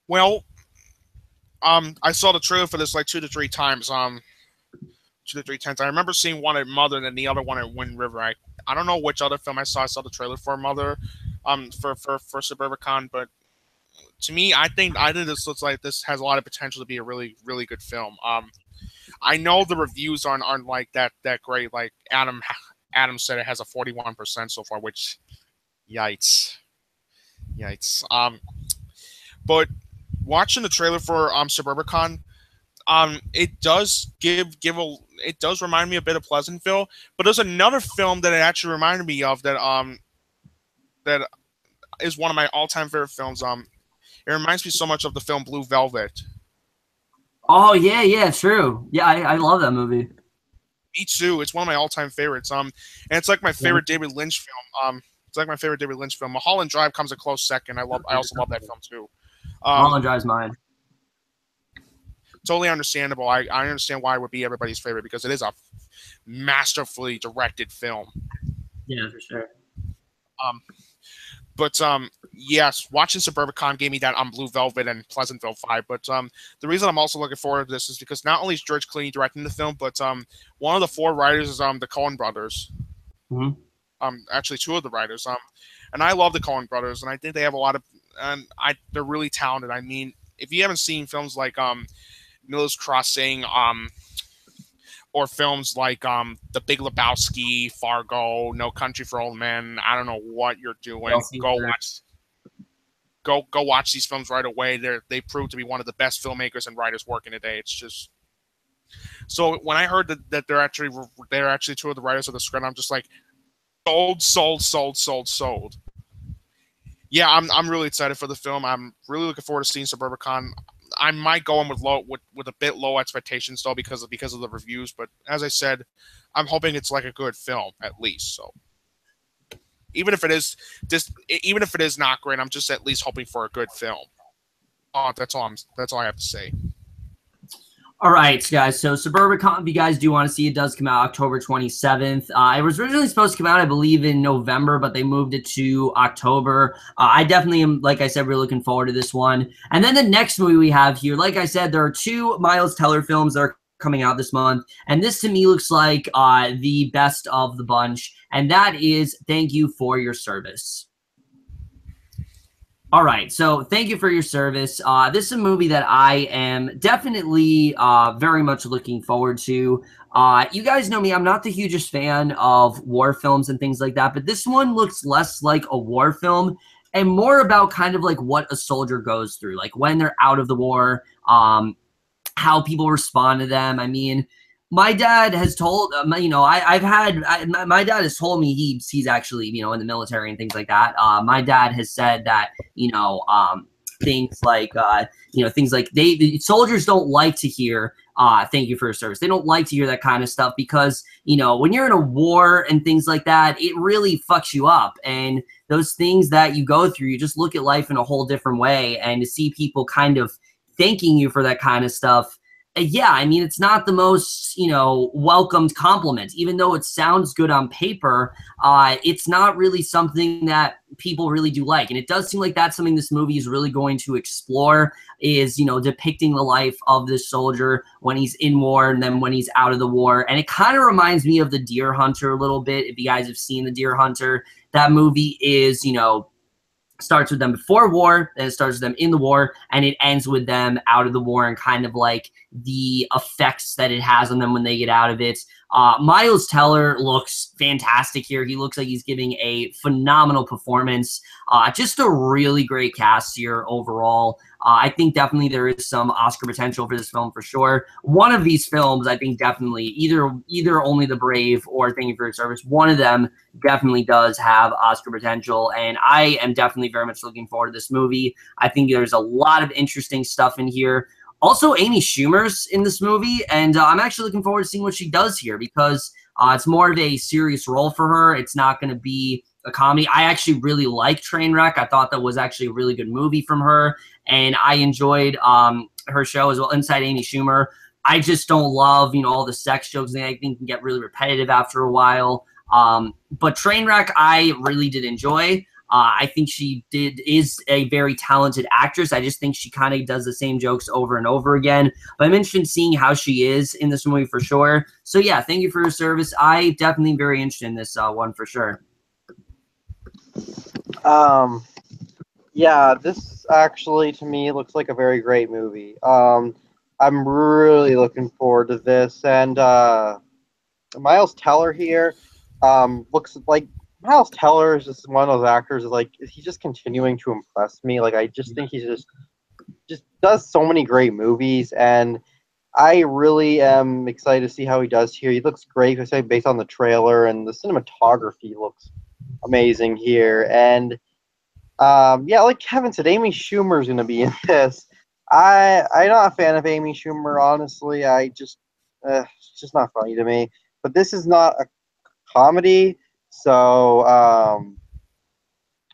Well, I saw the trailer for this like 2 to 3 times. 2 to 3 times. I remember seeing one at Mother and the other one at Wind River. I don't know which other film I saw. I saw the trailer for Mother, for Suburbicon, but to me, I think this looks like this has a lot of potential to be a really, really good film. I know the reviews aren't like that great. Like Adam said, it has a 41% so far, which yikes. But watching the trailer for Suburbicon, it does it does remind me a bit of Pleasantville, but there's another film that it actually reminded me of that that is one of my all-time favorite films. It reminds me so much of the film Blue Velvet. Oh yeah, true. Yeah, I love that movie. Me too. It's one of my all-time favorites. And it's like my favorite David Lynch film. It's like my favorite David Lynch film. Mulholland Drive comes a close second. I also love that film too. Mulholland Drive's mine. Totally understandable. I understand why it would be everybody's favorite because it is a masterfully directed film. Yeah, for sure. But yes, watching Suburbicon gave me that Blue Velvet and Pleasantville vibe. But the reason I'm also looking forward to this is because not only is George Clooney directing the film, but one of the 4 writers is the Coen brothers. Mm-hmm. Actually 2 of the writers. And I love the Coen brothers, and I think they have a lot of, they're really talented. I mean, if you haven't seen films like Miller's Crossing, or films like The Big Lebowski, Fargo, No Country for Old Men, I don't know what you're doing. Go watch these films right away. They prove to be one of the best filmmakers and writers working today. It's just so when I heard that they're actually 2 of the writers of the script, I'm just like sold. Yeah, I'm really excited for the film. I'm really looking forward to seeing Suburbicon. I might go in with a bit low expectations though because of the reviews, but as I said, I'm hoping it's like a good film at least. So even if it is not great, I'm just at least hoping for a good film. That's all I have to say. All right, guys. So Suburbicon, if you guys do want to see it, does come out October 27th. It was originally supposed to come out, I believe, in November, but they moved it to October. I definitely am, like I said, really looking forward to this one. And then the next movie we have here, like I said, there are two Miles Teller films that are coming out this month. And this to me looks like the best of the bunch. And that is Thank You for Your Service. All right, so thank you for your service. This is a movie that I am definitely very much looking forward to. You guys know me, I'm not the hugest fan of war films and things like that, but this one looks less like a war film and more about kind of like what a soldier goes through, like when they're out of the war, how people respond to them. I mean, my dad has told, my dad has told me he's actually, in the military and things like that. My dad has said that, things like, soldiers don't like to hear, thank you for your service. They don't like to hear that kind of stuff because, when you're in a war and things like that, it really fucks you up. And those things that you go through, you just look at life in a whole different way. And to see people kind of thanking you for that kind of stuff, yeah, I mean, it's not the most, welcomed compliment. Even though it sounds good on paper, it's not really something that people really do like. And it does seem like that's something this movie is really going to explore is, depicting the life of this soldier when he's in war and then when he's out of the war. And it kind of reminds me of The Deer Hunter a little bit. If you guys have seen The Deer Hunter, that movie is, starts with them before war, then it starts with them in the war, and it ends with them out of the war and kind of like the effects that it has on them when they get out of it. Miles Teller looks fantastic here. He looks like he's giving a phenomenal performance. Just a really great cast here overall. I think definitely there is some Oscar potential for this film for sure. One of these films, I think definitely either Only the Brave or Thank You for Your Service, one of them definitely does have Oscar potential, and I am definitely very much looking forward to this movie. I think there's a lot of interesting stuff in here. Also, Amy Schumer's in this movie, and I'm actually looking forward to seeing what she does here because it's more of a serious role for her. It's not going to be a comedy. I actually really like Trainwreck. I thought that was actually a really good movie from her, and I enjoyed her show as well, Inside Amy Schumer. I just don't love, all the sex jokes. I think can get really repetitive after a while. But Trainwreck, I really did enjoy. I think she is a very talented actress. I just think she kind of does the same jokes over and over again. But I'm interested in seeing how she is in this movie for sure. So yeah, thank you for your service. I definitely very interested in this one for sure. Yeah, this actually to me looks like a very great movie. I'm really looking forward to this, and Miles Teller here looks like Miles Teller is just one of those actors. Like he's just continuing to impress me. Like I just think he's just does so many great movies, and I really am excited to see how he does here. He looks great, I say, based on the trailer, and the cinematography looks amazing here. And yeah, like Kevin said, Amy Schumer is going to be in this. I'm not a fan of Amy Schumer, honestly. It's just not funny to me. But this is not a comedy, so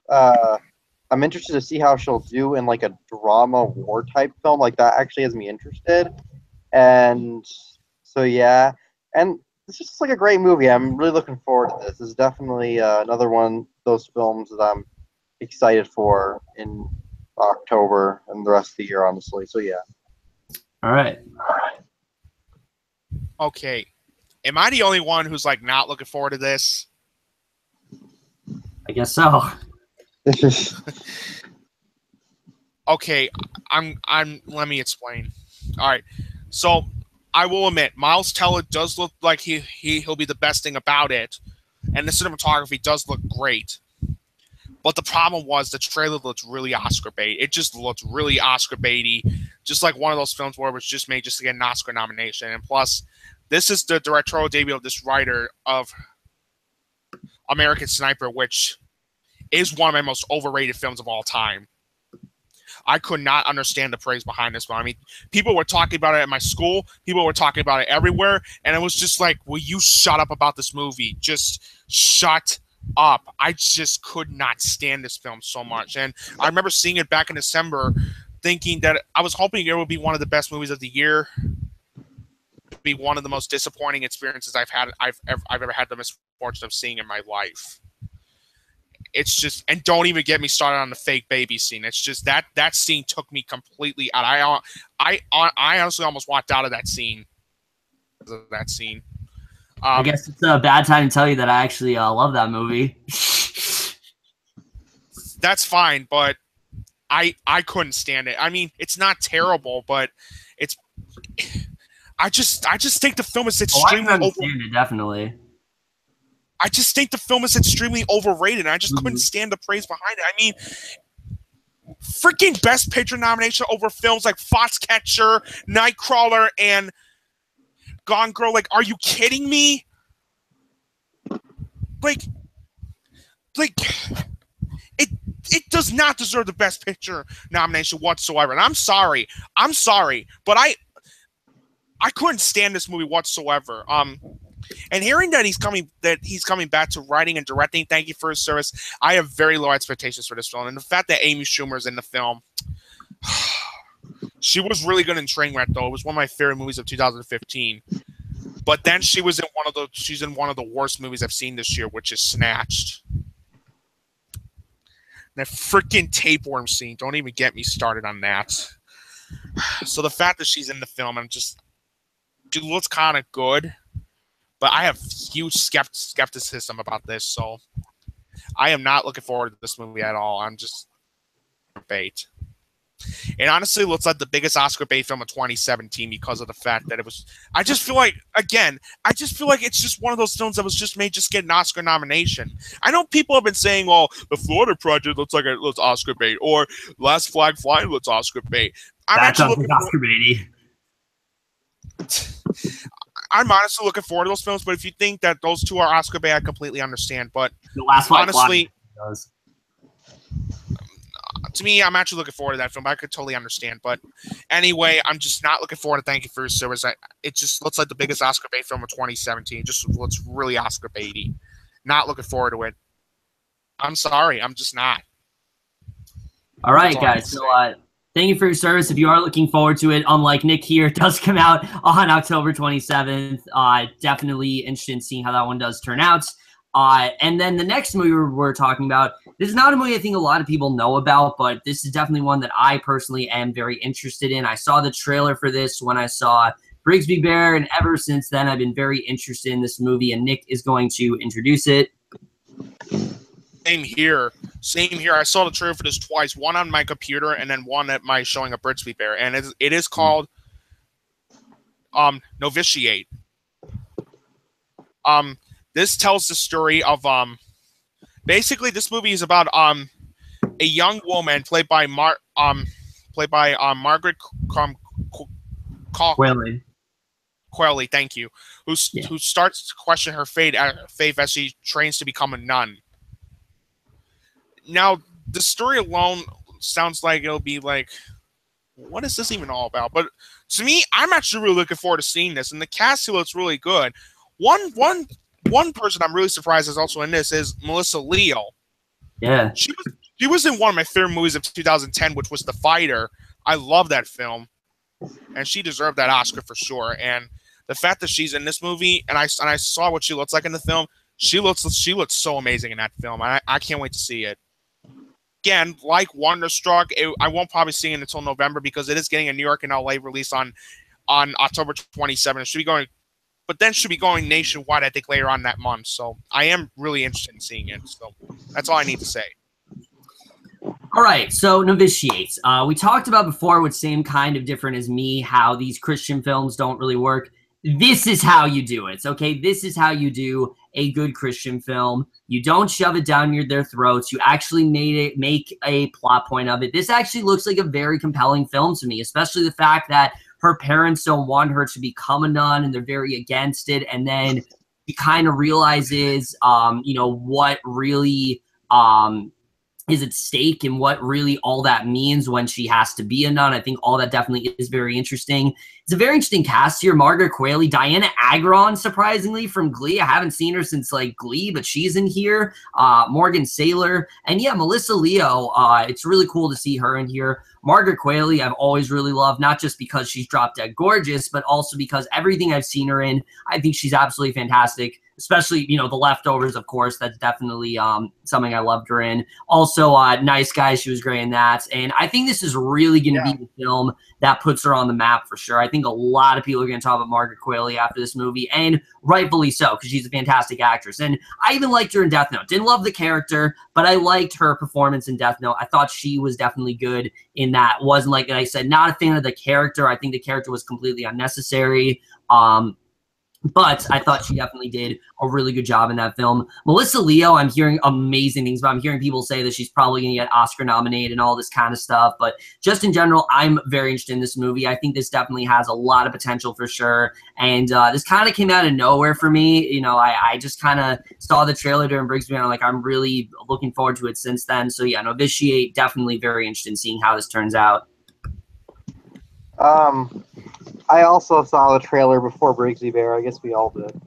I'm interested to see how she'll do in like a drama war type film. Like that actually has me interested. And so yeah, and it's just like a great movie. I'm really looking forward to this. This is definitely another one of those films that I'm excited for in October and the rest of the year, honestly. So yeah. All right. Okay. Am I the only one who's like not looking forward to this? I guess so. Okay, let me explain. All right. So I will admit, Miles Teller does look like he'll be the best thing about it, and the cinematography does look great. But the problem was the trailer looked really Oscar bait. It just looked really Oscar baity, just like one of those films where it was just made just to get an Oscar nomination. And plus, this is the directorial debut of this writer of American Sniper, which is one of my most overrated films of all time. I could not understand the praise behind this one. I mean, people were talking about it at my school. People were talking about it everywhere. And it was just like, will you shut up about this movie? Just shut up. I just could not stand this film so much. And I remember seeing it back in December thinking that I was hoping it would be one of the best movies of the year. be one of the most disappointing experiences I've ever had the misfortune of seeing in my life. It's just, and don't even get me started on the fake baby scene. It's just that scene took me completely out. I honestly almost walked out of that scene. I guess it's a bad time to tell you that I actually love that movie. That's fine, but I couldn't stand it. I mean, it's not terrible, but it's. I just think the film is extremely definitely. I just think the film is extremely overrated, and I just couldn't stand the praise behind it. I mean, freaking Best Picture nomination over films like Foxcatcher, Nightcrawler, and Gone Girl. Like, are you kidding me? Like, it does not deserve the Best Picture nomination whatsoever. And I'm sorry, but I couldn't stand this movie whatsoever. And hearing that he's coming back to writing and directing, thank you for his service. I have very low expectations for this film, and the fact that Amy Schumer's in the film, she was really good in Trainwreck, though. It was one of my favorite movies of 2015. But then she's in one of the worst movies I've seen this year, which is Snatched. That freaking tapeworm scene. Don't even get me started on that. So the fact that she's in the film, she looks kind of good. But I have huge skepticism about this, so I am not looking forward to this movie at all. I'm just bait. It honestly looks like the biggest Oscar bait film of 2017 because of the fact that it was. I just feel like it's just one of those films that was just made just get an Oscar nomination. I know people have been saying, "Oh, the Florida Project looks like it looks Oscar bait," or "Last Flag Flying looks Oscar bait." That's Oscar baity. I'm honestly looking forward to those films, but if you think that those two are Oscar bait, I completely understand. But the Last Flag honestly, to me, I'm actually looking forward to that film. I could totally understand. But anyway, I'm just not looking forward to Thank You for Your Service. It just looks like the biggest Oscar bait film of 2017. It just looks really Oscar baity. Not looking forward to it. I'm sorry. I'm just not. All right, guys. So Thank You for Your Service. If you are looking forward to it, unlike Nick here, it does come out on October 27th. Definitely interested in seeing how that one does turn out. And then the next movie we're talking about, this is not a movie I think a lot of people know about, but this is definitely one that I personally am very interested in. I saw the trailer for this when I saw Brigsby Bear, and ever since then I've been very interested in this movie, and Nick is going to introduce it. Same here. I saw the trailer for this twice, one on my computer and then one at my showing of Brigsby Bear, and it is called Novitiate. This tells the story of basically this movie is about a young woman played by Margaret Qualley, thank you, who starts to question her faith as she trains to become a nun. Now, the story alone sounds like it'll be like, what is this even all about? But to me, I'm actually really looking forward to seeing this, and the cast looks really good. One person I'm really surprised is also in this is Melissa Leo. Yeah. She was in one of my favorite movies of 2010, which was The Fighter. I love that film, and she deserved that Oscar for sure. And the fact that she's in this movie, and I saw what she looks like in the film, she looks so amazing in that film. I can't wait to see it. Again, like Wonderstruck, I won't probably see it until November because it is getting a New York and LA release on October 27th. It should be going, but then should be going nationwide, I think, later on that month. So I am really interested in seeing it. So that's all I need to say. All right, so Novitiate. We talked about before with Same Kind of Different as Me, how these Christian films don't really work. This is how you do it, okay? This is how you do a good Christian film. You don't shove it down their throats. You actually make a plot point of it. This actually looks like a very compelling film to me, especially the fact that her parents don't want her to become a nun and they're very against it. And then she kind of realizes, what really is at stake and what really all that means when she has to be a nun. I think all that definitely is very interesting. It's a very interesting cast here. Margaret Qualley, Diana Agron, surprisingly, from Glee. I haven't seen her since like Glee, but she's in here. Morgan Saylor, and yeah, Melissa Leo. It's really cool to see her in here. Margaret Qualley, I've always really loved, not just because she's drop dead gorgeous, but also because everything I've seen her in, I think she's absolutely fantastic. Especially, you know, The Leftovers, of course. That's definitely something I loved her in. Also, Nice Guys, she was great in that. And I think this is really going to be the film that puts her on the map for sure. I think a lot of people are going to talk about Margaret Qualley after this movie, and rightfully so, because she's a fantastic actress. And I even liked her in Death Note. Didn't love the character, but I liked her performance in Death Note. I thought she was definitely good in that. Wasn't like I said, not a fan of the character. I think the character was completely unnecessary. But I thought she definitely did a really good job in that film. Melissa Leo, I'm hearing amazing things about. I'm hearing people say that she's probably going to get Oscar nominated and all this kind of stuff. But just in general, I'm very interested in this movie. I think this definitely has a lot of potential for sure. And this kind of came out of nowhere for me. You know, I just kind of saw the trailer during Brigsby, and I'm really looking forward to it since then. So yeah, Novitiate, definitely very interested in seeing how this turns out. I also saw the trailer before Brigsby Bear. I guess we all did.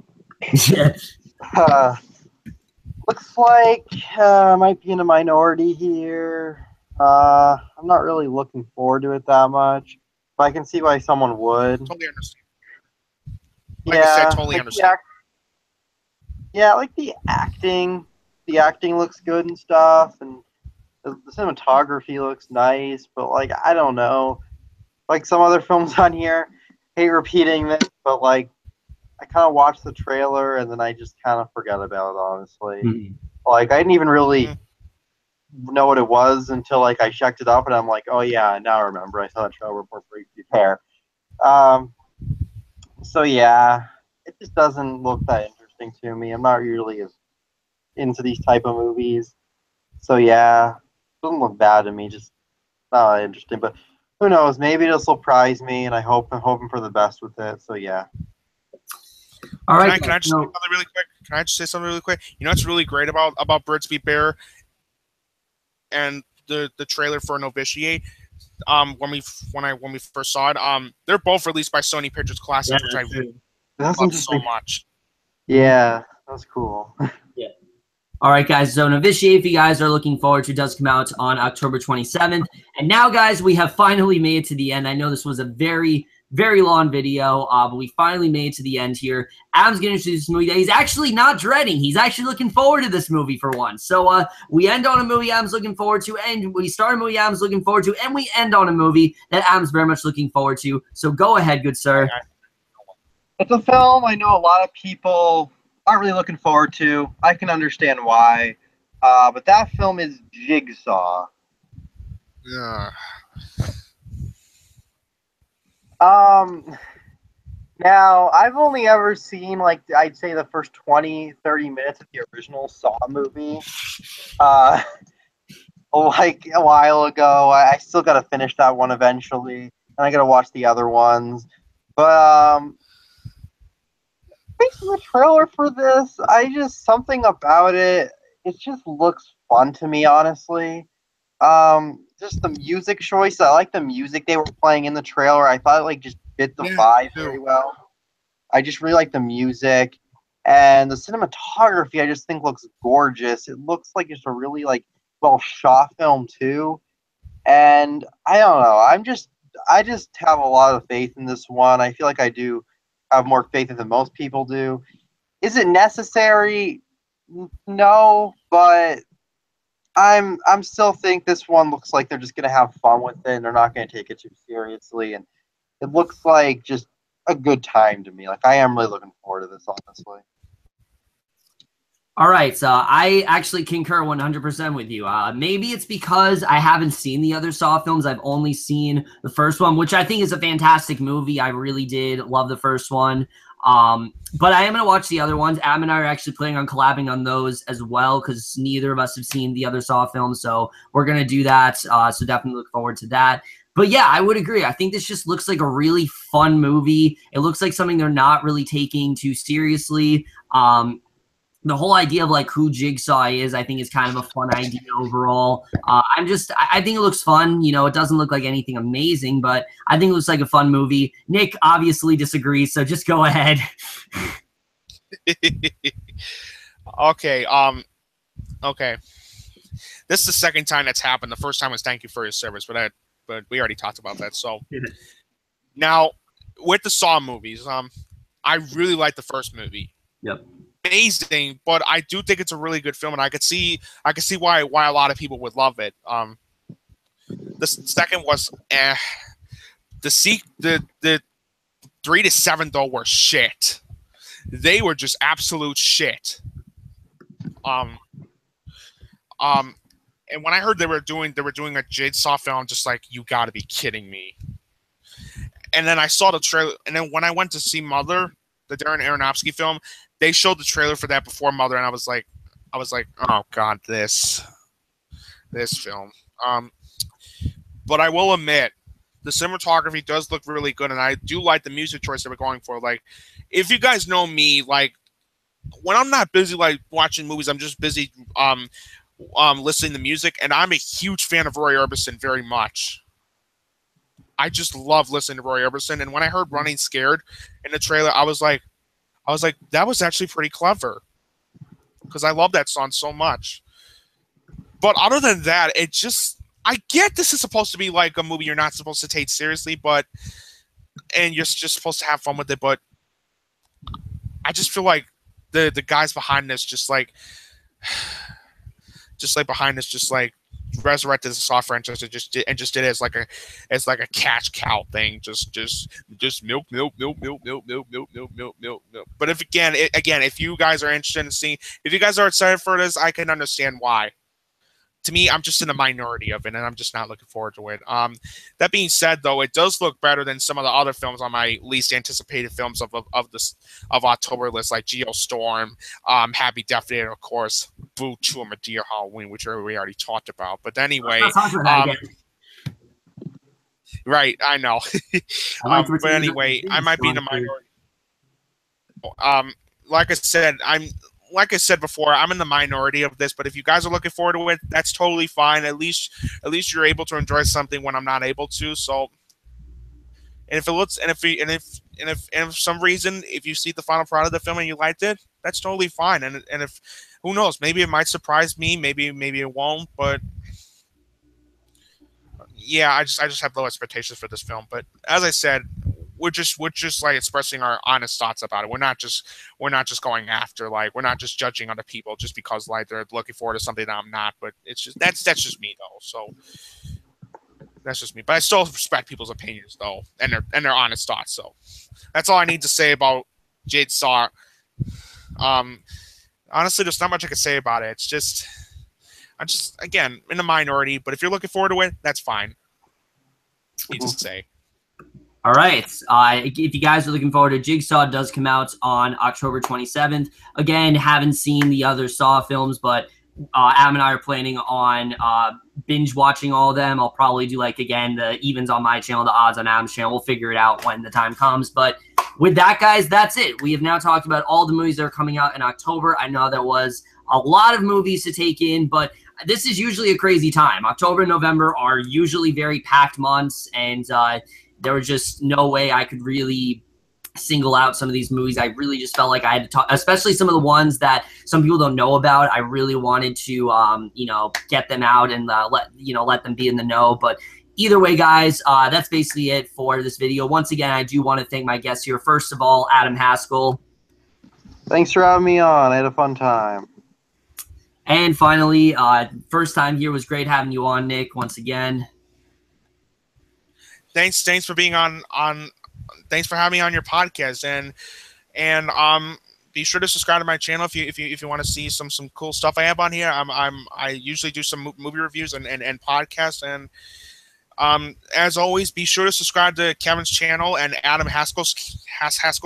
Looks like I might be in a minority here. I'm not really looking forward to it that much, but I can see why someone would. Totally understand. Like I said, totally understand. Yeah, like the acting. The acting looks good and stuff, and the cinematography looks nice, but like I don't know. Like some other films on here, hate repeating this, but like I kind of watched the trailer and then I just kind of forgot about it, honestly. Mm-hmm. Like I didn't even really know what it was until like I checked it up and I'm like, oh yeah, now I remember. I saw the trailer before Brigsby Bear. So yeah, it just doesn't look that interesting to me. I'm not really as into these type of movies. So yeah, it doesn't look bad to me. Just not that interesting, but. Who knows? Maybe it'll surprise me, and I'm hoping for the best with it. So yeah. All right. Can I just say something really quick? Can I just say something really quick? You know what's really great about Brigsby Bear and the trailer for Novitiate? When we first saw it, they're both released by Sony Pictures Classics, which I love so much. Yeah, that's cool. Yeah. All right, guys, so Novitiate, if you guys are looking forward to, does come out on October 27th. And now, guys, we have finally made it to the end. I know this was a very, very long video, but we finally made it to the end here. Adam's going to introduce this movie that he's actually not dreading. He's actually looking forward to this movie for once. So we end on a movie Adam's looking forward to, and we start a movie Adam's looking forward to, and we end on a movie that Adam's very much looking forward to. So go ahead, good sir. It's a film I know a lot of people aren't really looking forward to. I can understand why. But that film is Jigsaw. Yeah. Now, I've only ever seen, like, I'd say the first 20, 30 minutes of the original Saw movie. Like, a while ago. I still got to finish that one eventually. And I got to watch the other ones. But, based on the trailer for this, something about it, it just looks fun to me, honestly. Just the music choice. I like the music they were playing in the trailer. I thought it like just fit the vibe very well. I just really like the music. And the cinematography I just think looks gorgeous. It looks like it's a really like well shot film too. And I don't know. I just have a lot of faith in this one. I feel like I do have more faith than most people do. Is it necessary? No, but I'm still think this one looks like they're just gonna have fun with it and they're not gonna take it too seriously, and it looks like just a good time to me. Like I am really looking forward to this, honestly. All right, so I actually concur 100% with you. Maybe it's because I haven't seen the other Saw films. I've only seen the first one, which I think is a fantastic movie. I really did love the first one. But I am going to watch the other ones. Adam and I are actually planning on collabing on those as well because neither of us have seen the other Saw films, so we're going to do that. So definitely look forward to that. But yeah, I would agree. I think this just looks like a really fun movie. It looks like something they're not really taking too seriously. the whole idea of like who Jigsaw is, I think is kind of a fun idea overall. I think it looks fun. You know, it doesn't look like anything amazing, but I think it looks like a fun movie. Nick obviously disagrees, so just go ahead. Okay. Okay. This is the second time that's happened. The first time was thank you for your service, but we already talked about that. So now with the Saw movies, I really like the first movie. Yep. Amazing, but I do think it's a really good film, and I could see why a lot of people would love it. The second was the 3 to 7 though were shit. They were just absolute shit. And when I heard they were doing a Jigsaw film, I'm just like, you got to be kidding me. And then I saw the trailer, and then when I went to see Mother, the Darren Aronofsky film, they showed the trailer for that before Mother, and I was like, oh god, this film. But I will admit, the cinematography does look really good, and I do like the music choice they were going for. Like, if you guys know me, like when I'm not busy like watching movies, I'm just busy listening to music, and I'm a huge fan of Roy Orbison very much. I just love listening to Roy Orbison, and when I heard Running Scared in the trailer, I was like, that was actually pretty clever, because I love that song so much. But other than that, it just, I get this is supposed to be like a movie you're not supposed to take seriously, and you're just supposed to have fun with it, but I just feel like the guys behind this just like resurrected the Saw franchise and just did it as like a cash cow thing. Just milk. But if you guys are interested in seeing, if you guys are excited for this, I can understand why. To me, I'm just in the minority of it, and I'm just not looking forward to it. That being said, though, it does look better than some of the other films on my least anticipated films of October list, like Geostorm, Happy Death Day, and of course, Boo to a Madea Halloween, which we already talked about. But anyway, right, I know. But anyway, I might be in the minority. Like I said before, I'm in the minority of this, but if you guys are looking forward to it, that's totally fine. At least you're able to enjoy something when I'm not able to. So, and if for some reason, if you see the final product of the film and you liked it, that's totally fine. And if, who knows, maybe it might surprise me, maybe it won't. But yeah, I just have low expectations for this film. But as I said, we're just like expressing our honest thoughts about it. We're not just going after, like, we're not just judging other people just because like they're looking forward to something that I'm not. But it's just that's just me though. So that's just me. But I still respect people's opinions though, and their honest thoughts. So that's all I need to say about Jigsaw. Honestly, there's not much I can say about it. It's just I'm just again in the minority. But if you're looking forward to it, that's fine. Need to say. All right. If you guys are looking forward to Jigsaw, it does come out on October 27th. Again, haven't seen the other Saw films, but Adam and I are planning on binge watching all of them. I'll probably do, like, again, the evens on my channel, the odds on Adam's channel. We'll figure it out when the time comes. But with that, guys, that's it. We have now talked about all the movies that are coming out in October. I know that was a lot of movies to take in, but this is usually a crazy time. October and November are usually very packed months, and there was just no way I could really single out some of these movies. I really just felt like I had to talk, especially some of the ones that some people don't know about. I really wanted to, get them out and let them be in the know. But either way, guys, that's basically it for this video. Once again, I do want to thank my guests here. First of all, Adam Haskell. Thanks for having me on. I had a fun time. And finally, first time here was great having you on, Nick, once again. Thanks for being on. Thanks for having me on your podcast, and be sure to subscribe to my channel if you want to see some cool stuff I have on here. I usually do some movie reviews and podcasts, and as always, be sure to subscribe to Kevin's channel and Adam Haskell's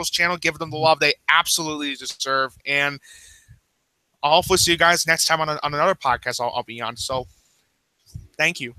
channel. Give them the love they absolutely deserve, and I'll hopefully see you guys next time on another podcast I'll be on. So, thank you.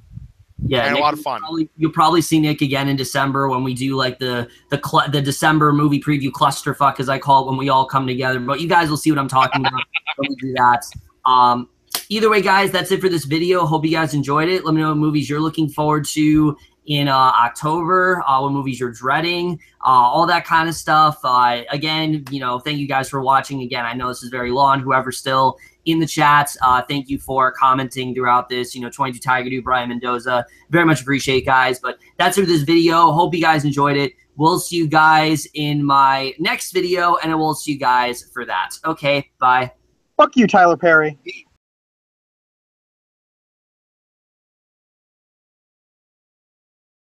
Yeah, I had Nick, a lot of fun. you'll probably see Nick again in December when we do like the December movie preview clusterfuck, as I call it, when we all come together. But you guys will see what I'm talking about when we do that. Either way, guys, that's it for this video. Hope you guys enjoyed it. Let me know what movies you're looking forward to in October, what movies you're dreading, all that kind of stuff. Again, you know, thank you guys for watching. Again, I know this is very long. Whoever's still in the chats, thank you for commenting throughout this. You know, 22 Tiger Dude, Brian Mendoza, very much appreciate, guys. But that's it for this video. Hope you guys enjoyed it. We'll see you guys in my next video, and I will see you guys for that. Okay, bye. Fuck you, Tyler Perry.